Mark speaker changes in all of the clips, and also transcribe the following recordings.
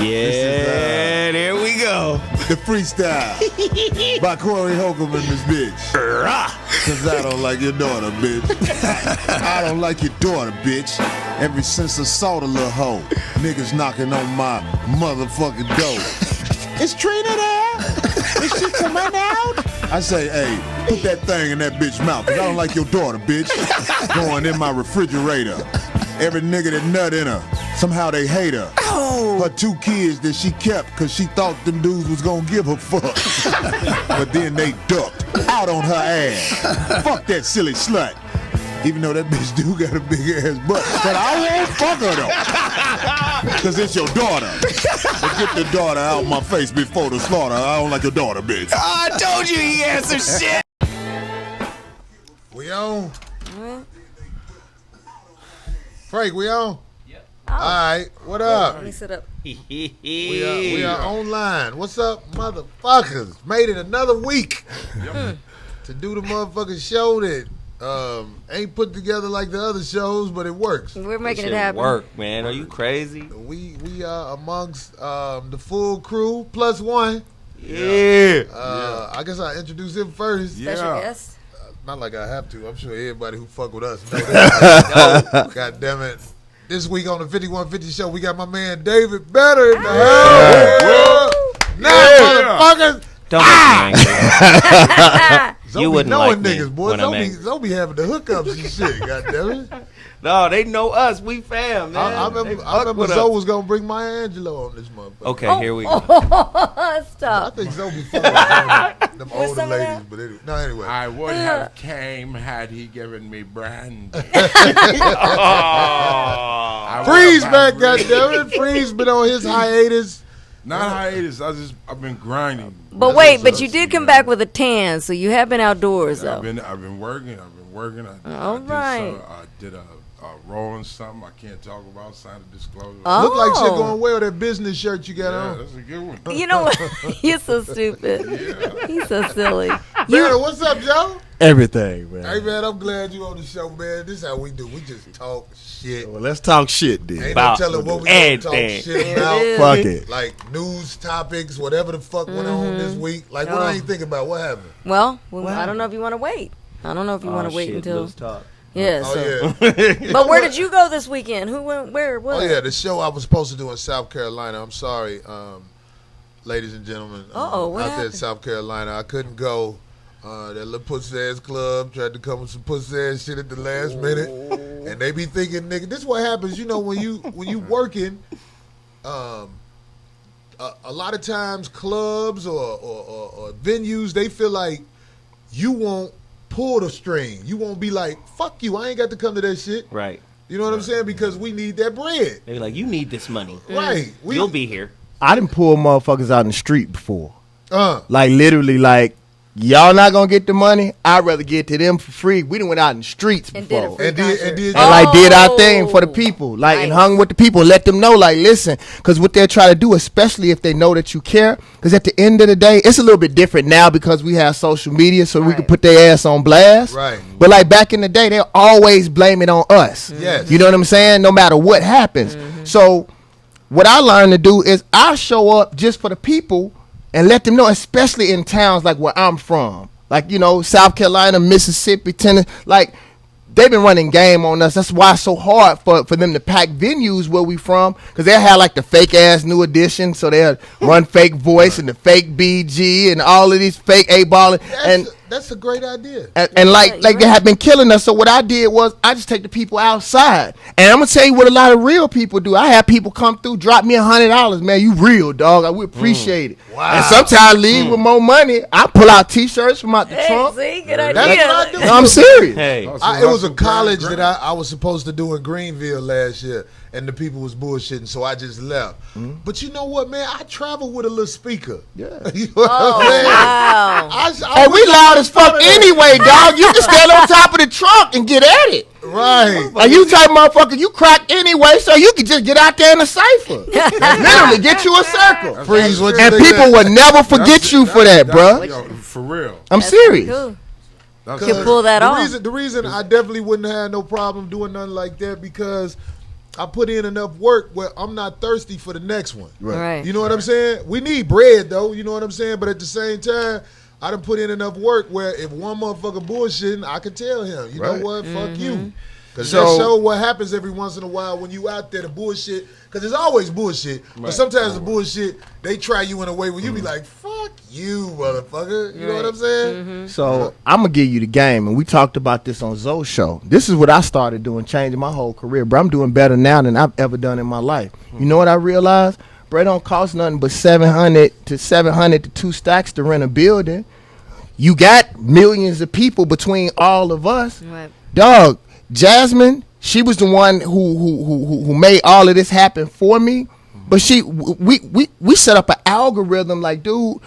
Speaker 1: Yeah, there we go.
Speaker 2: The freestyle by Corey Holcomb and this bitch. Cause I don't like your daughter, bitch. I don't like your daughter, bitch. Ever since I saw the little hoe, niggas knocking on my motherfucking door. Is Trina there? Is she coming out? I say, hey, put that thing in that bitch mouth, cause I don't like your daughter, bitch. Going in my refrigerator. Every nigga that nut in her, somehow they hate her. Her 2 kids that she kept cause she thought them dudes was gonna give her fuck. But then they ducked out on her ass. Fuck that silly slut. Even though that bitch do got a big ass butt. But I won't fuck her though. Cause it's your daughter. But get the daughter out my face before the slaughter. I don't like your daughter, bitch.
Speaker 1: I told you he had some shit.
Speaker 2: We on? Frank, we on?
Speaker 3: Yep.
Speaker 2: All right, what up?
Speaker 4: Let me sit up.
Speaker 2: We are online. What's up, motherfuckers? Made it another week to do the motherfucking show that ain't put together like the other shows, but it works.
Speaker 4: We're making it
Speaker 1: Shit
Speaker 4: happen.
Speaker 1: work, man. Are you crazy?
Speaker 2: We are amongst the full crew plus one.
Speaker 1: Yeah.
Speaker 2: I guess I'll introduce him first.
Speaker 4: Special guest.
Speaker 2: Not like I have to. I'm sure everybody who fuck with us know that. God damn it. This week on the 5150 show, we got my man David Better in the house. Now, motherfuckers.
Speaker 1: Don't make me angry.
Speaker 2: Zoe
Speaker 1: You wouldn't
Speaker 2: knowing
Speaker 1: like me
Speaker 2: niggas, boy.
Speaker 1: when I'm angry.
Speaker 2: Zoe be having the hookups and shit. God damn it.
Speaker 1: No, they know us. We fam, man.
Speaker 2: I
Speaker 1: They
Speaker 2: remember
Speaker 1: fuck with
Speaker 2: Zoe
Speaker 1: us.
Speaker 2: was gonna bring Maya Angelou on this motherfucker.
Speaker 1: Okay, here we go.
Speaker 2: I
Speaker 4: Stop.
Speaker 2: think Zoe be fucking with them older
Speaker 4: some of
Speaker 2: ladies,
Speaker 4: that?
Speaker 2: but anyway.
Speaker 5: I would have came had he given me brandy.
Speaker 1: Oh.
Speaker 2: Freeze back, goddammit. Freeze been on his hiatus.
Speaker 5: Not hiatus. I've been grinding.
Speaker 4: But wait, but you did come back with a tan, so you have been outdoors
Speaker 5: I've
Speaker 4: though.
Speaker 5: been working.
Speaker 4: All right.
Speaker 5: I did a rolling something I can't talk about. Signed a disclosure.
Speaker 4: Oh.
Speaker 2: Look like shit going well, that business shirt you got
Speaker 5: Yeah,
Speaker 2: on.
Speaker 5: that's a good one.
Speaker 4: You know what? You're so stupid.
Speaker 5: Yeah.
Speaker 4: He's so silly.
Speaker 2: Better, what's up, Joe?
Speaker 6: Everything, man.
Speaker 2: Hey, man, I'm glad you on the show, man. This is how we do. We just talk shit.
Speaker 6: Well, let's talk shit then.
Speaker 2: Ain't
Speaker 1: About
Speaker 2: no telling what we gonna talk
Speaker 1: anything.
Speaker 2: shit
Speaker 4: It
Speaker 2: about.
Speaker 4: is.
Speaker 6: Fuck it.
Speaker 2: Like news topics, whatever the fuck went on this week. Like, what
Speaker 4: Oh.
Speaker 2: I ain't thinking about. What happened?
Speaker 4: Well, I don't know if you want to wait. I don't know if you want to wait
Speaker 1: shit,
Speaker 4: until.
Speaker 1: let's talk.
Speaker 4: Yeah.
Speaker 2: Oh,
Speaker 4: So.
Speaker 2: yeah.
Speaker 4: But where did you go this weekend? Who went? Where? What?
Speaker 2: Oh, yeah. The show I was supposed to do in South Carolina. I'm sorry, ladies and gentlemen.
Speaker 4: Uh-oh, what
Speaker 2: out there in
Speaker 4: happened?
Speaker 2: South Carolina. I couldn't go. That little pussy ass club tried to come with some pussy ass shit at the last minute, and they be thinking, nigga, this is what happens. You know, when you working, a lot of times clubs or venues, they feel like you won't pull the string. You won't be like, fuck you, I ain't got to come to that shit.
Speaker 1: Right.
Speaker 2: You know what I'm saying? Because we need that bread.
Speaker 1: They be like, you need this money.
Speaker 2: Right.
Speaker 1: You'll be here.
Speaker 6: I done pulled motherfuckers out in the street before.
Speaker 2: Uh,
Speaker 6: Like, literally, like, y'all not gonna get the money? I'd rather get to them for free. We done went out in the streets
Speaker 4: And
Speaker 6: before.
Speaker 4: did a free
Speaker 2: and
Speaker 4: concert.
Speaker 2: did
Speaker 6: And like did our thing for the
Speaker 4: Oh,
Speaker 6: people, like and
Speaker 4: nice.
Speaker 6: hung with the people, let them know, like listen, because what they're trying to do, especially if they know that you care, because at the end of the day, it's a little bit different now because we have social media, so we can
Speaker 4: Right.
Speaker 6: put their ass on blast.
Speaker 2: Right.
Speaker 6: But like back in the day, they'll always blame it on us.
Speaker 2: Yes.
Speaker 6: You know what I'm saying? No matter what happens. So what I learned to do is I show up just for the people and let them know, especially in towns like where I'm from. Like, you know, South Carolina, Mississippi, Tennessee, like they've been running game on us. That's why it's so hard for them to pack venues where we from, because they'll have like the fake ass New Edition, so they'll run fake voice and the fake BG and all of these fake A-ball. And
Speaker 2: that's a great idea.
Speaker 6: and like they have been killing us. So what I did was I just take the people outside, and I'm gonna tell you what a lot of real people do. I have people come through, drop me $100. Man, you real dog. We appreciate it.
Speaker 2: Wow.
Speaker 6: And sometimes leave with more money. I pull out T-shirts from out the
Speaker 4: Hey,
Speaker 6: trunk.
Speaker 4: see, good
Speaker 2: That's what I
Speaker 4: idea.
Speaker 2: do.
Speaker 6: No, I'm serious.
Speaker 1: Hey.
Speaker 2: It was a college that I was supposed to do in Greenville last year, and the people was bullshitting, so I just left. But you know what, man? I travel with a little speaker.
Speaker 6: Yeah.
Speaker 2: You know what
Speaker 4: Oh
Speaker 2: I'm saying?
Speaker 4: wow!
Speaker 6: Hey, we loud as fuck anyway, dog. You can stand on top of the trunk and get at it.
Speaker 2: Right.
Speaker 6: Like you type motherfucker, you crack anyway, so you can just get out there in a cipher. Literally, get you a circle.
Speaker 2: Freeze, what you
Speaker 6: And
Speaker 2: think
Speaker 6: people
Speaker 2: that-
Speaker 6: will never forget you for that, bruh.
Speaker 5: Yo, for real.
Speaker 6: I'm serious.
Speaker 4: Cool.
Speaker 5: That's
Speaker 4: Can pull that off.
Speaker 2: The reason I definitely wouldn't have no problem doing nothing like that, because
Speaker 3: I put in enough work where I'm not thirsty for the next one.
Speaker 4: Right.
Speaker 3: You know what I'm saying? We need bread though. You know what I'm saying? But at the same time, I done put in enough work where if one motherfucker bullshitting, I can tell him, you know what? Fuck you. Because that show what happens every once in a while when you out there to bullshit. Because it's always bullshit. But sometimes the bullshit, they try you in a way where you be like, fuck you, motherfucker. You know what I'm saying?
Speaker 6: So I'm gonna give you the game, and we talked about this on Zoe's show. This is what I started doing, changing my whole career, bro. I'm doing better now than I've ever done in my life. You know what I realized? Bro, it don't cost nothing but $700 to 2 stacks to rent a building. You got millions of people between all of us.
Speaker 4: Right.
Speaker 6: Dog, Jasmine, she was the one who made all of this happen for me. But we set up an algorithm like, dude,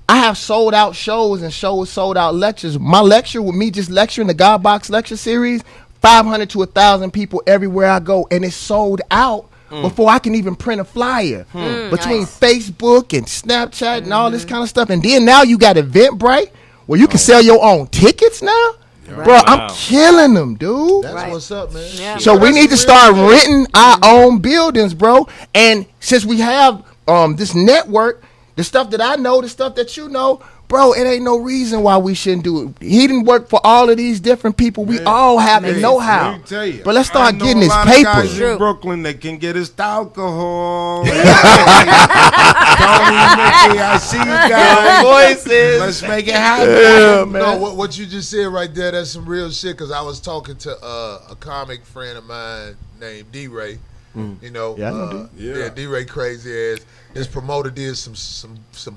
Speaker 6: I have sold out shows and sold out lectures. My lecture with me just lecturing the God Box lecture series, 500 to 1,000 people everywhere I go, and it's sold out before I can even print a flyer. Between Facebook and Snapchat and all this kind of stuff, and then now you got Eventbrite where you can sell your own tickets now.
Speaker 4: Right.
Speaker 6: Bro, I'm killing them, dude.
Speaker 3: That's what's up, man.
Speaker 4: Yeah.
Speaker 6: So we need to start renting our own buildings, bro. And since we have this network, the stuff that I know, the stuff that you know, bro, it ain't no reason why we shouldn't do it. He didn't work for all of these different people. We all have the know-how.
Speaker 5: Let me tell you,
Speaker 6: But let's start
Speaker 5: I know
Speaker 6: getting
Speaker 5: a
Speaker 6: this
Speaker 5: lot
Speaker 6: paper.
Speaker 5: Of guys
Speaker 4: True.
Speaker 5: in Brooklyn that can get us the alcohol. Tony, Mickey, I see you guys.
Speaker 1: Voices.
Speaker 5: Let's make it happen.
Speaker 6: Yeah, man.
Speaker 3: No, what you just said right there, that's some real shit. Because I was talking to a comic friend of mine named D-Ray. You know,
Speaker 6: Yeah, I know
Speaker 5: D.
Speaker 3: D-Ray crazy ass. His promoter did some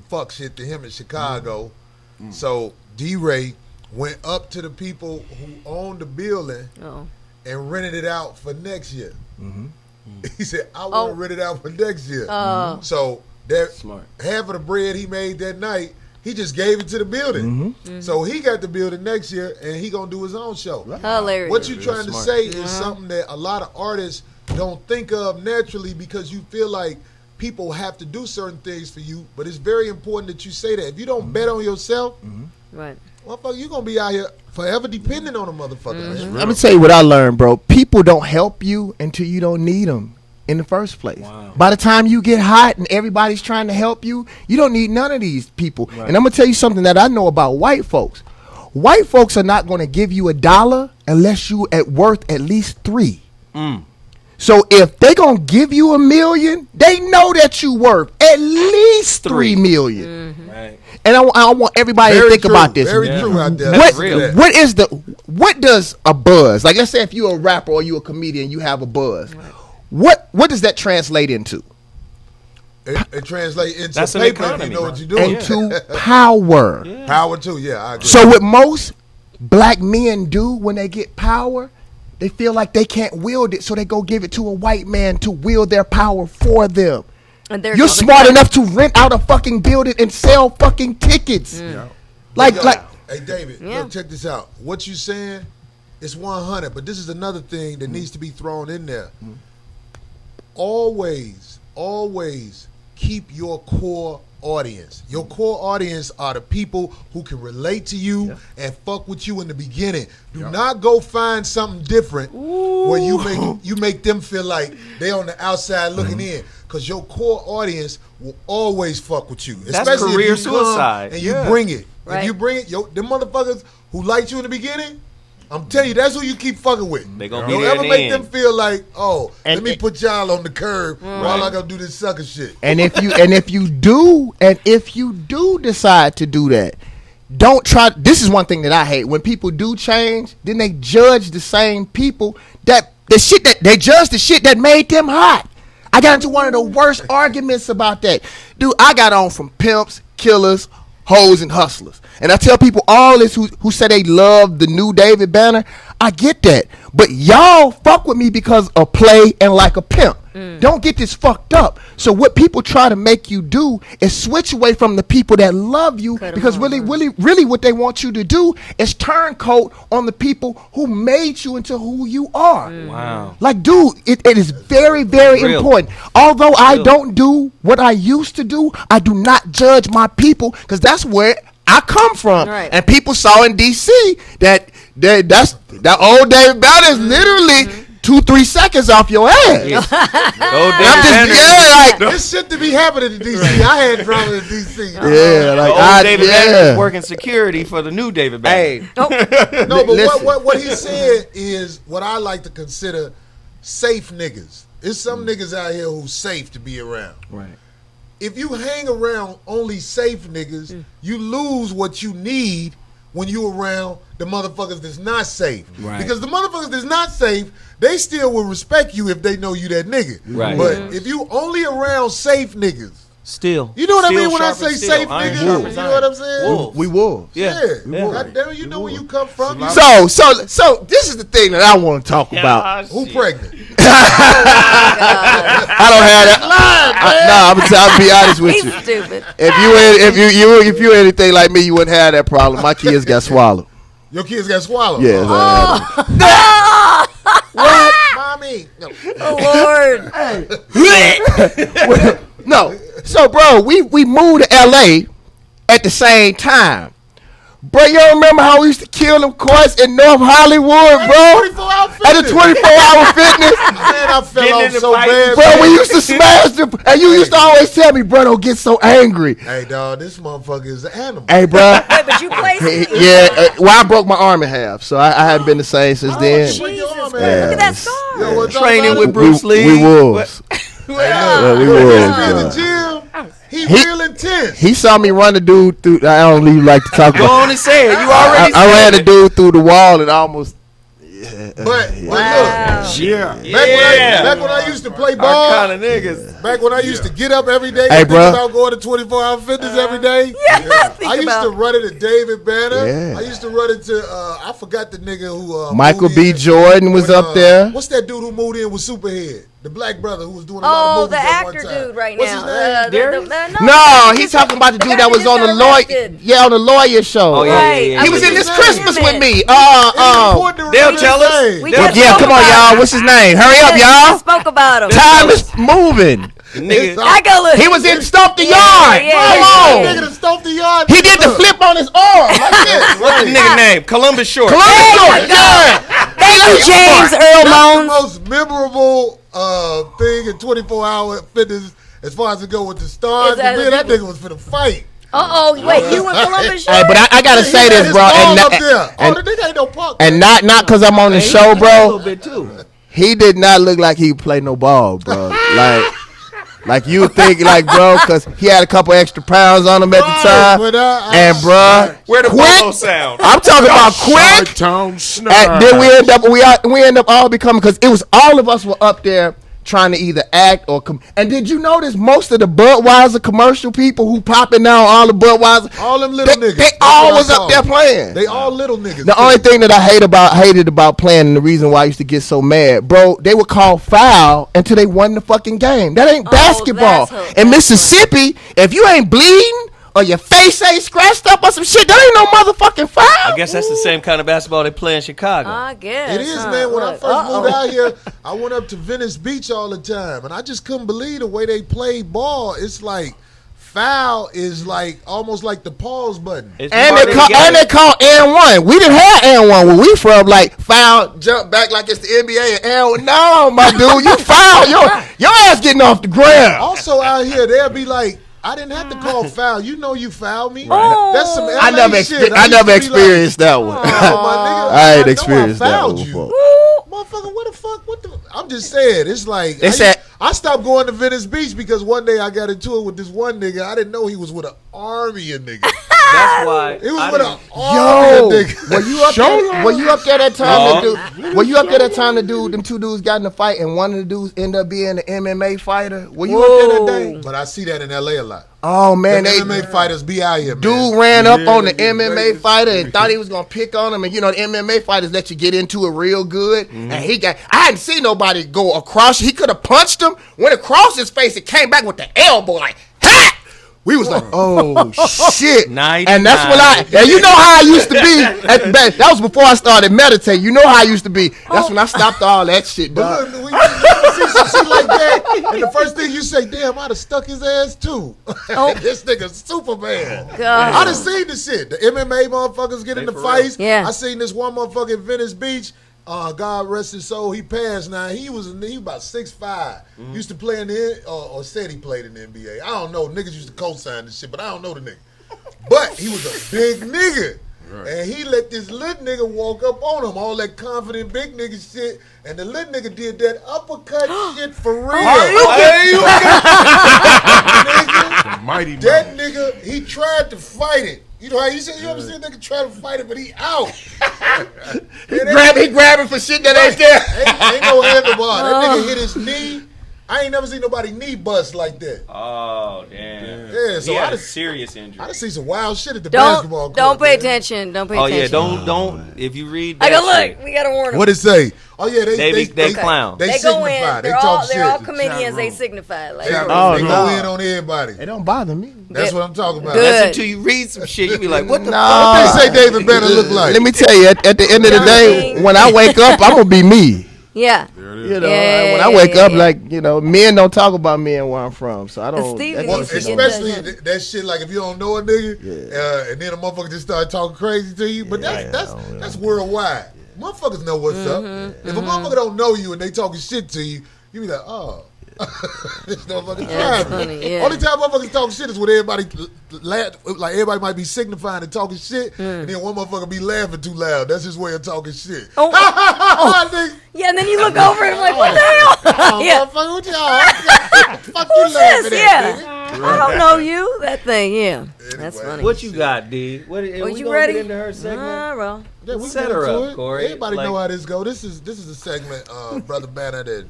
Speaker 3: fuck shit to him in Chicago. So D-Ray went up to the people who owned the building
Speaker 4: Oh.
Speaker 3: and rented it out for next year. He said, I want to rent it out for next year. So that
Speaker 1: Smart.
Speaker 3: half of the bread he made that night, he just gave it to the building. So he got the building next year, and he gonna do his own show.
Speaker 4: Hilarious.
Speaker 3: What you trying to
Speaker 1: smart.
Speaker 3: say is something that a lot of artists don't think of naturally because you feel like people have to do certain things for you, but it's very important that you say that. If you don't bet on yourself,
Speaker 4: Right.
Speaker 3: motherfucker, you're going to be out here forever depending on a motherfucker, man.
Speaker 6: Let me tell you what I learned, bro. People don't help you until you don't need them in the first place.
Speaker 1: Wow.
Speaker 6: By the time you get hot and everybody's trying to help you, you don't need none of these people. And I'm going to tell you something that I know about white folks. White folks are not going to give you $1 unless you at worth at least $3. So if they gonna give you $1 million, they know that you worth at least $3 million.
Speaker 1: Right.
Speaker 6: And I want everybody to think about this.
Speaker 3: Very true out there.
Speaker 6: What,
Speaker 1: real.
Speaker 6: what does a buzz, like let's say if you're a rapper or you're a comedian, you have a buzz. What does that translate into?
Speaker 3: It translates into
Speaker 1: That's an
Speaker 3: paper if you
Speaker 1: economy,
Speaker 3: know
Speaker 1: bro.
Speaker 3: what you're doing.
Speaker 6: Into power.
Speaker 3: Power too, yeah, I agree.
Speaker 6: So what most black men do when they get power, they feel like they can't wield it, so they go give it to a white man to wield their power for them.
Speaker 4: And they're
Speaker 6: You're
Speaker 4: gonna-
Speaker 6: smart enough to rent out a fucking building and sell fucking tickets. Like,
Speaker 3: Hey, David, look, check this out. What you saying is 100, but this is another thing that needs to be thrown in there. Always keep your core audience. Your core audience are the people who can relate to you and fuck with you in the beginning. Do not go find something different where you make them feel like they on the outside looking in. Because your core audience will always fuck with you.
Speaker 1: That's
Speaker 3: Especially
Speaker 1: career
Speaker 3: if you come
Speaker 1: suicide.
Speaker 3: and
Speaker 1: Yeah.
Speaker 3: you bring it.
Speaker 4: Right.
Speaker 3: If you bring it, them motherfuckers who liked you in the beginning, I'm telling you, that's who you keep fucking with.
Speaker 1: They gonna be
Speaker 3: Don't
Speaker 1: there in
Speaker 3: ever
Speaker 1: the
Speaker 3: make
Speaker 1: end.
Speaker 3: them feel like,
Speaker 6: And
Speaker 3: let me
Speaker 6: it-
Speaker 3: put y'all on the curb while I gotta do this sucker shit.
Speaker 6: and if you do decide to do that, don't try. This is one thing that I hate when people do change. Then they judge the same people that they judge the shit that made them hot. I got into one of the worst arguments about that. Dude, I got on from pimps, killers, hoes, and hustlers. And I tell people all this who say they love the new David Banner. I get that. But y'all fuck with me because of play and like a pimp. Don't get this fucked up. So what people try to make you do is switch away from the people that love you,
Speaker 4: Cut 'em
Speaker 6: because
Speaker 4: off,
Speaker 6: really what they want you to do is turncoat on the people who made you into who you are.
Speaker 1: Wow.
Speaker 6: Like, dude, it is very, very
Speaker 1: Real.
Speaker 6: important. Although I
Speaker 1: Real.
Speaker 6: don't do what I used to do, I do not judge my people because that's where I come from.
Speaker 4: Right.
Speaker 6: And people saw in D.C. that old David Banner is literally 2-3 seconds off your ass.
Speaker 3: This shit to be happening in DC. I had drama in DC.
Speaker 1: David Banner is working security for the new David Banner.
Speaker 3: No, but what he said is what I like to consider safe niggas. There's some niggas out here who's safe to be around.
Speaker 6: Right.
Speaker 3: If you hang around only safe niggas, you lose what you need when you around the motherfuckers that's not safe.
Speaker 1: Right.
Speaker 3: Because the motherfuckers that's not safe, they still will respect you if they know you that nigga.
Speaker 1: Right.
Speaker 3: But if you only around safe niggas,
Speaker 1: Still.
Speaker 3: you know what I mean when I
Speaker 1: sharp
Speaker 3: say
Speaker 1: as steel.
Speaker 3: safe
Speaker 1: Iron
Speaker 3: niggas?
Speaker 1: sharp
Speaker 3: You
Speaker 1: as
Speaker 3: know
Speaker 1: iron.
Speaker 3: what I'm saying?
Speaker 1: Wolves.
Speaker 6: We wolves.
Speaker 3: Yeah.
Speaker 1: Yeah.
Speaker 3: God damn it, you know where you come from. You
Speaker 6: So this is the thing that I want to talk about.
Speaker 3: who pregnant?
Speaker 6: I don't have that. I'll be honest with
Speaker 4: He's
Speaker 6: you.
Speaker 4: stupid.
Speaker 6: If you anything like me, you wouldn't have that problem. My kids got swallowed.
Speaker 3: Your kids got swallowed.
Speaker 6: Yeah.
Speaker 3: What? Mommy. No.
Speaker 4: Oh, Lord.
Speaker 6: No. So, bro, we moved to LA at the same time. Bro, you don't remember how we used to kill them courts in North Hollywood, bro? At the 24-hour fitness.
Speaker 3: Man, I fell
Speaker 1: Getting
Speaker 3: off
Speaker 1: in the
Speaker 3: so
Speaker 1: fight.
Speaker 3: bad.
Speaker 6: Bro,
Speaker 3: man.
Speaker 6: we used to smash them. And you used to always tell me, bro, don't get so angry.
Speaker 3: Hey, dog, this motherfucker is an animal.
Speaker 6: Hey, bro.
Speaker 4: Wait, but you play
Speaker 6: I broke my arm in half, so I haven't been the same since then.
Speaker 4: Jesus Christ.
Speaker 3: man.
Speaker 4: Look at that scar.
Speaker 3: Yo, what
Speaker 1: Training
Speaker 3: about
Speaker 1: with
Speaker 3: it?
Speaker 1: Bruce Lee.
Speaker 6: We wolves.
Speaker 3: Hey,
Speaker 6: Yeah, we
Speaker 3: look,
Speaker 6: wolves,
Speaker 3: he in
Speaker 6: bro.
Speaker 3: the gym. He
Speaker 6: He-
Speaker 3: real intense.
Speaker 6: He saw me run the dude through. I don't even like to talk
Speaker 1: Go
Speaker 6: about.
Speaker 1: on and say it. You already
Speaker 6: I ran the
Speaker 1: said
Speaker 6: dude through the wall and almost.
Speaker 3: But
Speaker 4: Wow.
Speaker 1: it.
Speaker 3: back when I used to play
Speaker 1: Our
Speaker 3: ball,
Speaker 1: kind of niggas.
Speaker 3: back when I used to get up every day
Speaker 6: Hey,
Speaker 3: and think
Speaker 6: bruh.
Speaker 3: about going to 24-hour fitness every day. I used to run it at David Banner.
Speaker 6: Yeah.
Speaker 3: I used to run it to I forgot the nigga who
Speaker 6: Michael
Speaker 3: moved
Speaker 6: B.
Speaker 3: in
Speaker 6: Jordan was
Speaker 3: when,
Speaker 6: up there.
Speaker 3: What's that dude who moved in with Superhead? The black brother who was doing a
Speaker 4: Oh,
Speaker 3: lot of
Speaker 4: the
Speaker 3: movies at one
Speaker 4: actor
Speaker 3: time.
Speaker 4: dude right
Speaker 3: What's
Speaker 4: now.
Speaker 3: his name?
Speaker 6: No, he's talking about the dude that was on the lawyer. Yeah, on the lawyer show.
Speaker 1: Oh, yeah,
Speaker 4: Right.
Speaker 1: yeah, yeah.
Speaker 6: He was in this
Speaker 3: What's his
Speaker 6: Christmas
Speaker 3: name?
Speaker 6: with me.
Speaker 1: They'll tell us.
Speaker 4: We
Speaker 6: Well,
Speaker 4: just
Speaker 6: yeah,
Speaker 4: spoke
Speaker 6: come on,
Speaker 4: about
Speaker 6: y'all.
Speaker 4: him.
Speaker 6: What's his name? Hurry up,
Speaker 4: We
Speaker 6: y'all.
Speaker 4: spoke about him.
Speaker 6: Time is moving.
Speaker 1: Nigga.
Speaker 4: I go look.
Speaker 6: He was in Stomp the
Speaker 4: Yeah,
Speaker 6: Yard.
Speaker 4: yeah,
Speaker 6: Come
Speaker 4: yeah.
Speaker 3: Nigga
Speaker 6: on.
Speaker 3: that stomped the yard.
Speaker 6: He did the flip on his arm like this.
Speaker 1: What's the nigga name? Columbus Short.
Speaker 6: Columbus Short. Yeah.
Speaker 4: Thank you, James Earl
Speaker 3: That's the
Speaker 4: Moans.
Speaker 3: most memorable thing in 24-hour fitness as far as it go with the stars.
Speaker 4: Is that
Speaker 3: Man,
Speaker 4: a
Speaker 3: that
Speaker 4: big-
Speaker 3: nigga was finna fight.
Speaker 4: Wait, you in Columbus
Speaker 6: Hey,
Speaker 4: Short?
Speaker 6: but I gotta say this,
Speaker 3: His
Speaker 6: bro,
Speaker 3: ball
Speaker 6: and
Speaker 3: up there.
Speaker 6: and,
Speaker 3: The nigga ain't no punk.
Speaker 6: and not because I'm on the show,
Speaker 1: A little
Speaker 6: bro.
Speaker 1: bit too.
Speaker 6: He did not look like he could play no ball, bro. Like you would think, like, bro, because he had a couple extra pounds on him at the time,
Speaker 3: But,
Speaker 6: and bro,
Speaker 1: Where the
Speaker 6: Quick.
Speaker 1: bolo sound?
Speaker 6: I'm talking about quick.
Speaker 5: Town
Speaker 6: And then we end up all becoming, because it was all of us were up there trying to either act or and did you notice most of the Budweiser commercial people who popping now all the Budweiser,
Speaker 3: all them little niggas.
Speaker 6: they
Speaker 3: That's
Speaker 6: all
Speaker 3: what I
Speaker 6: was up
Speaker 3: call
Speaker 6: there
Speaker 3: them.
Speaker 6: playing.
Speaker 3: They all little niggas.
Speaker 6: The only thing that I hated about playing, and the reason why I used to get so mad, bro, they would call foul until they won the fucking game. That ain't basketball. In Mississippi, if you ain't bleeding or your face ain't scratched up or some shit, that ain't no motherfucking foul.
Speaker 1: I guess that's the same kind of basketball they play in Chicago.
Speaker 4: I guess.
Speaker 3: It is, man. When I first moved out here, I went up to Venice Beach all the time, and I just couldn't believe the way they play ball. It's like foul is like almost like the pause button.
Speaker 1: It's
Speaker 6: And
Speaker 1: part
Speaker 6: they
Speaker 1: of
Speaker 6: call
Speaker 1: the game.
Speaker 6: and one. We didn't have and one where we from. Like foul, jump back like it's the NBA and one. No, my dude, you foul. Your ass getting off the ground.
Speaker 3: Also out here, they'll be like, I didn't have to call foul. You know you fouled me.
Speaker 4: Right.
Speaker 3: That's some LA
Speaker 6: I never,
Speaker 3: shit.
Speaker 6: I
Speaker 3: used
Speaker 6: never
Speaker 3: to be
Speaker 6: experienced that one.
Speaker 3: Like, oh, my nigga,
Speaker 6: I ain't
Speaker 3: know
Speaker 6: experienced that
Speaker 3: fouled
Speaker 6: one
Speaker 3: you.
Speaker 6: before.
Speaker 3: Motherfucker, what the fuck? What the? I'm just saying. It's like
Speaker 6: They said-
Speaker 3: I stopped going to Venice Beach because one day I got into it with this one nigga. I didn't know he was with an army of niggas.
Speaker 1: That's why.
Speaker 3: He was
Speaker 1: I
Speaker 3: with
Speaker 1: didn't-
Speaker 3: an army
Speaker 6: Yo,
Speaker 3: of niggas.
Speaker 6: were you up there? Were you up there that time? Were you up there that time? The dude, them two dudes got in a fight, and one of the dudes ended up being an MMA fighter. Were you up there that day?
Speaker 3: But I see that in LA a lot.
Speaker 6: Oh man,
Speaker 3: The
Speaker 6: they
Speaker 3: MMA fighters be out here, man.
Speaker 6: dude ran up on the MMA fighter and thought he was gonna pick on him, and you know the MMA fighters let you get into it real good. And I hadn't seen nobody go across. He could have punched him, went across his face, and came back with the elbow like, ha! We was like, oh shit. And that's when and you know how I used to be at the back. That was before I started meditating. You know how I used to be. That's when I stopped all that shit, dog.
Speaker 3: But look, when you see some shit like that, and the first thing you say, damn, I'd have stuck his ass too. This nigga's Superman.
Speaker 4: God.
Speaker 3: I done seen the shit. The MMA motherfuckers get in the fights.
Speaker 4: Yeah.
Speaker 3: I seen this one motherfucker in Venice Beach. God rest his soul, he passed now. He was about 6'5". Used to play in the or said he played in the NBA. I don't know. Niggas used to co-sign this shit, but I don't know the nigga. But he was a big nigga. Right. And he let this little nigga walk up on him, all that confident big nigga shit, and the little nigga did that uppercut shit for real.
Speaker 5: Mighty
Speaker 3: that nigga, he tried to fight it. You know how you said, you ever see a nigga try to fight it, but he out.
Speaker 6: he grabbing for shit that ain't there.
Speaker 3: Ain't no handlebar. That nigga hit his knee. I ain't never seen nobody knee bust like that.
Speaker 1: Oh, damn.
Speaker 3: Yeah, so
Speaker 1: he had a serious injury.
Speaker 3: I done seen some wild shit at the basketball court.
Speaker 4: Don't pay attention. Don't pay attention.
Speaker 1: Oh, yeah, don't. If you read
Speaker 4: I
Speaker 1: that
Speaker 4: go, look, we got to warn them.
Speaker 3: What it say? Oh, yeah,
Speaker 1: they clown.
Speaker 3: They
Speaker 4: go
Speaker 3: signify.
Speaker 4: in.
Speaker 3: They talk shit.
Speaker 4: They're all comedians. They signify. Like,
Speaker 3: they go in on everybody.
Speaker 6: It don't bother me.
Speaker 3: That's what I'm talking about.
Speaker 4: Good.
Speaker 1: That's until you read some shit. You be like, what the fuck?
Speaker 3: What they say David Banner look like?
Speaker 6: Let me tell you, at the end of the day, when I wake up, I'm going to be me.
Speaker 4: Yeah.
Speaker 6: You know, when I wake up, like, you know, men don't talk about me and where I'm from, so I don't.
Speaker 3: Especially that shit, like if you don't know a nigga, and then a motherfucker just start talking crazy to you. But that's worldwide. Motherfuckers know what's up. If a motherfucker don't know you and they talking shit to you, you be like, oh. This motherfucker driving. Only time motherfuckers talk shit is when everybody laugh, like everybody might be signifying and talking shit, and then one motherfucker be laughing too loud. That's his way of talking shit.
Speaker 4: Yeah, and then you look over and like, what the hell?
Speaker 3: Motherfucker, what y'all? Fuck you laughing at, nigga.
Speaker 4: I don't know you. That thing, yeah. That's funny.
Speaker 1: What you got, D? What you
Speaker 4: ready?
Speaker 1: Get into her segment?
Speaker 4: Well,
Speaker 3: yeah, we
Speaker 1: set her up, Corey.
Speaker 3: Everybody know how this go. This is a segment, Brother Banner, that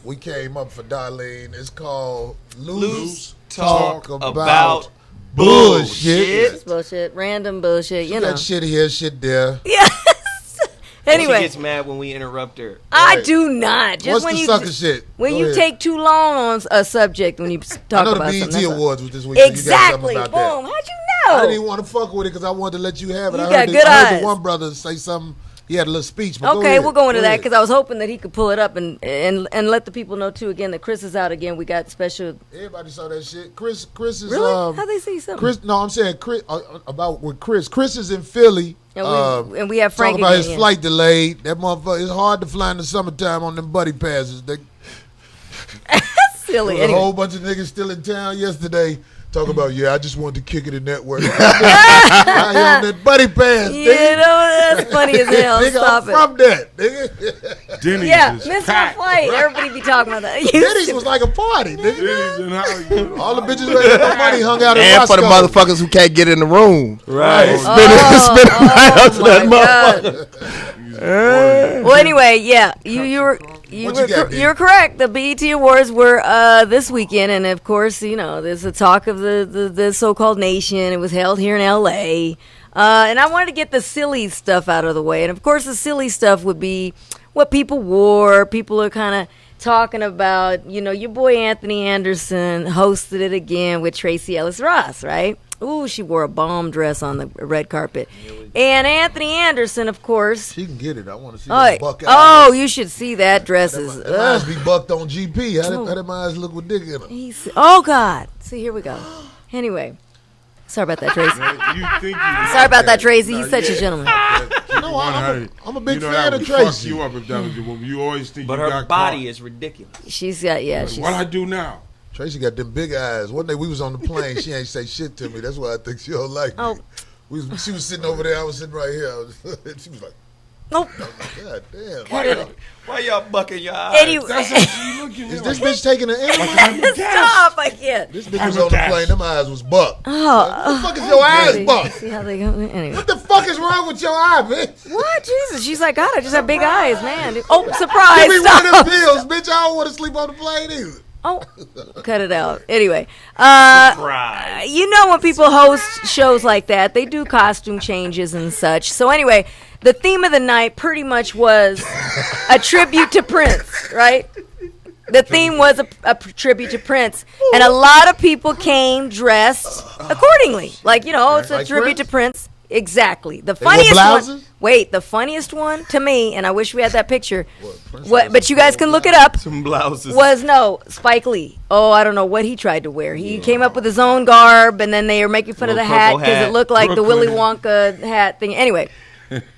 Speaker 3: we came up for Darlene. It's called Loose Talk About Bullshit.
Speaker 4: It's bullshit. Random bullshit, you know.
Speaker 3: That shit here, shit there.
Speaker 4: Yes. Anyway.
Speaker 1: She gets mad when we interrupt her.
Speaker 4: I do not. Just
Speaker 3: What's
Speaker 4: when
Speaker 3: the
Speaker 4: you
Speaker 3: sucker shit?
Speaker 4: When you take too long on a subject, when you talk about something.
Speaker 3: I know the BET Awards was this week.
Speaker 4: Exactly.
Speaker 3: So you got
Speaker 4: Boom.
Speaker 3: that.
Speaker 4: How'd you know?
Speaker 3: I didn't even want to fuck with it because I wanted to let you have it.
Speaker 4: You
Speaker 3: I
Speaker 4: got
Speaker 3: heard
Speaker 4: good eyes.
Speaker 3: The one brother say something. He had a little speech. But
Speaker 4: okay, we'll go into that because I was hoping that he could pull it up and let the people know too. Again, that Chris is out again. We got special.
Speaker 3: Everybody saw that shit. Chris is
Speaker 4: really. How they see something?
Speaker 3: Chris, no, I'm saying Chris about with Chris. Chris is in Philly.
Speaker 4: And we have Frank
Speaker 3: talking about his flight delayed. That motherfucker. It's hard to fly in the summertime on them buddy passes.
Speaker 4: Silly.
Speaker 3: There was a whole bunch of niggas still in town yesterday. Talk about, I just wanted to kick it in network. I on that buddy pass,
Speaker 4: you know, that's funny as hell.
Speaker 3: Nigga,
Speaker 4: Stop
Speaker 3: I'm from that, nigga.
Speaker 5: Denny's
Speaker 4: missing a flight. Everybody be talking about that.
Speaker 3: Denny's was like a party, nigga. All the bitches with their money hung out in
Speaker 6: And
Speaker 3: Roscoe.
Speaker 6: for the motherfuckers who can't get in the room.
Speaker 1: Right.
Speaker 6: Spend the night up to that motherfucker.
Speaker 4: Well, anyway, you're correct. The BET Awards were this weekend, and of course, you know, there's a talk of the so-called nation. It was held here in L.A., and I wanted to get the silly stuff out of the way. And of course, the silly stuff would be what people wore. People are kind of talking about, you know, your boy Anthony Anderson hosted it again with Tracee Ellis Ross, right? Ooh, she wore a bomb dress on the red carpet. And Anthony Anderson, of course.
Speaker 3: She can get it. I want to see the buck out.
Speaker 4: Oh, you should see that dress.
Speaker 3: That eyes be bucked on GP. How did my eyes look with dick in them?
Speaker 4: Oh, God. See, here we go. Anyway. Sorry about that, Tracy. Sorry about that, Tracy. He's such a gentleman.
Speaker 3: No, I'm a big fan of Tracy.
Speaker 5: You up if that was your woman. You always think
Speaker 1: but
Speaker 5: you got
Speaker 1: her body
Speaker 5: caught.
Speaker 1: is ridiculous.
Speaker 4: She's got,
Speaker 5: what I do now?
Speaker 3: Tracy got them big eyes. One day we was on the plane. She ain't say shit to me. That's why I think she don't like me. She was sitting over there. I was sitting right here. She was like,
Speaker 4: nope.
Speaker 3: God damn.
Speaker 1: Why y'all bucking your eyes?
Speaker 4: Anyway.
Speaker 3: Is this bitch taking an interview?
Speaker 4: Stop, I can't.
Speaker 3: This bitch was on the plane. Them eyes was bucked.
Speaker 4: Oh,
Speaker 3: what the fuck is your eyes bucked?
Speaker 4: See how they go? Anyway.
Speaker 3: What the fuck is wrong with your eye, bitch?
Speaker 4: What? Jesus. She's like, God, I just have big eyes, man. Oh, surprise.
Speaker 3: Give me one of them pills, bitch. I don't want to sleep on the plane either.
Speaker 4: Oh, cut it out. Anyway, you know when people host shows like that, they do costume changes and such. So anyway, the theme of the night pretty much was a tribute to Prince, right? The theme was a tribute to Prince, and a lot of people came dressed accordingly. Like, you know, it's a tribute to Prince. Exactly. The funniest one. Wait, the funniest one to me, and I wish we had that picture. But you guys can look it up.
Speaker 1: Some blouses.
Speaker 4: Was Spike Lee. Oh, I don't know what he tried to wear. He came up with his own garb, and then they were making fun of the hat because it looked like the Willy Wonka hat thing. Anyway,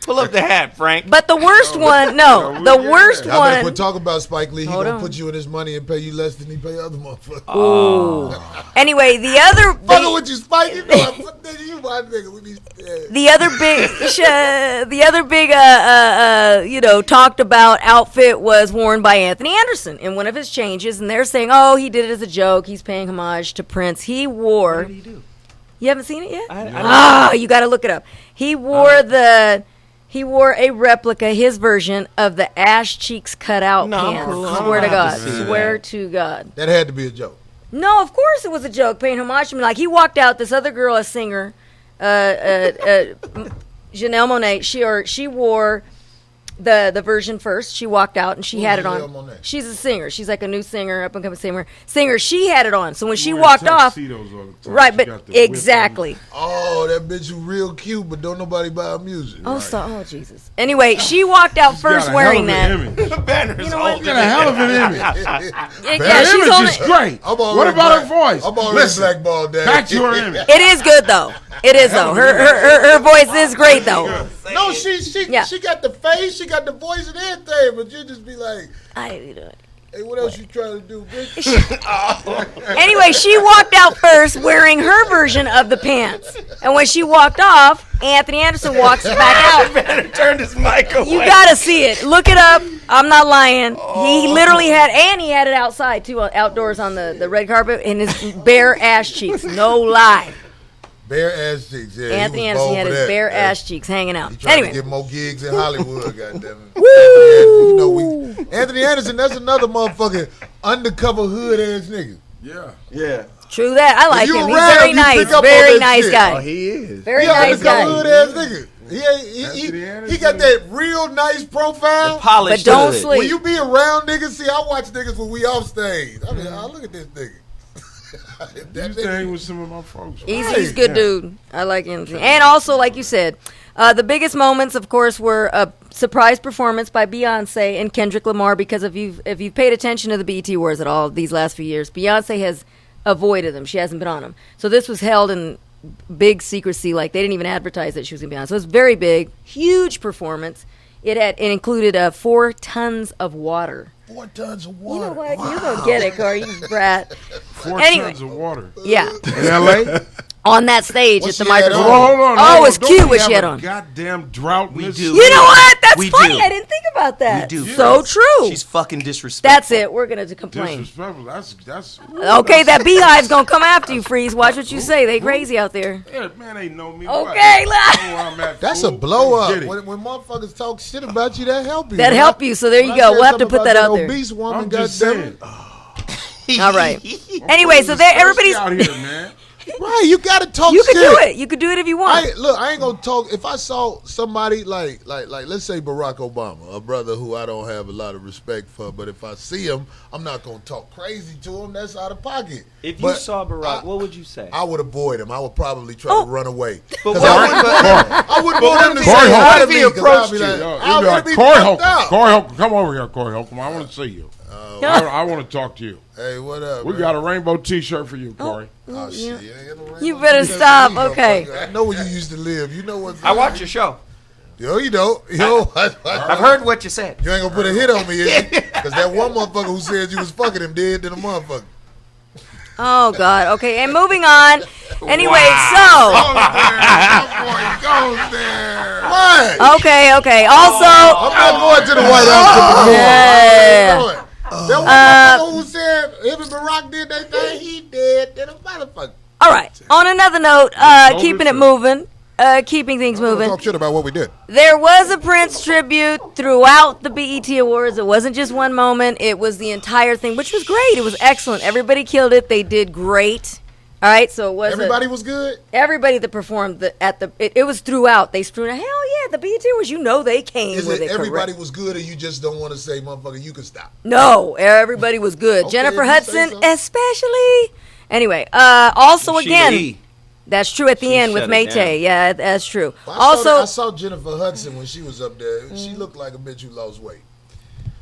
Speaker 1: Pull up the hat, Frank.
Speaker 4: But the worst one, the worst
Speaker 3: I better
Speaker 4: one.
Speaker 3: quit talking about Spike Lee. He
Speaker 4: Hold
Speaker 3: gonna
Speaker 4: on.
Speaker 3: put you in his money and pay you less than he pay other motherfuckers.
Speaker 4: Ooh. Anyway, the other
Speaker 3: Fucking with you, Spike. You know I put that you my nigga with these.
Speaker 4: the other big talked about outfit was worn by Anthony Anderson in one of his changes, and they're saying, oh, he did it as a joke. He's paying homage to Prince. He wore.
Speaker 1: What did he do?
Speaker 4: You haven't seen it yet? You got to look it up. He wore a replica, his version of the ass cheeks cut out pants.
Speaker 1: Cool.
Speaker 4: Swear to God.
Speaker 1: See
Speaker 4: Swear to God.
Speaker 3: That had to be a joke.
Speaker 4: No, of course it was a joke, paying homage to me. Like, he walked out, this other girl, a singer, Janelle Monáe, she wore the version first. She walked out and she had it on.
Speaker 3: Monáe?
Speaker 4: She's a singer. She's like a new singer, up and coming singer. She had it on. So when she walked off, right, but exactly.
Speaker 3: Oh, that bitch who real cute, but don't nobody buy her music.
Speaker 4: Oh Jesus. Anyway, she walked out first wearing that.
Speaker 1: Banner's
Speaker 5: Got a hell of an image.
Speaker 4: Yeah, she's
Speaker 5: image
Speaker 4: on
Speaker 5: is
Speaker 4: it.
Speaker 5: great. What about her voice?
Speaker 3: I'm already
Speaker 5: Listen,
Speaker 3: blackballed, Dad.
Speaker 5: back to her image.
Speaker 4: It is good though. It is though. Her voice is great though.
Speaker 3: No, she got the face, she got the voice and everything, but you just be like, hey, what else you trying to do, bitch?
Speaker 4: Anyway, she walked out first wearing her version of the pants. And when she walked off, Anthony Anderson walks back out.
Speaker 1: Banner turned his mic away.
Speaker 4: You gotta see it. Look it up. I'm not lying. He literally had it outside too, outdoors on the red carpet, in his bare ass cheeks. No lie.
Speaker 3: Bare ass cheeks, yeah.
Speaker 4: Anthony Anderson had his bare ass cheeks hanging out.
Speaker 3: He trying
Speaker 4: Anyway.
Speaker 3: to get more gigs in Hollywood, goddammit.
Speaker 4: Woo!
Speaker 3: Anthony Anderson, that's another motherfucking undercover hood ass nigga.
Speaker 5: Yeah.
Speaker 4: True that. I like
Speaker 3: you
Speaker 4: him. He's
Speaker 3: around,
Speaker 4: very
Speaker 3: you
Speaker 4: nice.
Speaker 3: pick up on
Speaker 4: Very
Speaker 3: that
Speaker 4: nice
Speaker 3: shit.
Speaker 4: guy.
Speaker 6: He is.
Speaker 4: Very
Speaker 3: He an
Speaker 4: nice
Speaker 3: undercover
Speaker 4: guy.
Speaker 3: hood ass nigga. He got that real nice profile.
Speaker 1: Polished
Speaker 4: But don't
Speaker 1: hood.
Speaker 4: sleep.
Speaker 3: When you be around niggas, see, I watch niggas when we off stage. I mean, look at this nigga.
Speaker 5: You used to hang with some of my folks.
Speaker 4: He's a good dude. I like him. And also, like you said, the biggest moments, of course, were a surprise performance by Beyonce and Kendrick Lamar. Because if you've paid attention to the BET Awards at all these last few years, Beyonce has avoided them. She hasn't been on them. So this was held in big secrecy. Like, they didn't even advertise that she was going to be on. So it was very big, huge performance. It included 4 tons of water.
Speaker 3: 4 tons of water.
Speaker 4: You know what? You're going to get it, Corey. You brat.
Speaker 5: 4
Speaker 4: Anyway.
Speaker 5: tons of water.
Speaker 4: Yeah.
Speaker 5: In L.A.?
Speaker 4: On that stage
Speaker 3: What
Speaker 4: at the
Speaker 3: she had
Speaker 4: microphone.
Speaker 3: on?
Speaker 5: Hold on.
Speaker 4: Oh, it's
Speaker 5: Don't
Speaker 4: cute
Speaker 5: we
Speaker 4: what
Speaker 5: have
Speaker 4: she had
Speaker 5: a
Speaker 4: on.
Speaker 5: Goddamn drought.
Speaker 1: We
Speaker 5: in this
Speaker 1: do.
Speaker 4: You know what? That's
Speaker 1: We
Speaker 4: funny.
Speaker 1: do.
Speaker 4: I didn't think about that.
Speaker 1: We do.
Speaker 4: So true.
Speaker 1: She's fucking disrespectful.
Speaker 4: That's it. We're going to complain.
Speaker 5: Disrespectful. That's
Speaker 4: Okay, that beehive's going to come after you, Freeze. Watch what you say. They crazy out there.
Speaker 5: Yeah, man, ain't know me.
Speaker 4: Okay,
Speaker 3: That's a blow up. When motherfuckers talk shit about you, that help you.
Speaker 4: That help you. So there you go. We'll have to put that out there.
Speaker 3: Obese woman,
Speaker 5: I'm just
Speaker 3: goddamn.
Speaker 5: saying.
Speaker 4: All right. Anyway, so there, everybody's.
Speaker 5: out here, man.
Speaker 3: Right, you gotta talk
Speaker 4: You
Speaker 3: shit.
Speaker 4: could do it. You could do it if you want.
Speaker 3: I ain't gonna talk. If I saw somebody like let's say Barack Obama, a brother who I don't have a lot of respect for, but if I see him, I'm not gonna talk crazy to him. That's out of pocket.
Speaker 1: If you saw Barack, what would you say?
Speaker 3: I would avoid him. I would probably try to run away.
Speaker 1: But
Speaker 3: I wouldn't want him to say
Speaker 5: Corey
Speaker 3: hi to
Speaker 1: Holcomb.
Speaker 3: me.
Speaker 1: If he
Speaker 3: 'Cause I'd
Speaker 1: approached
Speaker 3: be
Speaker 1: you,
Speaker 3: like,
Speaker 5: You'd
Speaker 3: I
Speaker 5: be
Speaker 3: would
Speaker 5: like,
Speaker 3: be
Speaker 5: Corey
Speaker 3: fucked
Speaker 5: Holcomb.
Speaker 3: up.
Speaker 5: Corey Holcomb, come over here, Corey Holcomb. I want to see you. I want to talk to you.
Speaker 3: Hey, what up?
Speaker 5: We
Speaker 3: man?
Speaker 5: got a rainbow T-shirt for you, Corey.
Speaker 3: Oh shit! You ain't got no
Speaker 4: You
Speaker 3: rainbow
Speaker 4: better
Speaker 3: T-shirt
Speaker 4: stop.
Speaker 3: for me,
Speaker 4: Okay.
Speaker 3: motherfucker. I know where you used to live. You know what?
Speaker 1: I watch your show.
Speaker 3: Yo, you don't. Yo,
Speaker 1: I've heard what you said.
Speaker 3: You ain't gonna put a hit on me, because that one motherfucker who said you was fucking him dead than a motherfucker.
Speaker 4: Oh, God. Okay, and moving on. Anyway,
Speaker 3: Goes there. What?
Speaker 4: so. Okay. Also.
Speaker 3: I'm not going to the White House.
Speaker 4: Yeah.
Speaker 3: That one motherfucker who said him and Barack did that thing, he dead than a motherfucker.
Speaker 4: All right. On another note, keeping it moving. Keeping things moving.
Speaker 3: Talk shit about what we did.
Speaker 4: There was a Prince tribute throughout the BET Awards. It wasn't just one moment. It was the entire thing, which was great. It was excellent. Everybody killed it. They did great. All right, so it was
Speaker 3: Everybody was good.
Speaker 4: everybody that performed it was throughout. They strewn. Hell yeah, the BET Awards. You know they came
Speaker 3: Is
Speaker 4: with
Speaker 3: it
Speaker 4: it.
Speaker 3: everybody
Speaker 4: correct.
Speaker 3: was good, or you just don't want to say, motherfucker, you can stop?
Speaker 4: No, everybody was good.
Speaker 3: Okay,
Speaker 4: Jennifer
Speaker 3: if you say
Speaker 4: Hudson,
Speaker 3: so.
Speaker 4: especially. Anyway, also
Speaker 1: Sheila
Speaker 4: again,
Speaker 1: E.
Speaker 4: that's true at the
Speaker 1: She
Speaker 4: end with
Speaker 1: shut it
Speaker 4: Mayte.
Speaker 1: down.
Speaker 4: Yeah, that's true.
Speaker 3: Well,
Speaker 4: Also,
Speaker 3: I saw Jennifer Hudson when she was up there. She looked like a bitch who lost weight.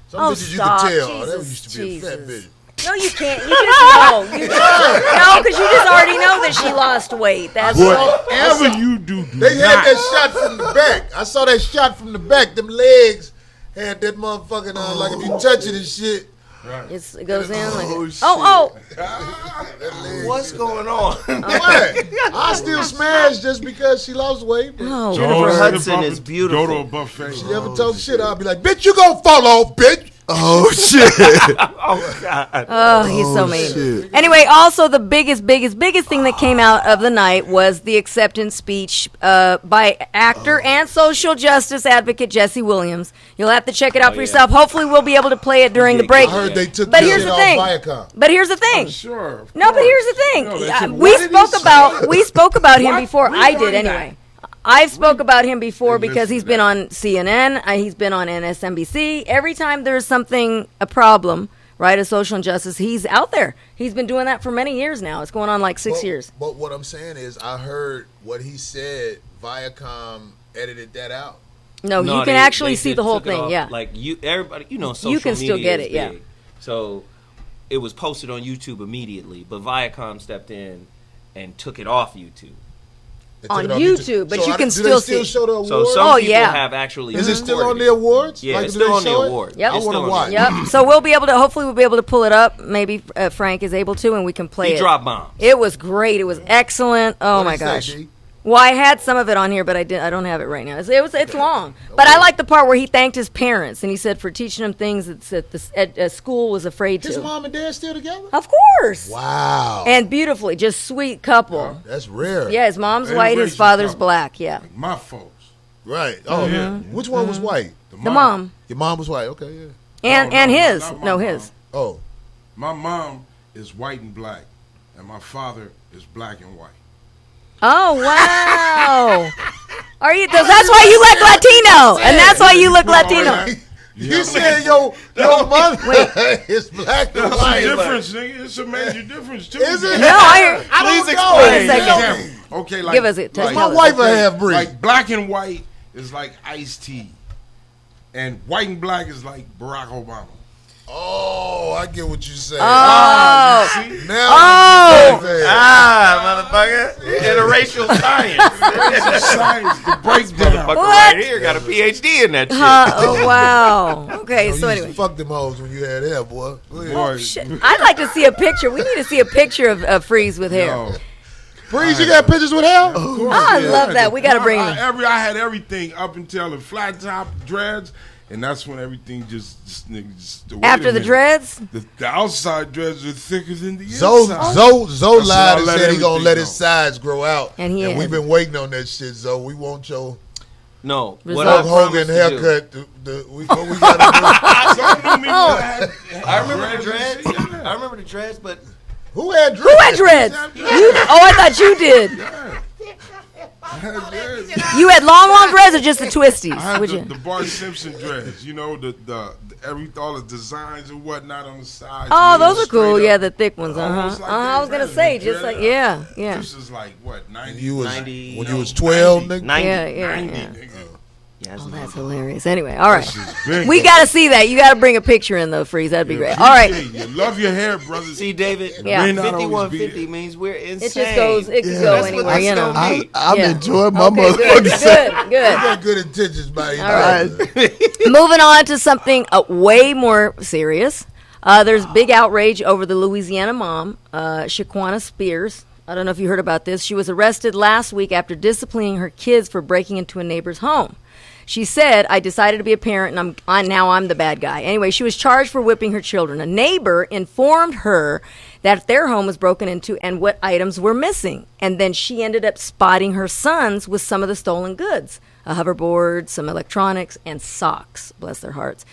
Speaker 3: Some
Speaker 4: Oh,
Speaker 3: bitches
Speaker 4: stop.
Speaker 3: you could tell. That
Speaker 4: Jesus,
Speaker 3: used to be a fat
Speaker 4: Jesus.
Speaker 3: bitch.
Speaker 4: No, you can't. You just know. No, because you just already know that she lost weight. That's
Speaker 5: whatever you do.
Speaker 3: They had that shot from the back. I saw that shot from the back. Them legs had that motherfucking like if you touch it and shit.
Speaker 4: Right. It goes in like
Speaker 1: What's going on?
Speaker 3: I still smash just because she lost weight.
Speaker 4: Oh,
Speaker 1: Jennifer Hudson is beautiful.
Speaker 5: Go to a buffet.
Speaker 3: She ever talk shit, I'll be like, bitch, you gonna fall off, bitch.
Speaker 6: Oh shit!
Speaker 1: Oh God!
Speaker 4: Oh, he's so mean. Shit. Anyway, also the biggest thing that came out of the night was the acceptance speech by actor and social justice advocate Jesse Williams. You'll have to check it out for yourself. Hopefully, we'll be able to play it during the break.
Speaker 3: I heard they took
Speaker 4: but here's the thing. But here's the thing.
Speaker 5: Sure.
Speaker 4: No, but here's the thing. We spoke about him before. I did anyway. I've spoke about him before because he's been on CNN. He's been on MSNBC. Every time there's a problem, right, of social injustice, he's out there. He's been doing that for many years now. It's going on like 6 years.
Speaker 3: But what I'm saying is, I heard what he said. Viacom edited that out.
Speaker 4: No, you can actually see the whole thing.
Speaker 1: Off,
Speaker 4: yeah,
Speaker 1: like everybody, social
Speaker 4: you can
Speaker 1: media
Speaker 4: still get it.
Speaker 1: big.
Speaker 4: Yeah.
Speaker 1: So it was posted on YouTube immediately, but Viacom stepped in and took it off YouTube.
Speaker 4: On YouTube, but you can still see.
Speaker 3: Show the awards?
Speaker 1: So some people have actually.
Speaker 3: Is it still on the awards?
Speaker 1: Yeah, it's still on the awards.
Speaker 4: Yep.
Speaker 3: I want to watch.
Speaker 4: Yep. So hopefully we'll be able to pull it up. Maybe Frank is able to, and we can play it.
Speaker 1: He dropped bombs.
Speaker 4: It was great. It was excellent. Oh my gosh. Well, I had some of it on here, but I don't have it right now. It's long, but I like the part where he thanked his parents and he said for teaching him things that school was afraid to.
Speaker 3: His mom and dad still together?
Speaker 4: Of course.
Speaker 3: Wow.
Speaker 4: And beautifully, just sweet couple.
Speaker 3: Yeah, that's rare.
Speaker 4: Yeah, his mom's white, his father's black. Yeah.
Speaker 5: Like my folks.
Speaker 3: Right. Oh yeah. Which one was white?
Speaker 4: The mom.
Speaker 3: Your mom was white. Okay. Yeah.
Speaker 4: And his.
Speaker 5: His.
Speaker 3: Oh.
Speaker 5: My mom is white and black, and my father is black and white.
Speaker 4: Oh wow! Are you? That's why you look Latino, and that's why you look Latino.
Speaker 3: You said your mother is black and white.
Speaker 5: It's a difference, nigga. It's a major difference too.
Speaker 3: Is it?
Speaker 4: No, I
Speaker 3: Please
Speaker 4: explain.
Speaker 5: Okay, like
Speaker 4: give us it.
Speaker 3: My wife a half breed.
Speaker 5: Like black and white is like iced tea, and white and black is like Barack Obama.
Speaker 3: Oh, I get what you say.
Speaker 4: Oh,
Speaker 1: motherfucker! Interracial science.
Speaker 5: The breakdown.
Speaker 1: Motherfucker right here got a PhD in that shit.
Speaker 4: Oh wow. Okay, so anyway.
Speaker 3: Fuck them hoes when you had hair, boy.
Speaker 4: Oh, shit. I'd like to see a picture. We need to see a picture of Freeze with hair.
Speaker 5: No.
Speaker 3: Freeze, you got pictures with hair?
Speaker 4: I love that. We got to bring them.
Speaker 5: I had everything up until the flat top dreads. And that's when everything just
Speaker 4: after the dreads?
Speaker 5: The outside dreads are thicker than the inside.
Speaker 3: Zoe lied and said he gonna let his sides grow out. And we've been waiting on that shit, Zoe. We want your
Speaker 1: what
Speaker 3: Hulk Hogan haircut. We gotta do.
Speaker 1: I remember the dreads. I remember the dreads, but
Speaker 3: who had dreads?
Speaker 4: Who had dreads? I thought you did. You had long dreads or just the twisties?
Speaker 5: I had the Bart Simpson dreads. You know all the designs and whatnot on the sides.
Speaker 4: Oh, those are cool. Yeah, the thick ones. I was gonna say just like yeah.
Speaker 5: This is like what 90.
Speaker 3: When you was 12, nigga.
Speaker 1: 90.
Speaker 4: Yeah. Oh, that's hilarious. Anyway, all right. We got to see that. You got to bring a picture in, though, Freeze. That'd be great. All right.
Speaker 5: You love your hair, brother.
Speaker 1: See, David,
Speaker 4: yeah.
Speaker 1: 5150 means we're insane.
Speaker 4: It just goes, it can go anywhere, you know.
Speaker 6: I'm enjoying my
Speaker 4: Good.
Speaker 6: motherfucking
Speaker 3: You got good intentions by you.
Speaker 4: All right. Moving on to something way more serious. There's big outrage over the Louisiana mom, Shaquana Spears. I don't know if you heard about this. She was arrested last week after disciplining her kids for breaking into a neighbor's home. She said, I decided to be a parent, and now I'm the bad guy. Anyway, she was charged for whipping her children. A neighbor informed her that their home was broken into and what items were missing. And then she ended up spotting her sons with some of the stolen goods, a hoverboard, some electronics, and socks. Bless their hearts.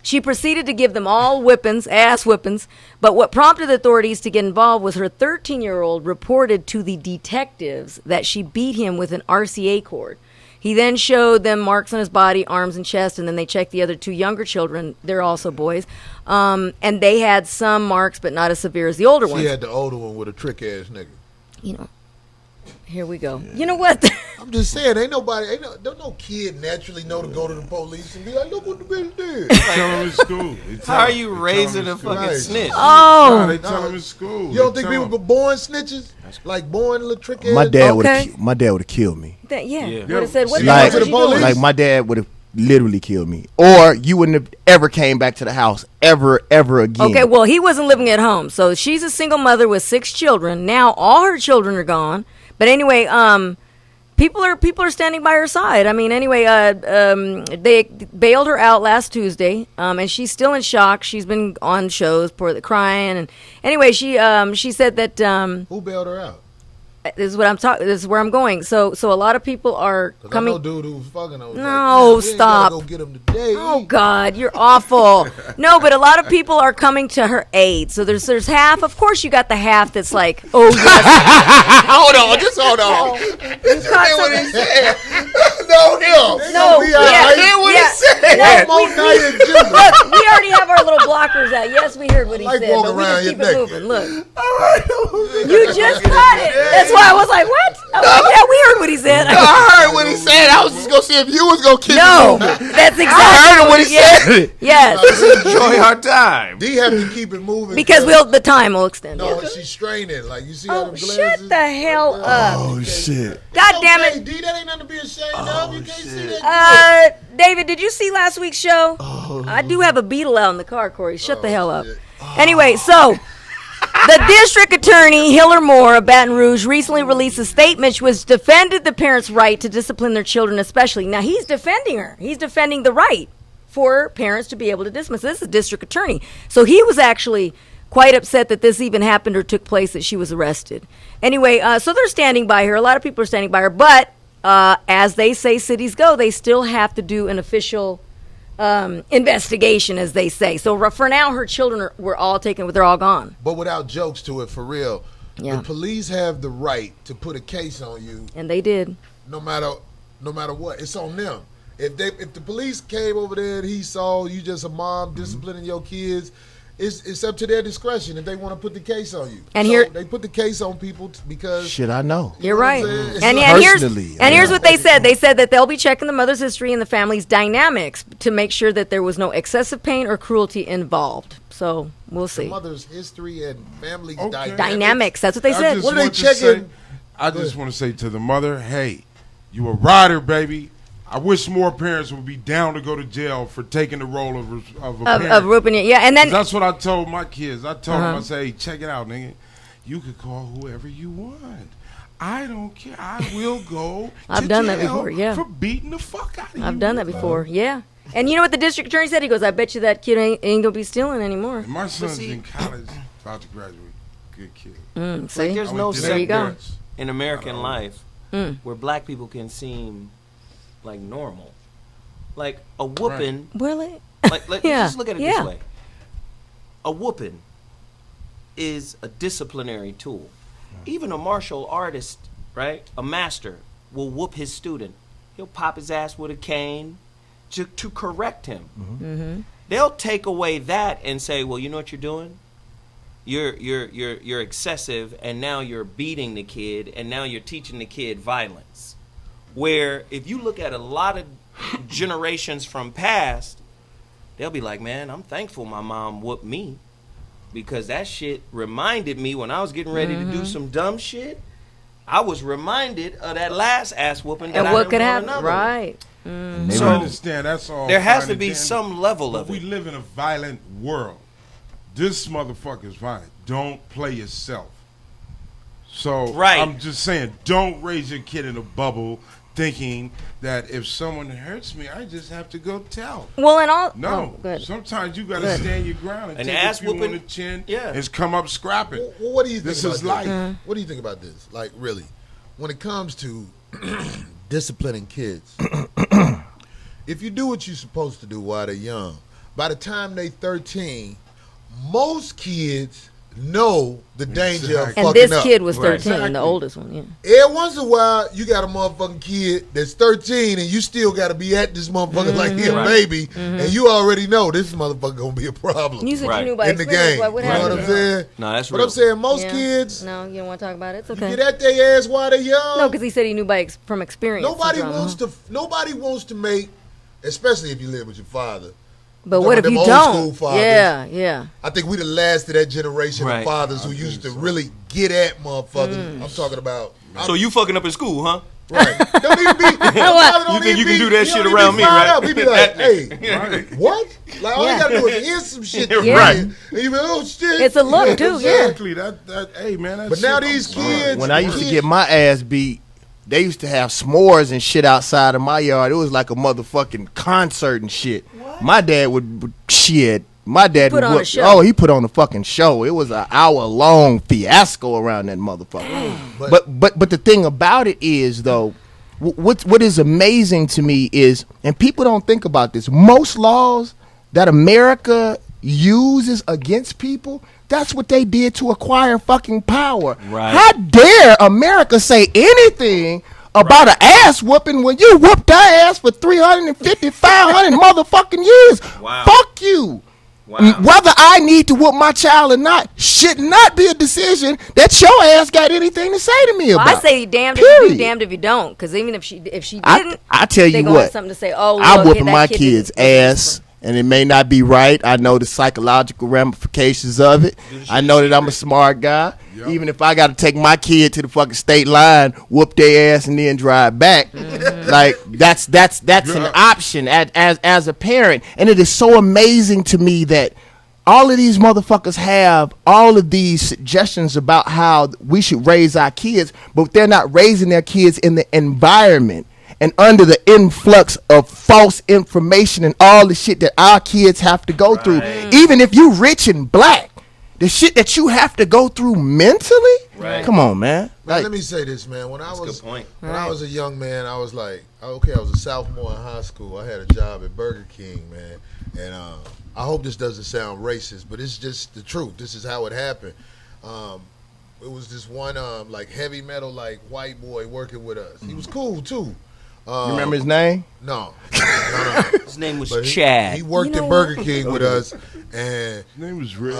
Speaker 4: She proceeded to give them all whippings, ass whippings, but what prompted authorities to get involved was her 13-year-old reported to the detectives that she beat him with an RCA cord. He then showed them marks on his body, arms, and chest, and then they checked the other two younger children. They're also boys. And they had some marks, but not as severe as the older ones.
Speaker 3: She had the older one with a trick-ass nigga.
Speaker 4: You know. Here we go. You know what?
Speaker 3: I'm just saying, don't no kid naturally know to go to the police and be like, look what the bitch did.
Speaker 5: They tell them in school.
Speaker 1: How are you raising a fucking
Speaker 3: Right.
Speaker 1: snitch?
Speaker 5: Nah, they tell them in school.
Speaker 3: You don't think people were born snitches? Like born little trick
Speaker 6: My dad would
Speaker 4: Okay.
Speaker 6: have killed me.
Speaker 4: Yeah.
Speaker 1: Yeah.
Speaker 4: Would have said, what
Speaker 3: See,
Speaker 4: the hell
Speaker 3: like-
Speaker 4: was
Speaker 3: to the
Speaker 4: you doing?
Speaker 3: police?
Speaker 6: Like my dad would have literally killed me, or you wouldn't have ever came back to the house ever again.
Speaker 4: Okay, well, he wasn't living at home. So she's a single mother with 6 children. Now all her children are gone. But anyway, people are standing by her side. I mean, anyway, they bailed her out last Tuesday, and she's still in shock. She's been on shows, crying, and anyway, she said that
Speaker 3: Who bailed her out?
Speaker 4: this is what I'm talking. This is where I'm going. So a lot of people are
Speaker 3: 'Cause
Speaker 4: coming.
Speaker 3: I know dude who was fucking her. Was
Speaker 4: No,
Speaker 3: like, "Man, we ain't
Speaker 4: stop.
Speaker 3: gotta Go get him today.
Speaker 4: Oh God, you're awful. No, but a lot of people are coming to her aid. So there's half. Of course, you got the half that's like, oh yes.
Speaker 6: Hold on, just hold on.
Speaker 4: You caught something.
Speaker 6: said. No, him.
Speaker 4: No,
Speaker 3: Be all
Speaker 4: yeah,
Speaker 3: right.
Speaker 6: Hear what he
Speaker 4: yeah.
Speaker 6: said.
Speaker 4: No,
Speaker 3: One more night in June.
Speaker 4: look, we already have our little blockers out. Yes, we heard what he
Speaker 3: like
Speaker 4: said,
Speaker 3: walking
Speaker 4: but we
Speaker 3: around
Speaker 4: just keep
Speaker 3: your
Speaker 4: it
Speaker 3: neck.
Speaker 4: moving. Look, you just caught it. That's why I was like, what? I'm like, yeah, we heard what he said.
Speaker 6: I heard what he said. I was just gonna see if you was gonna keep
Speaker 4: No,
Speaker 6: it moving.
Speaker 4: that's exactly.
Speaker 6: I heard what he said.
Speaker 4: Yes,
Speaker 1: Enjoy our time.
Speaker 3: D have to keep it moving
Speaker 4: because the time will extend.
Speaker 3: No,
Speaker 4: Yeah.
Speaker 3: she's straining. Like you see how
Speaker 4: Oh,
Speaker 3: them glasses.
Speaker 4: shut the hell up!
Speaker 6: Oh shit.
Speaker 4: God damn
Speaker 3: Okay,
Speaker 4: it!
Speaker 3: D, that ain't nothing to be ashamed of. You can't see that.
Speaker 4: David, did you see last week's show? I do have a beetle out in the car, Corey. Shut the hell up. Anyway, so the district attorney, Hiller Moore of Baton Rouge, recently released a statement which defended the parents' right to discipline their children, especially. Now, he's defending her. He's defending the right for parents to be able to dismiss. This is a district attorney. So he was actually quite upset that this even happened or took place, that she was arrested. Anyway, so they're standing by her. A lot of people are standing by her. But as they say cities go, they still have to do an official investigation, as they say. So for now, her children were all taken, they're all gone.
Speaker 3: But without jokes to it, for real,
Speaker 4: Yeah.
Speaker 3: the police have the right to put a case on you,
Speaker 4: And they did.
Speaker 3: no matter what. It's on them. If the police came over there and he saw you just a mom disciplining your kids, it's up to their discretion if they want to put the case on you.
Speaker 4: And
Speaker 3: So
Speaker 4: here-
Speaker 3: they put the case on people because
Speaker 6: Shit, I know.
Speaker 4: You're
Speaker 3: know what
Speaker 4: right.
Speaker 3: I'm saying? It's
Speaker 4: And,
Speaker 3: like-
Speaker 6: Personally,
Speaker 4: here's what they said. They said that they'll be checking the mother's history and the family's dynamics to make sure that there was no excessive pain or cruelty involved. So we'll
Speaker 3: the
Speaker 4: see.
Speaker 3: mother's history and family
Speaker 5: Okay.
Speaker 4: Dynamics. That's what they
Speaker 5: I
Speaker 4: said.
Speaker 5: just
Speaker 3: What are they
Speaker 5: want to say-
Speaker 3: checking?
Speaker 5: I just want to say to the mother, hey, you a rider, baby. I wish more parents would be down to go to jail for taking the role of a parent.
Speaker 4: Of whooping it. Yeah, and then
Speaker 5: That's what I told my kids. I told them, I say, hey, check it out, nigga. You could call whoever you want. I don't care. I will go
Speaker 4: I've
Speaker 5: to
Speaker 4: done that
Speaker 5: jail
Speaker 4: before, yeah.
Speaker 5: for beating the fuck out of you.
Speaker 4: I've done that before. Yeah. And you know what the district attorney said? He goes, I bet you that kid ain't gonna be stealing anymore.
Speaker 5: And my son's
Speaker 1: see-
Speaker 5: in college, about to graduate. Good kid.
Speaker 4: See?
Speaker 1: Like, there's
Speaker 5: I
Speaker 1: no
Speaker 5: went to
Speaker 4: There you go.
Speaker 5: parents.
Speaker 1: in American life
Speaker 4: Mm.
Speaker 1: where black people can seem like normal. Like a whooping,
Speaker 4: Really?
Speaker 1: like
Speaker 4: Yeah,
Speaker 1: just look at it
Speaker 4: yeah.
Speaker 1: this way. A whooping is a disciplinary tool. Even a martial artist, right? A master will whoop his student. He'll pop his ass with a cane to correct him.
Speaker 4: Mm-hmm.
Speaker 1: They'll take away that and say, well, you know what you're doing? You're excessive, and now you're beating the kid, and now you're teaching the kid violence. Where if you look at a lot of generations from past, they'll be like, man, I'm thankful my mom whooped me, because that shit reminded me when I was getting ready to do some dumb shit, I was reminded of that last ass whooping that
Speaker 4: And
Speaker 1: I
Speaker 4: what
Speaker 1: didn't
Speaker 4: could
Speaker 1: want
Speaker 4: happen?
Speaker 1: another one.
Speaker 4: Right.
Speaker 1: So
Speaker 5: I understand that's all.
Speaker 1: there has
Speaker 5: fine
Speaker 1: to
Speaker 5: and
Speaker 1: be
Speaker 5: dandy,
Speaker 1: some level
Speaker 5: but
Speaker 1: of
Speaker 5: we
Speaker 1: it.
Speaker 5: live in a violent world. This motherfucker's violent. Don't play yourself. So
Speaker 1: Right.
Speaker 5: I'm just saying, don't raise your kid in a bubble thinking that if someone hurts me, I just have to go tell.
Speaker 4: Well, and all.
Speaker 5: No,
Speaker 4: Oh, good.
Speaker 5: sometimes you got to
Speaker 4: Good.
Speaker 5: stand your ground and
Speaker 1: An
Speaker 5: take
Speaker 1: ass
Speaker 5: a few on
Speaker 1: whooping,
Speaker 5: the chin
Speaker 1: yeah.
Speaker 5: and come up scrapping.
Speaker 3: Well, what do you think
Speaker 5: This
Speaker 3: about
Speaker 5: is
Speaker 3: this?
Speaker 5: life.
Speaker 3: What do you think about this? Like, really, when it comes to disciplining kids, if you do what you're supposed to do while they're young, by the time they 13, most kids know the danger of fucking
Speaker 4: And this
Speaker 3: up.
Speaker 4: kid was 13,
Speaker 3: Exactly.
Speaker 4: the oldest one. Yeah.
Speaker 3: Every once in a while, you got a motherfucking kid that's 13, and you still got to be at this motherfucker like he a baby, and you already know this motherfucker gonna be a problem
Speaker 4: You said
Speaker 1: Right.
Speaker 4: you knew by
Speaker 3: in the
Speaker 4: experience.
Speaker 3: game.
Speaker 4: Why
Speaker 3: You
Speaker 4: would
Speaker 3: know
Speaker 4: happen?
Speaker 3: what I'm saying?
Speaker 1: No, that's
Speaker 3: But
Speaker 1: real.
Speaker 3: I'm saying most
Speaker 4: Yeah.
Speaker 3: kids,
Speaker 4: No, you don't want to talk about it. It's
Speaker 3: you
Speaker 4: okay.
Speaker 3: get at their ass while they're young.
Speaker 4: No, because he said he knew from experience.
Speaker 3: Nobody
Speaker 4: some drama.
Speaker 3: Nobody wants to make, especially if you live with your father.
Speaker 4: But what if
Speaker 3: them
Speaker 4: you
Speaker 3: old
Speaker 4: don't?
Speaker 3: school fathers.
Speaker 4: Yeah.
Speaker 3: I think we the last of that generation
Speaker 1: Right.
Speaker 3: of fathers who used to really get at motherfuckers. I'm talking about.
Speaker 1: So you fucking up in school, huh?
Speaker 3: Right. Don't even be.
Speaker 1: You think you can do that shit around me, right?
Speaker 3: He be like, hey,
Speaker 5: Right.
Speaker 3: what? Like, all
Speaker 4: Yeah.
Speaker 3: you gotta do is hear some shit. to
Speaker 4: Yeah.
Speaker 3: me,
Speaker 1: Right.
Speaker 3: And you be like, oh, shit.
Speaker 4: It's a look, too, yeah.
Speaker 5: Exactly. That. Hey, man. That
Speaker 3: But now
Speaker 5: shit-
Speaker 3: these kids.
Speaker 6: When I used to get my ass beat, they used to have s'mores and shit outside of my yard. It was like a motherfucking concert and shit. My dad would shit. My dad
Speaker 4: Put
Speaker 6: would
Speaker 4: on a
Speaker 6: whoop-
Speaker 4: show.
Speaker 6: Oh, he put on a fucking show. It was an hour-long fiasco around that motherfucker. but the thing about it is though, what is amazing to me is, and people don't think about this, most laws that America uses against people, that's what they did to acquire fucking power.
Speaker 1: Right.
Speaker 6: How dare America say anything about an ass whooping when you whooped our ass for 350, 500 motherfucking years?
Speaker 1: Wow.
Speaker 6: Fuck you.
Speaker 1: Wow.
Speaker 6: Whether I need to whoop my child or not should not be a decision that your ass got anything to say to me
Speaker 4: Well,
Speaker 6: about.
Speaker 4: I say damned if you do,
Speaker 6: Period.
Speaker 4: damned if you don't. Because even if she didn't,
Speaker 6: I tell
Speaker 4: they
Speaker 6: you
Speaker 4: gonna have
Speaker 6: what,
Speaker 4: something to say. Oh,
Speaker 6: I'm
Speaker 4: look,
Speaker 6: whooping
Speaker 4: that
Speaker 6: my
Speaker 4: kid
Speaker 6: kid's
Speaker 4: didn't do
Speaker 6: ass, and it may not be right. I know the psychological ramifications of it. I know that I'm a smart guy.
Speaker 5: Yep.
Speaker 6: Even if I got to take my kid to the fucking state line, whoop their ass, and then drive back, like that's an option as a parent. And it is so amazing to me that all of these motherfuckers have all of these suggestions about how we should raise our kids, but they're not raising their kids in the environment and under the influx of false information and all the shit that our kids have to go through. Even if you rich and black, the shit that you have to go through mentally?
Speaker 1: Right.
Speaker 6: Come on, man.
Speaker 3: Man,
Speaker 6: Like,
Speaker 3: let me say this, man. When I
Speaker 1: That's a
Speaker 3: was
Speaker 1: good point.
Speaker 3: when I was a young man, I was like, okay, I was a sophomore in high school. I had a job at Burger King, man, and I hope this doesn't sound racist, but it's just the truth. This is how it happened. It was this one like heavy metal like white boy working with us. He was cool too.
Speaker 6: you remember his name?
Speaker 3: No.
Speaker 1: His name was
Speaker 3: But
Speaker 1: Chad.
Speaker 3: He worked
Speaker 4: You know
Speaker 3: at Burger King with us, and
Speaker 5: His name was Rick.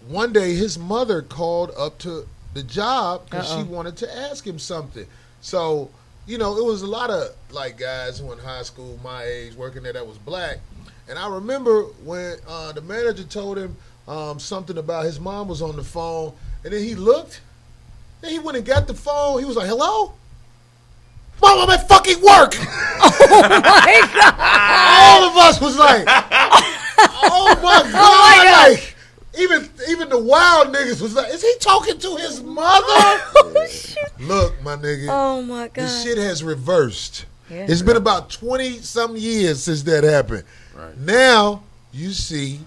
Speaker 3: one day his mother called up to the job because she wanted to ask him something. So, you know, it was a lot of like guys who in high school my age working there that was black. And I remember when the manager told him something about his mom was on the phone, and then he looked, then he went and got the phone. He was like, "Hello? Mom, I'm at fucking work."
Speaker 4: My God.
Speaker 3: All of us was like, "Oh my God!" Like, even the wild niggas was like, "Is he talking to his mother?" Look, my nigga,
Speaker 4: Oh my God.
Speaker 3: this shit has reversed.
Speaker 4: Yeah.
Speaker 3: It's been about 20-something years since that happened.
Speaker 5: Right.
Speaker 3: Now you see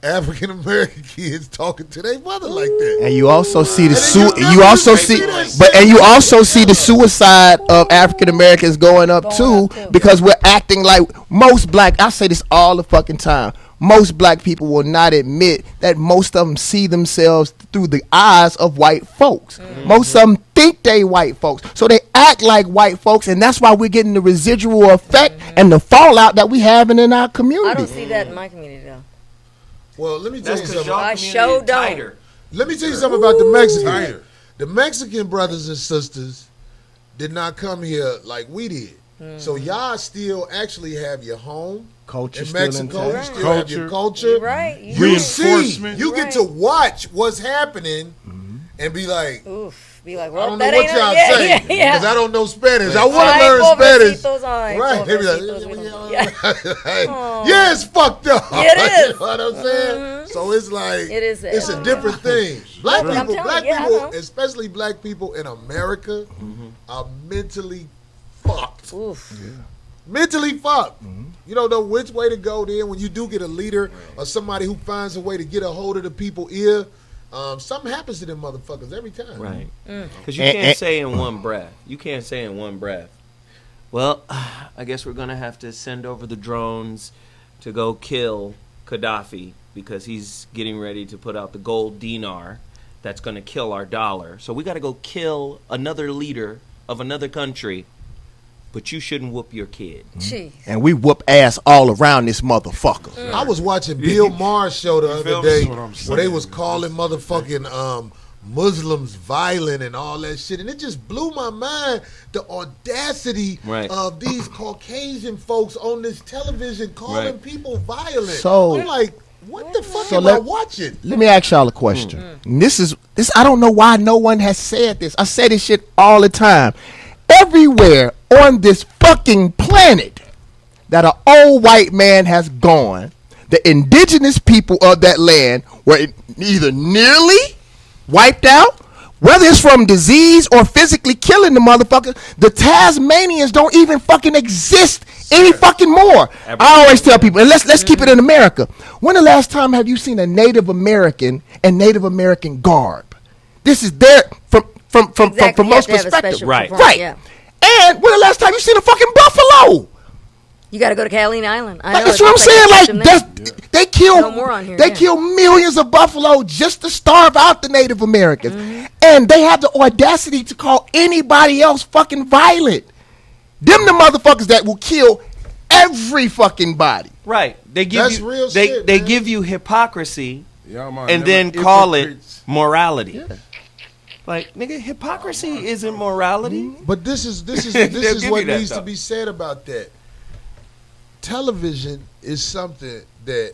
Speaker 3: African American kids talking to their mother like that.
Speaker 6: And you also see the
Speaker 3: And then
Speaker 6: you also
Speaker 3: see
Speaker 6: see,
Speaker 3: that
Speaker 6: but
Speaker 3: shit.
Speaker 6: and you also see the suicide of African Americans going up too, because we're acting like most black. I say this all the fucking time. Most black people will not admit that most of them see themselves through the eyes of white folks. Most of them think they white folks, so they act like white folks, and that's why we're getting the residual effect and the fallout that we having in our
Speaker 4: I
Speaker 6: community.
Speaker 4: don't see that in my community though.
Speaker 3: Well, let me tell
Speaker 1: That's
Speaker 3: you
Speaker 1: because
Speaker 3: something.
Speaker 1: y'all
Speaker 4: I
Speaker 1: community
Speaker 4: sure
Speaker 1: is
Speaker 4: don't.
Speaker 1: tighter.
Speaker 3: Let me tell you something about the Mexicans.
Speaker 5: Tighter.
Speaker 3: The Mexican brothers and sisters did not come here like we did. So y'all still actually have your home
Speaker 6: Culture
Speaker 3: in
Speaker 6: still
Speaker 3: Mexico. You
Speaker 6: intact.
Speaker 3: still have your culture.
Speaker 4: Right.
Speaker 3: You see,
Speaker 5: Reinforcement.
Speaker 3: you get to watch what's happening and be like,
Speaker 4: Oof. Be like,
Speaker 3: I
Speaker 4: well,
Speaker 3: don't know
Speaker 4: that
Speaker 3: what
Speaker 4: ain't
Speaker 3: y'all
Speaker 4: yeah,
Speaker 3: say
Speaker 4: yeah.
Speaker 3: because I don't know Spanish. I want
Speaker 4: Ay,
Speaker 3: to learn Spanish.
Speaker 4: pobrecitos, ay,
Speaker 3: Right. They be
Speaker 4: pobrecitos,
Speaker 3: like,
Speaker 4: yeah.
Speaker 3: yeah, it's fucked up.
Speaker 4: It is.
Speaker 3: You know what I'm saying? So it's like,
Speaker 4: It is
Speaker 3: it's a
Speaker 4: sad.
Speaker 3: different thing. Black
Speaker 4: I'm
Speaker 3: people,
Speaker 4: telling you, yeah, I know.
Speaker 3: especially black people in America, are mentally fucked.
Speaker 4: Oof.
Speaker 3: Mentally fucked. You don't know which way to go then when you do get a leader or somebody who finds a way to get a hold of the people ear. Something happens to them motherfuckers every time.
Speaker 1: Right. Because you can't say in one breath. You can't say in one breath, well, I guess we're going to have to send over the drones to go kill Gaddafi because he's getting ready to put out the gold dinar that's going to kill our dollar. So we got to go kill another leader of another country, but you shouldn't whoop your kid.
Speaker 4: Jeez.
Speaker 6: And we whoop ass all around this motherfucker.
Speaker 3: I was watching Bill Maher's show the other day
Speaker 5: That's what I'm
Speaker 3: where they
Speaker 5: saying.
Speaker 3: was calling motherfucking Muslims violent and all that shit, and it just blew my mind the audacity of these Caucasian folks on this television calling people violent.
Speaker 6: So
Speaker 3: I'm like, what the fuck am I watching?
Speaker 6: Let me ask y'all a question. And this I don't know why no one has said this. I say this shit all the time. Everywhere on this fucking planet that an old white man has gone, the indigenous people of that land were either nearly wiped out, whether it's from disease or physically killing the motherfucker. The Tasmanians don't even fucking exist any fucking more. I always tell people, and let's keep it in America. When the last time have you seen a Native American and Native American garb? This is their from most perspectives.
Speaker 1: Right.
Speaker 4: Yeah.
Speaker 6: And when the last time you seen a fucking buffalo?
Speaker 4: You got to go to Catalina Island. I
Speaker 6: Like,
Speaker 4: know
Speaker 6: that's what I'm saying. Like, they kill,
Speaker 4: No more on here,
Speaker 6: they
Speaker 4: yeah.
Speaker 6: kill millions of buffalo just to starve out the Native Americans, and they have the audacity to call anybody else fucking violent. Them the motherfuckers that will kill every fucking body.
Speaker 1: Right. They give
Speaker 3: That's
Speaker 1: you
Speaker 3: real
Speaker 1: they
Speaker 3: shit,
Speaker 1: they
Speaker 3: man.
Speaker 1: give you hypocrisy
Speaker 5: Yeah, man,
Speaker 1: and
Speaker 5: never
Speaker 1: then call it
Speaker 5: hypocrites.
Speaker 1: morality. Like, nigga, hypocrisy isn't morality.
Speaker 3: But this is
Speaker 1: They'll give
Speaker 3: what
Speaker 1: you that,
Speaker 3: needs to
Speaker 1: though.
Speaker 3: be said about that. Television is something that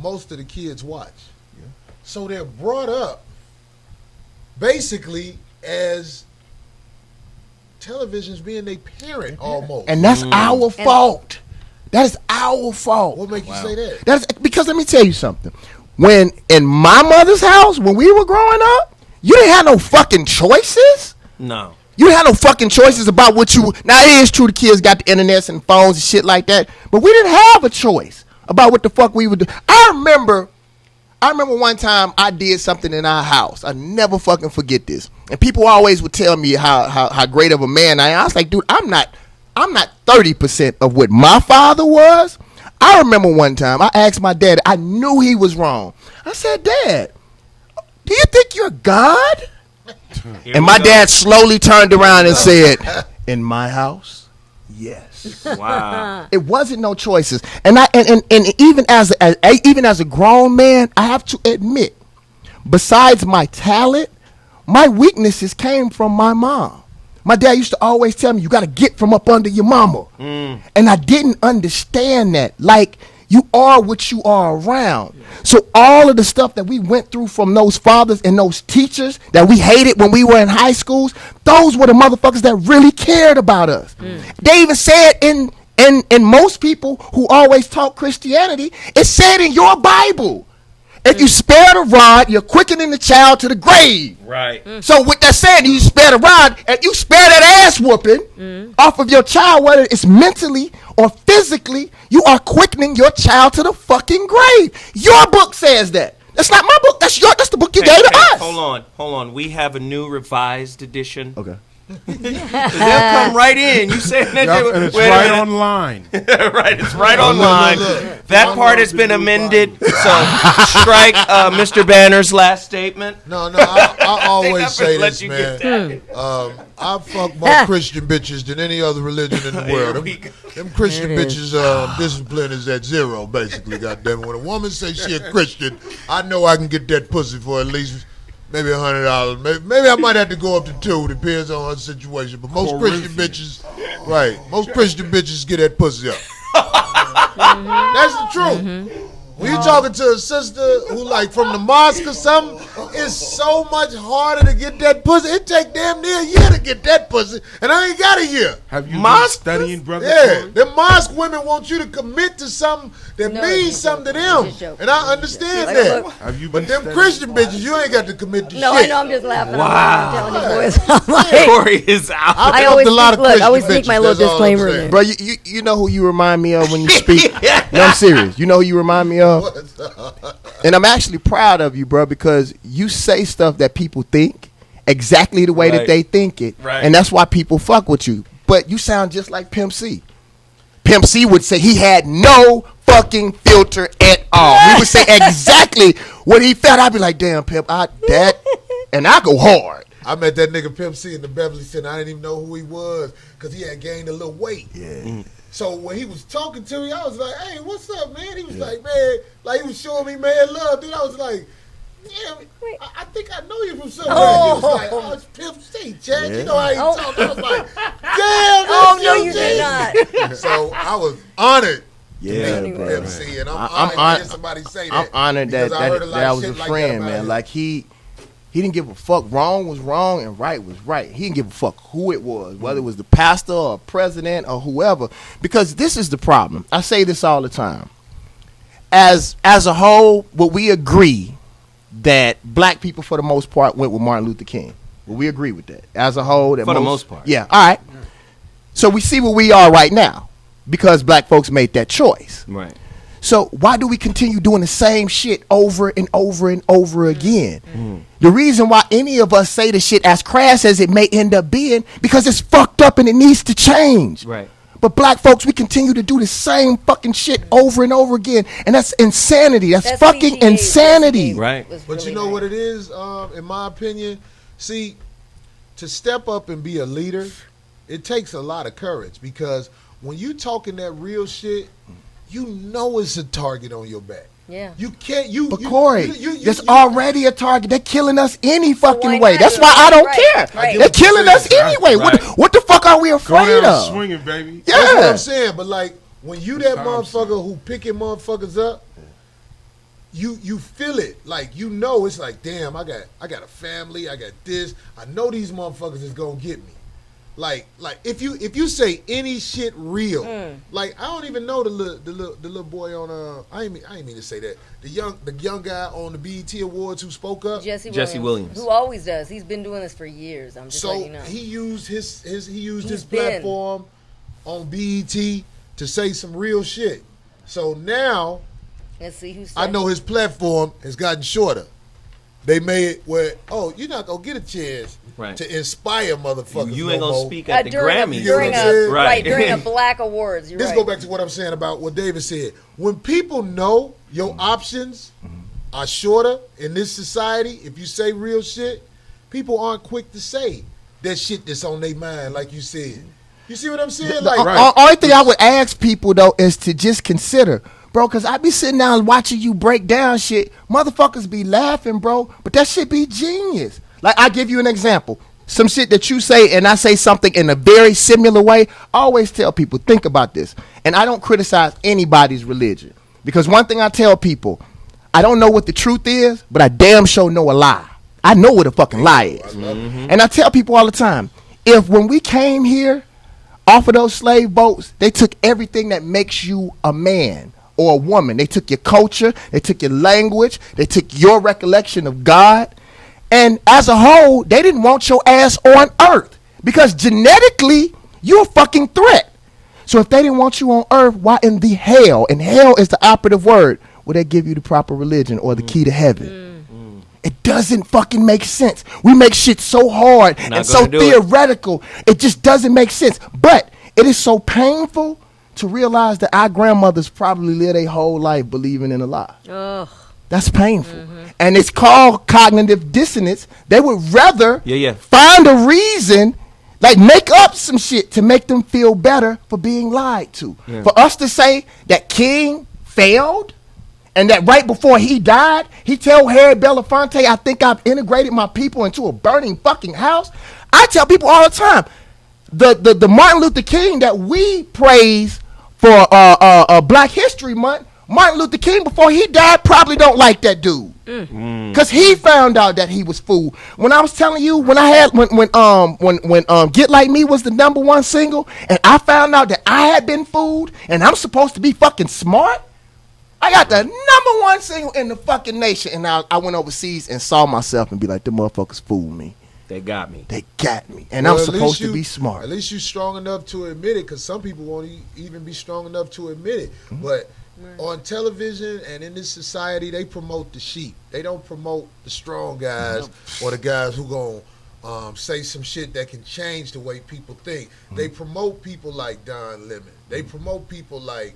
Speaker 3: most of the kids watch. So they're brought up basically as television's being their parent almost.
Speaker 6: And that's our fault. That is our fault.
Speaker 3: What make you say that?
Speaker 6: That's because let me tell you something. When in my mother's house, when we were growing up, you didn't have no fucking choices.
Speaker 1: No.
Speaker 6: You didn't have no fucking choices about what you. Now it is true the kids got the internets and phones and shit like that, but we didn't have a choice about what the fuck we would do. I remember one time I did something in our house. I never fucking forget this. And people always would tell me how great of a man I am. I was like, dude, I'm not 30% of what my father was. I remember one time I asked my dad, I knew he was wrong. I said, Dad, do you think you're God? And my dad slowly turned around and said, in my house, yes.
Speaker 1: Wow.
Speaker 6: It wasn't no choices. And even as a grown man, I have to admit, besides my talent, my weaknesses came from my mom. My dad used to always tell me, you got to get from up under your mama. And I didn't understand that. Like, you are what you are around. So all of the stuff that we went through from those fathers and those teachers that we hated when we were in high schools, those were the motherfuckers that really cared about us. They even said in most people who always taught Christianity, it said in your Bible, if you spare the rod, you're quickening the child to the grave.
Speaker 1: Right.
Speaker 6: So with that said, you spare the rod, and you spare that ass whooping off of your child, whether it's mentally or physically, you are quickening your child to the fucking grave. Your book says that. That's not my book. That's the book you gave to us.
Speaker 1: Hold on. We have a new revised edition.
Speaker 6: Okay.
Speaker 1: They'll come right in. You saying that?
Speaker 5: Yep, and it's
Speaker 1: Wait a
Speaker 5: right
Speaker 1: minute.
Speaker 5: online.
Speaker 1: Right, it's right online.
Speaker 3: look.
Speaker 1: That part has been amended. So strike Mr. Banner's last statement.
Speaker 3: No, I always say
Speaker 1: Let
Speaker 3: this,
Speaker 1: you
Speaker 3: man.
Speaker 1: get that.
Speaker 3: I fuck more Christian bitches than any other religion in the world. Them Christian bitches, discipline is at zero, basically. Goddamn it. When a woman says she a Christian, I know I can get that pussy for at least maybe $100. Maybe I might have to go up to $2. Depends on her situation. But most Christian bitches, right? Most Christian bitches get that pussy up. That's the truth. When you talking to a sister who like from the mosque or something, it's so much harder to get that pussy. It take damn near a year to get that pussy, and I ain't got a year.
Speaker 5: Have you been
Speaker 1: Mosque?
Speaker 5: studying, brother?
Speaker 3: Yeah,
Speaker 5: Corey?
Speaker 3: the mosque women want you to commit to something that means something to them,
Speaker 4: Just joking.
Speaker 3: and I understand
Speaker 4: Like,
Speaker 3: that.
Speaker 4: look.
Speaker 5: Have you been
Speaker 3: But them
Speaker 5: studying?
Speaker 3: Christian bitches, you ain't got to commit to
Speaker 4: No, I
Speaker 3: shit.
Speaker 4: know. I'm just laughing.
Speaker 1: Wow.
Speaker 4: I'm telling you boys. I'm like,
Speaker 1: Corey is out.
Speaker 3: I
Speaker 4: I always
Speaker 3: fucked a lot of
Speaker 4: look. I
Speaker 3: Christian
Speaker 4: always sneak my
Speaker 3: bitches,
Speaker 4: little
Speaker 3: that's all I'm
Speaker 4: disclaimer
Speaker 3: saying.
Speaker 4: in.
Speaker 6: Bro, you know who you remind me of when you speak? No, I'm serious. You know who you remind me of? And I'm actually proud of you, bro, because you say stuff that people think exactly the way that
Speaker 1: Right.
Speaker 6: they think it.
Speaker 1: Right.
Speaker 6: And that's why people fuck with you. But you sound just like Pimp C. Pimp C would say he had no fucking filter at all. He would say exactly what he felt. I'd be like, damn, Pimp, and I go hard.
Speaker 3: I met that nigga Pimp C in the Beverly Center. I didn't even know who he was because he had gained a little weight.
Speaker 6: Yeah.
Speaker 3: So when he was talking to me, I was like, hey, what's up, man? He was like, man, like he was showing me mad love. Then I was like, yeah, I think I know you from somewhere. He was like, oh, it's Pimp C, Chad. You know how he talk. I was like, damn,
Speaker 4: no, you did not.
Speaker 3: So I was honored.
Speaker 6: Yeah,
Speaker 3: bro. Pimp C, and I'm honored to hear somebody say that.
Speaker 6: I'm honored that I was a
Speaker 3: like
Speaker 6: friend, man. Like he didn't give a fuck. Wrong was wrong and right was right. He didn't give a fuck who it was, whether it was the pastor or president or whoever. Because this is the problem. I say this all the time. As a whole, will we agree that black people, for the most part, went with Martin Luther King? Will we agree with that? As a whole, that
Speaker 1: for the most part.
Speaker 6: Yeah. All right. So we see where we are right now because black folks made that choice.
Speaker 1: Right.
Speaker 6: So why do we continue doing the same shit over and over and over again?
Speaker 1: Mm-hmm.
Speaker 6: The reason why any of us say the shit as crass as it may end up being, because it's fucked up and it needs to change.
Speaker 1: Right.
Speaker 6: But black folks, we continue to do the same fucking shit over and over again. And that's insanity. That's fucking
Speaker 4: PGA,
Speaker 6: insanity.
Speaker 1: Right.
Speaker 3: But you know what it is, in my opinion? See, to step up and be a leader, it takes a lot of courage because when you talking that real shit, you know it's a target on your back.
Speaker 4: Yeah.
Speaker 3: You can't.
Speaker 6: But Corey, there's already a target. They're killing us any fucking way. That's why I don't care.
Speaker 4: Right.
Speaker 6: They're killing us anyway.
Speaker 5: Right.
Speaker 6: What the fuck are we
Speaker 5: Go
Speaker 6: afraid
Speaker 5: down
Speaker 6: of?
Speaker 5: swinging, baby.
Speaker 6: Yeah.
Speaker 3: That's what I'm saying. But like when you that
Speaker 5: Time
Speaker 3: motherfucker who picking motherfuckers up, you feel it. Like you know it's like, damn, I got a family. I got this. I know these motherfuckers is gonna get me. Like if you say any shit real, like I don't even know the little boy on I ain't mean to say that, the young guy on the BET Awards who spoke up,
Speaker 1: Jesse Williams,
Speaker 4: who always does. He's been doing this for years. I'm just letting you know.
Speaker 3: He used his platform on BET to say some real shit. So now
Speaker 4: Let's see who's.
Speaker 3: I know his platform has gotten shorter. They made it where, oh, you're not gonna get a chance to inspire motherfuckers.
Speaker 1: You ain't
Speaker 3: no
Speaker 1: gonna
Speaker 3: more.
Speaker 1: speak at the Grammys
Speaker 3: during
Speaker 4: a Black Awards. You're
Speaker 3: this
Speaker 4: right.
Speaker 3: go back to what I'm saying about what David said. When people know your options are shorter in this society, if you say real shit, people aren't quick to say that shit that's on their mind, like you said. You see what I'm saying?
Speaker 6: The only thing I would ask people though is to just consider. Bro, because I be sitting down watching you break down shit. Motherfuckers be laughing, bro. But that shit be genius. Like, I give you an example. Some shit that you say and I say something in a very similar way. I always tell people, think about this. And I don't criticize anybody's religion. Because one thing I tell people, I don't know what the truth is, but I damn sure know a lie. I know what a fucking lie is. And I tell people all the time, if when we came here off of those slave boats, they took everything that makes you a man or a woman. They took your culture, they took your language, they took your recollection of God, and as a whole, they didn't want your ass on earth because genetically, you're a fucking threat. So if they didn't want you on earth, why in the hell, and hell is the operative word, would they give you the proper religion or the key to heaven? It doesn't fucking make sense. We make shit so hard and so theoretical, it just doesn't make sense. But it is so painful to realize that our grandmothers probably lived their whole life believing in a lie.
Speaker 4: Ugh.
Speaker 6: That's painful. And it's called cognitive dissonance. They would rather find a reason, like make up some shit to make them feel better for being lied to. For us to say that King failed and that right before he died, he told Harry Belafonte, I think I've integrated my people into a burning fucking house. I tell people all the time, the Martin Luther King that we praise for Black History Month, Martin Luther King before he died probably don't like that dude because he found out that he was fooled. When I was telling you, when Get Like Me was the #1 single, and I found out that I had been fooled, and I'm supposed to be fucking smart. I got the #1 single in the fucking nation, and I went overseas and saw myself and be like, the motherfuckers fooled me.
Speaker 1: They got me.
Speaker 6: They got me. And I'm supposed to be smart.
Speaker 3: At least you're strong enough to admit it, because some people won't even be strong enough to admit it. But on television and in this society, they promote the sheep. They don't promote the strong guys or the guys who gonna say some shit that can change the way people think. They promote people like Don Lemon. They promote people like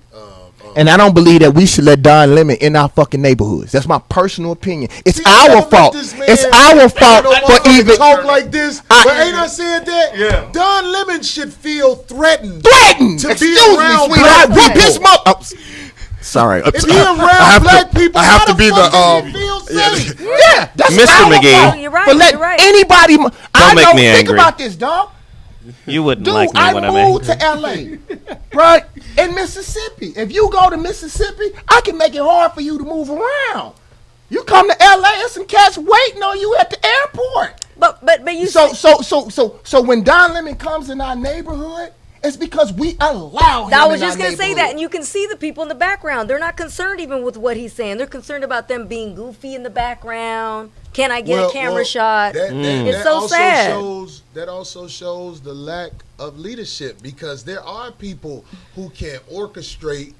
Speaker 6: and I don't believe that we should let Don Lemon in our fucking neighborhoods. That's my personal opinion. It's our fault. It's our fault for even
Speaker 3: talk like this. But ain't I said that? Yeah. Don Lemon should feel threatened.
Speaker 6: To
Speaker 3: be
Speaker 6: excuse
Speaker 3: around
Speaker 6: me, sweetheart.
Speaker 3: black
Speaker 6: Whip his mouth. Sorry.
Speaker 3: If he around black people,
Speaker 5: I have
Speaker 3: how
Speaker 5: to
Speaker 3: the
Speaker 5: be
Speaker 3: fuck
Speaker 5: the,
Speaker 3: does he feel safe?
Speaker 6: Yeah, that's
Speaker 1: Mr.
Speaker 6: our
Speaker 1: McGee.
Speaker 6: fault.
Speaker 4: You're right,
Speaker 6: But let
Speaker 4: you're right.
Speaker 6: anybody. I
Speaker 1: make
Speaker 6: know.
Speaker 1: me
Speaker 6: Think
Speaker 1: angry.
Speaker 6: about this, dog.
Speaker 1: You wouldn't
Speaker 6: Dude,
Speaker 1: like me
Speaker 6: I
Speaker 1: when I'm
Speaker 6: moved
Speaker 1: angry.
Speaker 6: to LA, bro, in Mississippi. If you go to Mississippi, I can make it hard for you to move around. You come to LA, and some cats waiting on you at the airport.
Speaker 4: But you
Speaker 6: So when Don Lemon comes in our neighborhood, it's because we allow him.
Speaker 4: I was
Speaker 6: in
Speaker 4: just
Speaker 6: our
Speaker 4: going to say that,
Speaker 6: neighborhood.
Speaker 4: and you can see the people in the background. They're not concerned even with what he's saying. They're concerned about them being goofy in the background. Can I get a camera shot? It's so
Speaker 3: also
Speaker 4: sad.
Speaker 3: That also shows the lack of leadership, because there are people who can orchestrate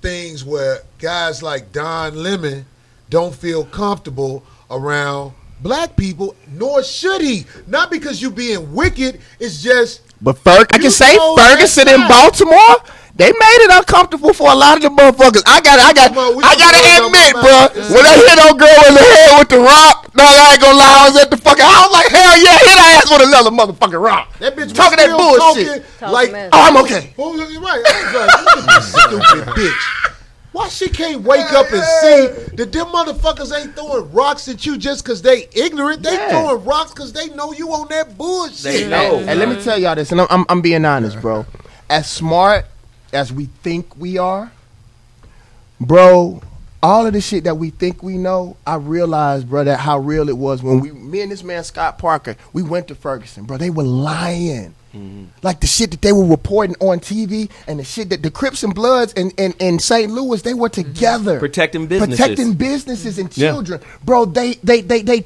Speaker 3: things where guys like Don Lemon don't feel comfortable around black people, nor should he. Not because you being wicked, it's just...
Speaker 6: But I can say Ferguson in Baltimore, they made it uncomfortable for a lot of the motherfuckers. I gotta admit, bro, when I hit old girl in the head with the rock, no, I ain't gonna lie, I was at the fucking, I was like, hell yeah, hit her ass with another motherfucking rock.
Speaker 3: That bitch
Speaker 6: talking that bullshit.
Speaker 3: Like,
Speaker 4: mess.
Speaker 6: Oh, I'm okay.
Speaker 3: Right. I was like, you stupid bitch. Why she can't wake up and see that them motherfuckers ain't throwing rocks at you just because they ignorant? They throwing rocks because they know you on that bullshit.
Speaker 1: They know.
Speaker 6: And let me tell y'all this, and I'm being honest, bro. As smart as we think we are, bro, all of the shit that we think we know, I realized, bro, that how real it was when me and this man Scott Parker, we went to Ferguson, bro. They were lying. Like the shit that they were reporting on TV and the shit that the Crips and Bloods in St. Louis, they were together.
Speaker 1: Protecting businesses.
Speaker 6: Protecting businesses and children. Bro, they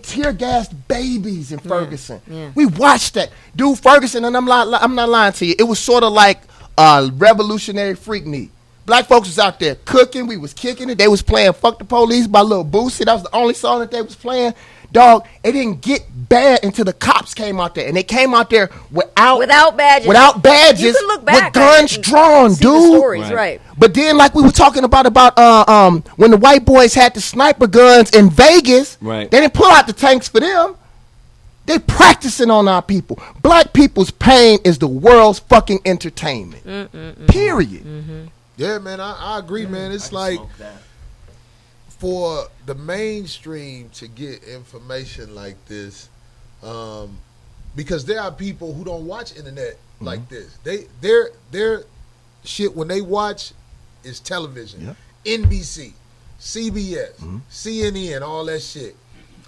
Speaker 6: tear gassed babies in Ferguson.
Speaker 4: Yeah.
Speaker 6: We watched that. Dude, Ferguson, and I'm not lying to you, it was sort of like Revolutionary Freak Meet. Black folks was out there cooking, we was kicking it, they was playing Fuck the Police by Lil Boosie. That was the only song that they was playing. Dog, it didn't get bad until the cops came out there, and they came out there without badges.
Speaker 4: You can look back,
Speaker 6: with guns drawn,
Speaker 4: see
Speaker 6: dude.
Speaker 4: the stories, right.
Speaker 6: But then, like we were talking about when the white boys had the sniper guns in Vegas,
Speaker 1: right.
Speaker 6: They didn't pull out the tanks for them. They practicing on our people. Black people's pain is the world's fucking entertainment. Period.
Speaker 3: Yeah, man, I agree, man. It's like for the mainstream to get information like this, because there are people who don't watch internet like this. Their shit when they watch is television, NBC, CBS, CNN, all that shit.